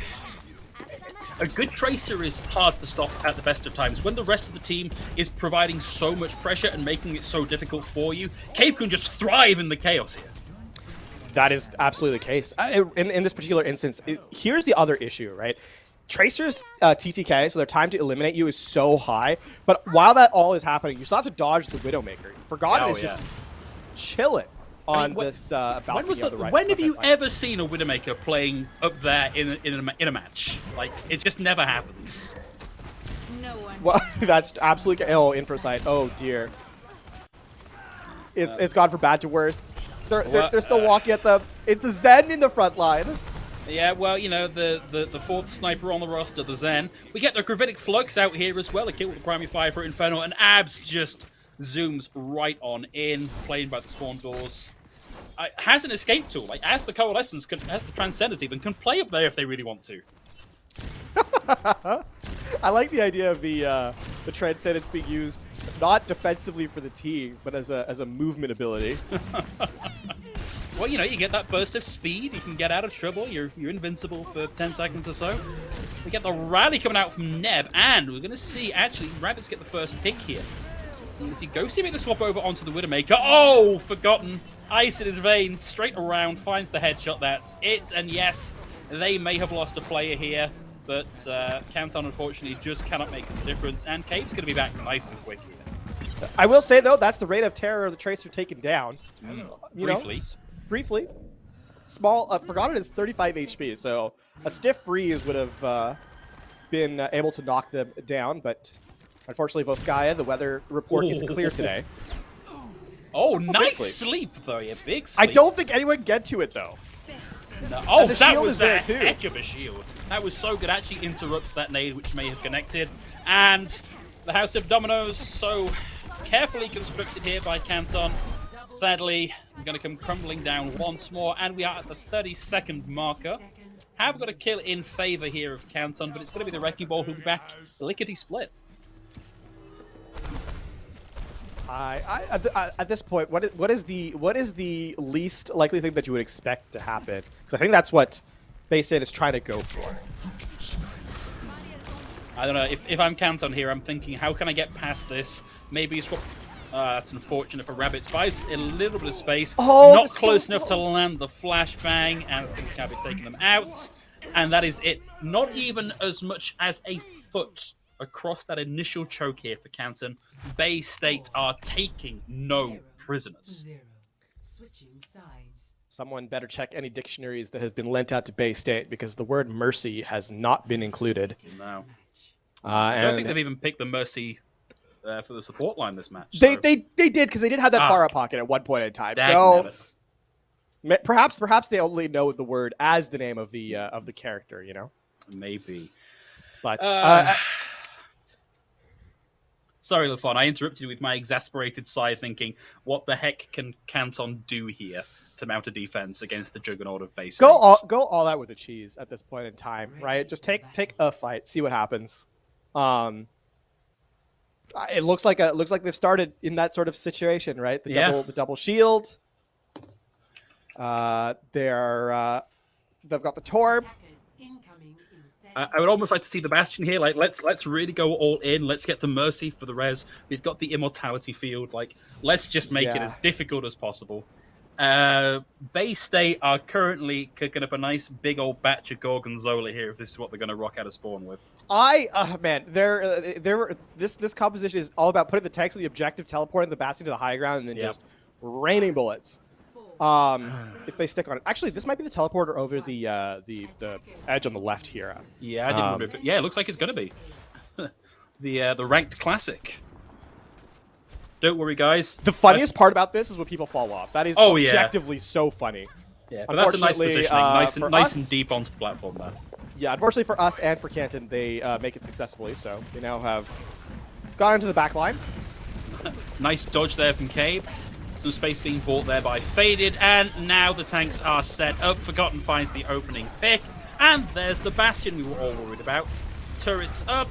a good Tracer is hard to stop at the best of times. When the rest of the team is providing so much pressure and making it so difficult for you, Cabe can just thrive in the chaos here.
That is absolutely the case. In this particular instance, here's the other issue, right? Tracer's TTK, so their time to eliminate you is so high. But while that all is happening, you still have to dodge the Widowmaker. Forgotten is just chilling on this balcony on the right.
When have you ever seen a Widowmaker playing up there in a match? Like, it just never happens.
No one.
Well, that's absolutely... Oh, info sight. Oh, dear. It's gone from bad to worse. They're still walking at the... It's the Zen in the front line.
Yeah, well, you know, the fourth sniper on the roster, the Zen. We get the Gravitic Flux out here as well, a kill with the primary fire for Inferno, and Abs just zooms right on in, playing by the spawn doors. Has an escape tool, like, as the Coalescence, as the Transcenders even, can play up there if they really want to.
I like the idea of the Transcendence being used not defensively for the team, but as a movement ability.
Well, you know, you get that burst of speed, you can get out of trouble, you're invincible for 10 seconds or so. We get the rally coming out from Neb, and we're going to see, actually, Rabbits get the first pick here. You can see Ghosty make the swap over onto the Widowmaker. Oh, Forgotten. Ice in his veins, straight around, finds the headshot. That's it. And yes, they may have lost a player here, but Countdown, unfortunately, just cannot make the difference. And Cave's going to be back nice and quick here.
I will say, though, that's the rate of terror the Tracer taken down.
Briefly.
Briefly. Small. Forgotten is 35 HP, so a stiff breeze would have been able to knock them down, but unfortunately, Volskaya, the weather report is clear today.
Oh, nice sleep, though. Yeah, big sleep.
I don't think anyone get to it, though.
No. Oh,
the
that
shield
was
is there,
a
too.
heck of a shield. That was so good. Actually interrupts that nade, which may have connected. And the House of Dominoes, so carefully constructed here by Canton. Sadly, we're going to come crumbling down once more, and we are at the 30-second marker. Have got a kill in favor here of Canton, but it's going to be the Wrecking Ball who'll be back lickety-split.
At this point, what is the least likely thing that you would expect to happen? Because I think that's what Bayside is trying to go for.
I don't know. If I'm Canton here, I'm thinking, how can I get past this? Maybe swap. That's unfortunate for Rabbits. Buys a little bit of space.
Oh,
not close enough to land the flashbang, and it's going to be taking them out. And that is it. Not even as much as a foot across that initial choke here for Canton. Bay State are taking no prisoners.
Someone better check any dictionaries that have been lent out to Bay State, because the word mercy has not been included.
No. I don't think they've even picked the mercy for the support line this match.
They did, because they did have that far up pocket at one point in time. So perhaps they only know the word as the name of the character, you know?
Maybe.
But
sorry, LaFon, I interrupted you with my exasperated side thinking, what the heck can Canton do here to mount a defense against the juggernaut of base?
Go all out with the cheese at this point in time, right? Just take a fight, see what happens. It looks like they've started in that sort of situation, right? The double shield. They've got the Torb.
I would almost like to see the Bastion here. Like, let's really go all in. Let's get the Mercy for the res. We've got the Immortality field. Like, let's just make it as difficult as possible. Bay State are currently cooking up a nice big old batch of Gorgonzola here. If this is what they're going to rock out of spawn with.
This composition is all about putting the tanks on the objective, teleporting the Bastion to the high ground, and then just raining bullets. If they stick on it, actually, this might be the teleporter over the edge on the left here.
Yeah, I didn't wonder if it looks like it's going to be the ranked classic. Don't worry, guys.
The funniest part about this is when people fall off. That is objectively so funny.
Yeah, but that's a nice positioning, nice and deep onto the platform there.
Yeah, unfortunately for us and for Canton, they make it successfully. So they now have gone into the back line.
Nice dodge there from Cave. Some space being bought there by Faded, and now the tanks are set up. Forgotten finds the opening pick, and there's the Bastion we were all worried about. Turrets up,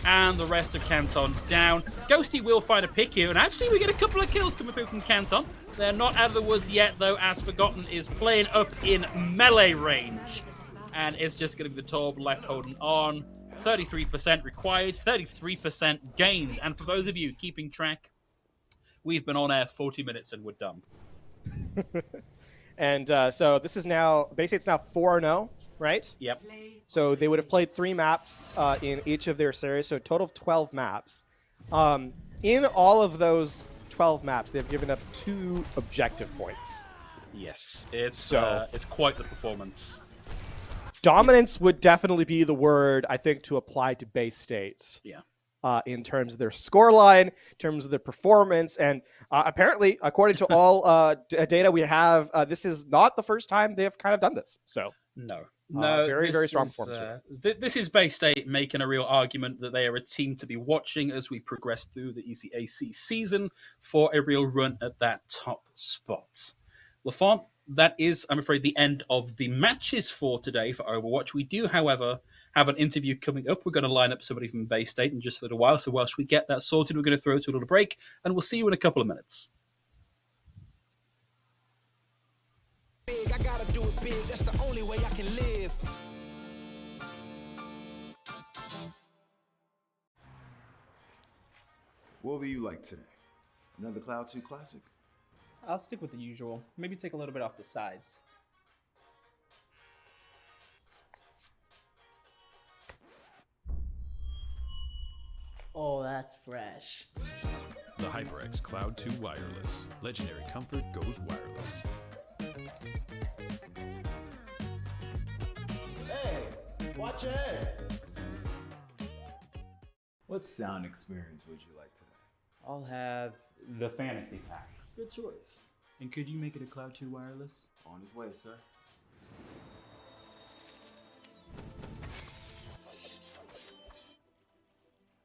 and the rest of Canton down. Ghosty will find a pick here, and actually we get a couple of kills coming through from Canton. They're not out of the woods yet, though, as Forgotten is playing up in melee range. And it's just going to be the Torb left holding on. 33% required, 33% gained. And for those of you keeping track, we've been on air 40 minutes and we're done.
And so this is now, basically it's now 4-0, right?
Yep.
So they would have played 3 maps in each of their series, so a total of 12 maps. In all of those 12 maps, they've given up 2 objective points.
Yes, it's
So-
it's quite the performance.
Dominance would definitely be the word, I think, to apply to Bay State.
Yeah.
In terms of their scoreline, in terms of their performance, and apparently, according to all data we have, this is not the first time they have kind of done this. So
No,
very, very
this
strong
is,
performance here.
This is Bay State making a real argument that they are a team to be watching as we progress through the ECAC season for a real run at that top spot. Lafont, that is, I'm afraid, the end of the matches for today for Overwatch. We do, however, have an interview coming up. We're going to line up somebody from Bay State in just a little while. So whilst we get that sorted, we're going to throw it to a little break, and we'll see you in a couple of minutes.
Big, I gotta do it big. That's the only way I can live.
What will you like today? Another Cloud 2 classic?
I'll stick with the usual. Maybe take a little bit off the sides. Oh, that's fresh.
The HyperX Cloud 2 Wireless. Legendary comfort goes wireless.
Hey, watch it! What sound experience would you like today?
I'll have the fantasy pack.
Good choice.
And could you make it a Cloud 2 wireless?
On his way, sir.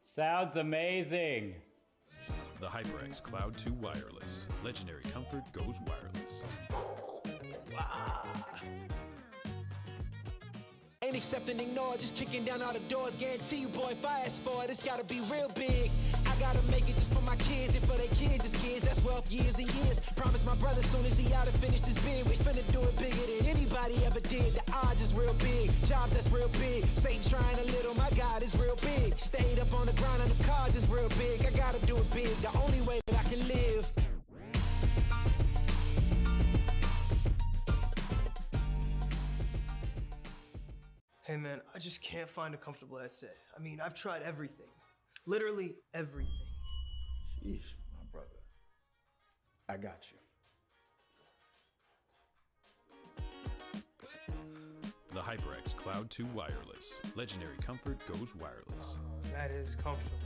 Sounds amazing.
The HyperX Cloud 2 Wireless. Legendary comfort goes wireless.
Ain't accepting, ignore, just kicking down all the doors. Guarantee you, boy, if I ask for it, it's gotta be real big. I gotta make it just for my kids and for their kids, just kids. That's wealth years and years. Promise my brother soon as he out and finish this bid, we finna do it bigger than anybody ever did. The odds is real big, jobs that's real big. Satan trying a little, my God is real big. Stayed up on the grind on the cars is real big. I gotta do it big, the only way that I can live.
Hey man, I just can't find a comfortable headset. I mean, I've tried everything. Literally everything.
Sheesh, my brother. I got you.
The HyperX Cloud 2 Wireless. Legendary comfort goes wireless.
That is comfortable.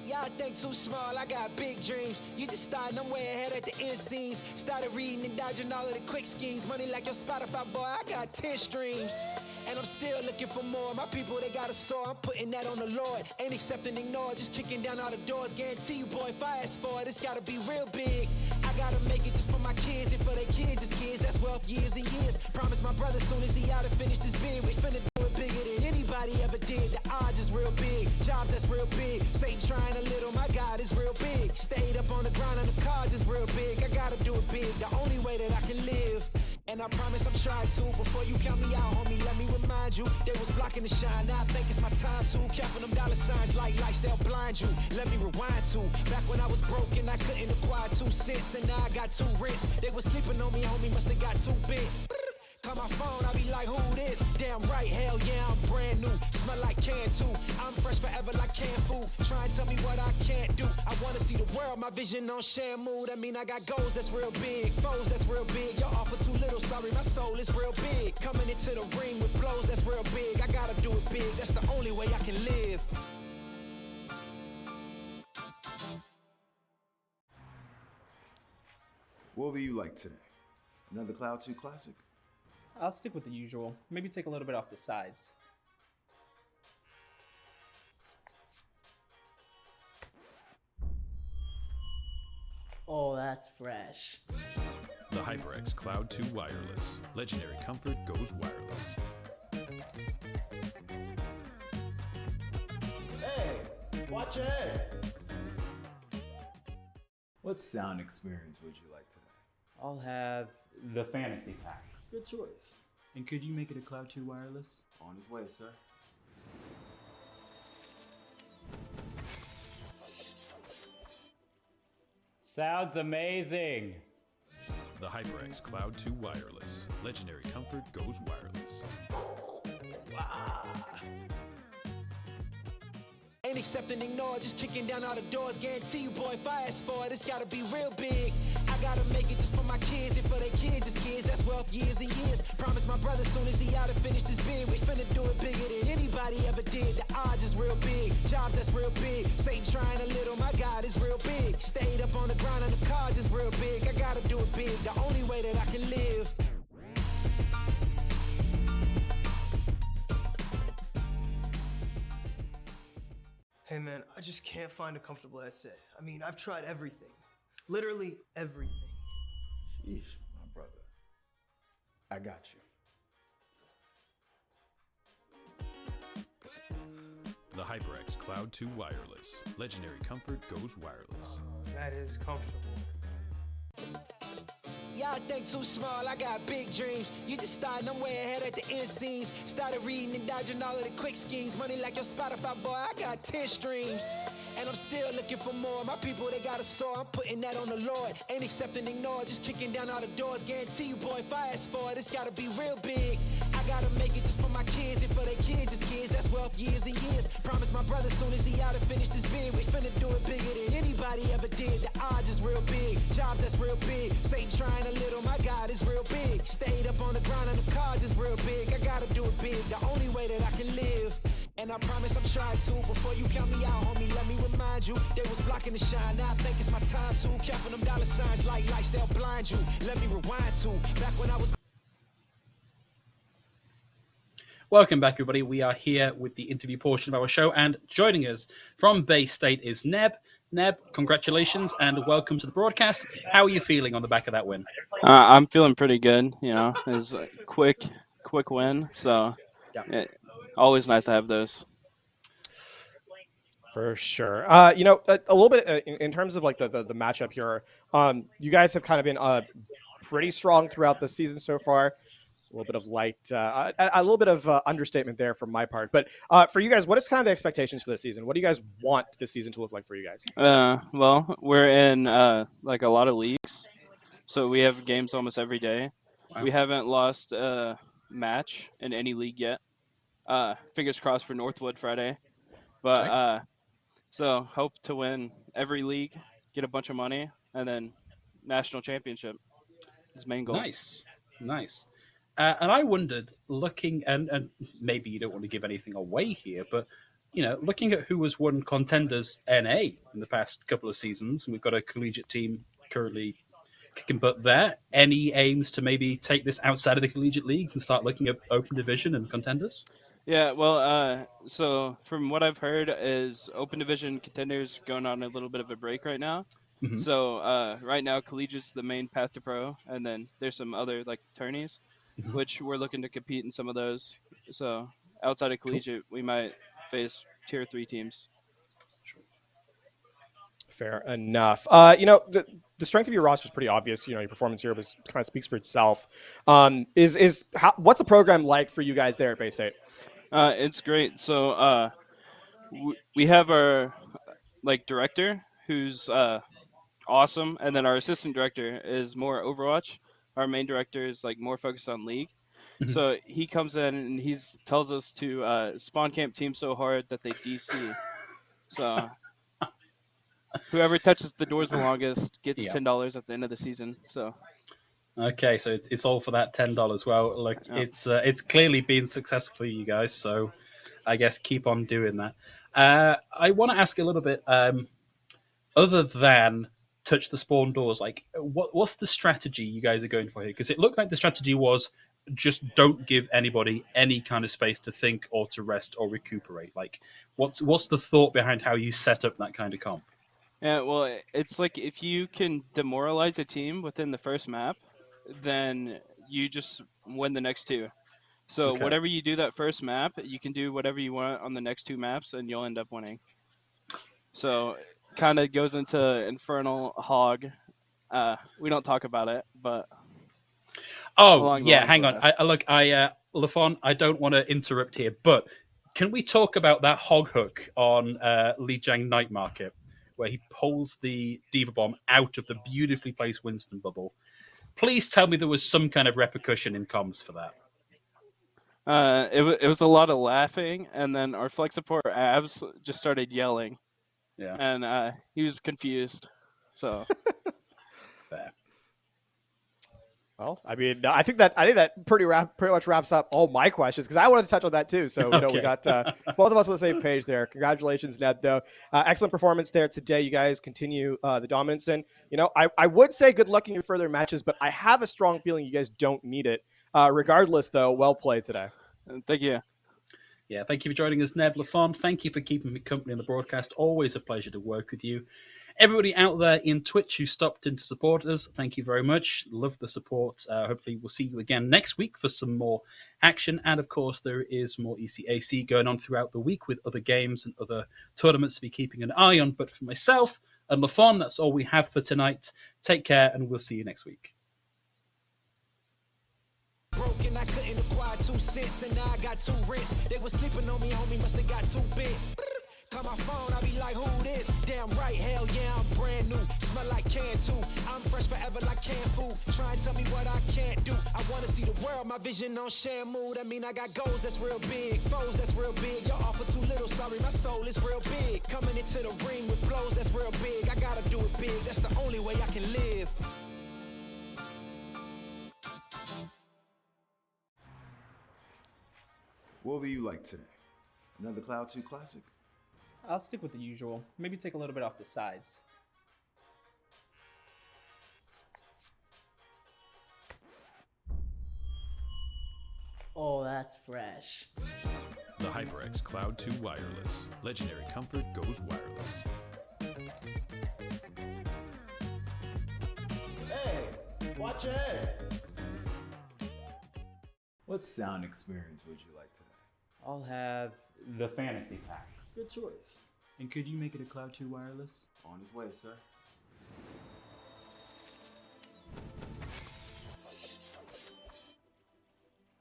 Y'all think too small, I got big dreams. You just starting, I'm way ahead at the end scenes. Started reading and dodging all of the quick schemes. Money like your Spotify, boy, I got 10 streams. And I'm still looking for more. My people, they got a soar, I'm putting that on the Lord. Ain't accepting, ignore, just kicking down all the doors. Guarantee you, boy, if I ask for it, it's gotta be real big. I gotta make it just for my kids and for their kids, just kids. That's wealth years and years. Promise my brother soon as he out and finish this bid, we finna do it bigger than anybody ever did. The odds is real big, jobs that's real big. Satan trying a little, my God is real big. Stayed up on the grind on the cars is real big. I gotta do it big, the only way that I can live. And I promise I'm trying to. Before you count me out, homie, let me remind you. They was blocking the shine, now I think it's my time to. Counting them dollar signs like lights, they'll blind you. Let me rewind to back when I was broke and I couldn't acquire 2 cents. And now I got 2 rents. They was sleeping on me, homie, must have got too big. Call my phone, I be like, who this? Damn right, hell yeah, I'm brand new. Smell like can too. I'm fresh forever like canned food. Try and tell me what I can't do. I wanna see the world, my vision on Shamu. That mean I got goals that's real big, foes that's real big. Y'all offer too little, sorry, my soul is real big. Coming into the ring with blows that's real big. I gotta do it big, that's the only way I can live.
What will you like today? Another Cloud 2 classic?
I'll stick with the usual. Maybe take a little bit off the sides. Oh, that's fresh.
The HyperX Cloud 2 Wireless. Legendary comfort goes wireless.
Hey, watch it! What sound experience would you like today?
I'll have the fantasy pack.
Good choice.
And could you make it a Cloud 2 wireless?
On his way, sir.
Sounds amazing.
The HyperX Cloud 2 Wireless. Legendary comfort goes wireless.
Ain't accepting, ignore, just kicking down all the doors. Guarantee you, boy, if I ask for it, it's gotta be real big. I gotta make it just for my kids and for their kids, just kids. That's wealth years and years. Promise my brother soon as he out and finish this bid, we finna do it bigger than anybody ever did. The odds is real big, jobs that's real big. Satan trying a little, my God is real big. Stayed up on the grind on the cars is real big. I gotta do it big, the only way that I can live.
Hey man, I just can't find a comfortable headset. I mean, I've tried everything. Literally everything.
Sheesh, my brother. I got you.
The HyperX Cloud 2 Wireless. Legendary comfort goes wireless.
That is comfortable.
Y'all think too small, I got big dreams. You just starting, I'm way ahead at the end scenes. Started reading and dodging all of the quick schemes. Money like your Spotify, boy, I got 10 streams. And I'm still looking for more. My people, they got a soar, I'm putting that on the Lord. Ain't accepting, ignore, just kicking down all the doors. Guarantee you, boy, if I ask for it, it's gotta be real big. I gotta make it just for my kids and for their kids, just kids. That's wealth years and years. Promise my brother soon as he out and finish this bid, we finna do it bigger than anybody ever did. The odds is real big, jobs that's real big. Satan trying a little, my God is real big. Stayed up on the grind on the cars is real big. I gotta do it big, the only way that I can live. And I promise I'm trying to. Before you count me out, homie, let me remind you. They was blocking the shine, now I think it's my time to. Counting them dollar signs like lights, they'll blind you. Let me rewind to back when I was.
Welcome back, everybody. We are here with the interview portion of our show, and joining us from Bay State is Neb. Neb, congratulations and welcome to the broadcast. How are you feeling on the back of that win?
I'm feeling pretty good. You know, it was a quick win, so always nice to have those.
For sure. You know, a little bit in terms of like the matchup here. You guys have kind of been pretty strong throughout the season so far. A little bit of a little bit of understatement there from my part. But for you guys, what is kind of the expectations for this season? What do you guys want this season to look like for you guys?
Well, we're in like a lot of leagues, so we have games almost every day.
Wow.
We haven't lost a match in any league yet. Fingers crossed for Northwood Friday. But so hope to win every league, get a bunch of money, and then national championship is main goal.
Nice. And I wondered, looking, and maybe you don't want to give anything away here, but you know, looking at who has won Contenders NA in the past couple of seasons, and we've got a collegiate team currently kicking butt there. Any aims to maybe take this outside of the collegiate league and start looking at Open Division and Contenders?
Yeah, well, so from what I've heard is Open Division Contenders going on a little bit of a break right now.
Mhm.
So right now Collegiate's the main path to pro, and then there's some other like tourneys, which we're looking to compete in some of those. So outside of Collegiate, we might face tier 3 teams.
Fair enough. You know, the strength of your roster is pretty obvious. You know, your performance here was kind of speaks for itself. What's the program like for you guys there at Bay State?
It's great. So we have our like director who's awesome, and then our assistant director is more Overwatch. Our main director is like more focused on league. So he comes in and he tells us to spawn camp teams so hard that they DC. So whoever touches the doors the longest gets $10 at the end of the season. So
okay, so it's all for that $10. Well, look, it's clearly been successful for you guys, so I guess keep on doing that. I want to ask a little bit, other than touch the spawn doors, like what's the strategy you guys are going for here? Because it looked like the strategy was just don't give anybody any kind of space to think or to rest or recuperate. Like, what's the thought behind how you set up that kind of comp?
Yeah, well, it's like if you can demoralize a team within the first map, then you just win the next two. So whatever you do that first map, you can do whatever you want on the next two maps, and you'll end up winning. So kind of goes into Infernal Hog. We don't talk about it, but...
Oh, yeah, hang on. Lafon, I don't want to interrupt here, but can we talk about that hog hook on Lijiang Night Market, where he pulls the Diva Bomb out of the beautifully placed Winston bubble? Please tell me there was some kind of repercussion in comms for that.
It was a lot of laughing, and then our flex support abs just started yelling.
Yeah.
And he was confused. So
fair.
Well, I mean, I think that pretty much wraps up all my questions because I wanted to touch on that too. So we got both of us on the same page there. Congratulations, Ned. Though excellent performance there today. You guys continue the dominance, and I would say good luck in your further matches, but I have a strong feeling you guys don't need it. Regardless, though, well played today.
Thank you.
Yeah, thank you for joining us, Ned Lafon. Thank you for keeping me company on the broadcast. Always a pleasure to work with you. Everybody out there in Twitch who stopped in to support us, thank you very much. Love the support. Hopefully we'll see you again next week for some more action. And of course, there is more ECAC going on throughout the week with other games and other tournaments to be keeping an eye on. But for myself and Lafon, that's all we have for tonight. Take care, and we'll see you next week.
Broken, I couldn't acquire 2 cents, and now I got 2 rents. They was sleeping on me, homie, must have got too big. Call my phone, I be like, who this? Damn right, hell yeah, I'm brand new. Smell like can too. I'm fresh forever like canned food. Try and tell me what I can't do. I wanna see the world, my vision on Shamu. That mean I got goals that's real big, foes that's real big. Your offer too little, sorry, my soul is real big. Coming into the ring with blows that's real big. I gotta do it big, that's the only way I can live.
What will you like today? Another Cloud 2 classic?
I'll stick with the usual. Maybe take a little bit off the sides.
Oh, that's fresh.
The HyperX Cloud 2 Wireless. Legendary comfort goes wireless.
Hey, watch ahead. What sound experience would you like today?
I'll have the fantasy pack.
Good choice.
And could you make it a Cloud 2 wireless?
On his way, sir.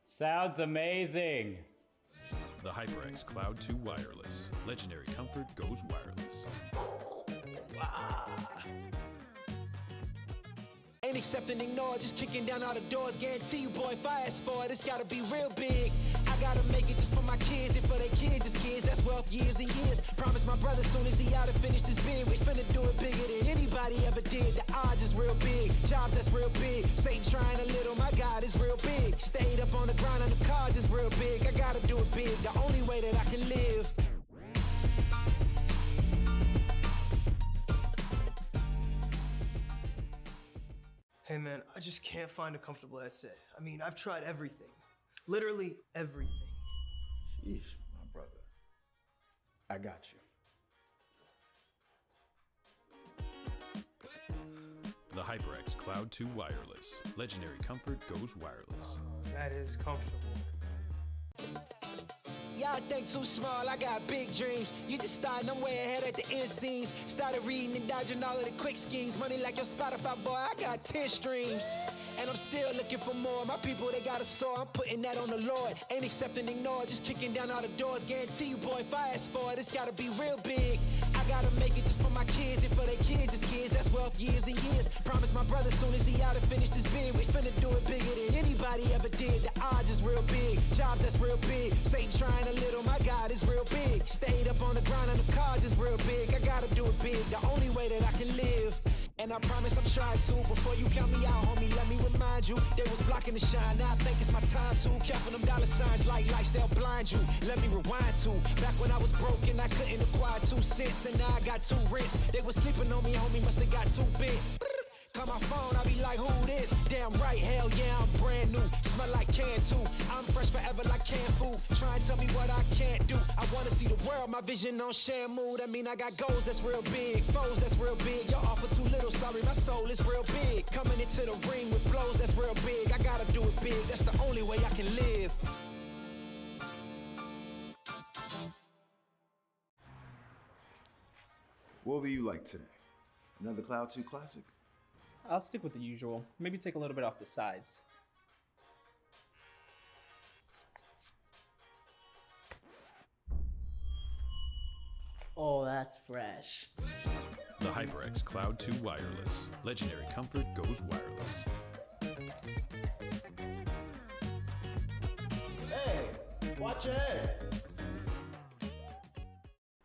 Sounds amazing.
The HyperX Cloud 2 Wireless. Legendary comfort goes wireless.
Ain't accepting, ignore, just kicking down all the doors. Guarantee you, boy, if I ask for it, it's gotta be real big. I gotta make it just for my kids, and for their kids, just kids. That's wealth years and years. Promise my brother soon as he out and finished his bid, we finna do it bigger than anybody ever did. The odds is real big, jobs that's real big. Satan trying a little, my God is real big. Stayed up on the grind on the cars is real big. I gotta do it big, the only way that I can live.
Hey man, I just can't find a comfortable headset. I mean, I've tried everything. Literally everything.
Sheesh, my brother. I got you.
The HyperX Cloud 2 Wireless. Legendary comfort goes wireless.
That is comfortable.
Y'all think too small, I got big dreams. You just starting, I'm way ahead at the end scenes. Started reading and dodging all of the quick schemes. Money like your Spotify, boy, I got 10 streams. And I'm still looking for more. My people, they got a soar, I'm putting that on the Lord. Ain't accepting, ignore, just kicking down all the doors. Guarantee you, boy, if I ask for it, it's gotta be real big. I gotta make it just for my kids, and for their kids, just kids. That's wealth years and years. Promise my brother soon as he out and finished his bid, we finna do it bigger than anybody ever did. The odds is real big, jobs that's real big. Satan trying a little, my God is real big. Stayed up on the grind on the cars is real big. I gotta do it big, the only way that I can live. And I promise I'm trying to. Before you count me out, homie, let me remind you. They was blocking the shine, now I think it's my time to. Counting them dollar signs like lights, they'll blind you. Let me rewind to. Back when I was broke and I couldn't acquire 2 cents, and now I got 2 rents. They was sleeping on me, homie, must have got too big. Call my phone, I be like, who this? Damn right, hell yeah, I'm brand new. Smell like can too. I'm fresh forever like canned food. Try and tell me what I can't do. I wanna see the world, my vision on Shamu. That mean I got goals that's real big, foes that's real big. Your offer too little, sorry, my soul is real big. Coming into the ring with blows that's real big. I gotta do it big, that's the only way I can live.
What will you like today? Another Cloud 2 classic?
I'll stick with the usual. Maybe take a little bit off the sides.
Oh, that's fresh.
The HyperX Cloud 2 Wireless. Legendary comfort goes wireless.
Watch your head.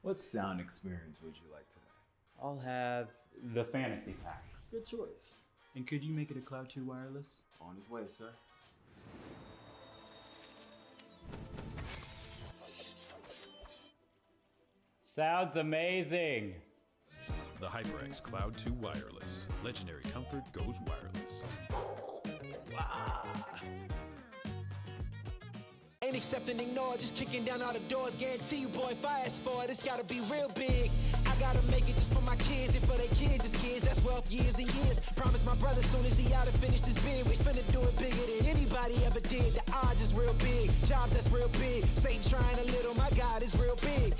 What sound experience would you like today?
I'll have the fantasy pack.
Good choice.
And could you make it a Cloud 2 wireless?
On his way, sir.
Sounds amazing.
The HyperX Cloud 2 Wireless. Legendary comfort goes wireless.
Ain't accepting, ignore, just kicking down all the doors. Guarantee you, boy, if I ask for it, it's gotta be real big. I gotta make it just for my kids and for their kids' kids. That's wealth years and years. Promise my brother soon as he out and finish this bid, we finna do it bigger than anybody ever did. The odds is real big, jobs that's real big. Satan trying a little, my God is real big.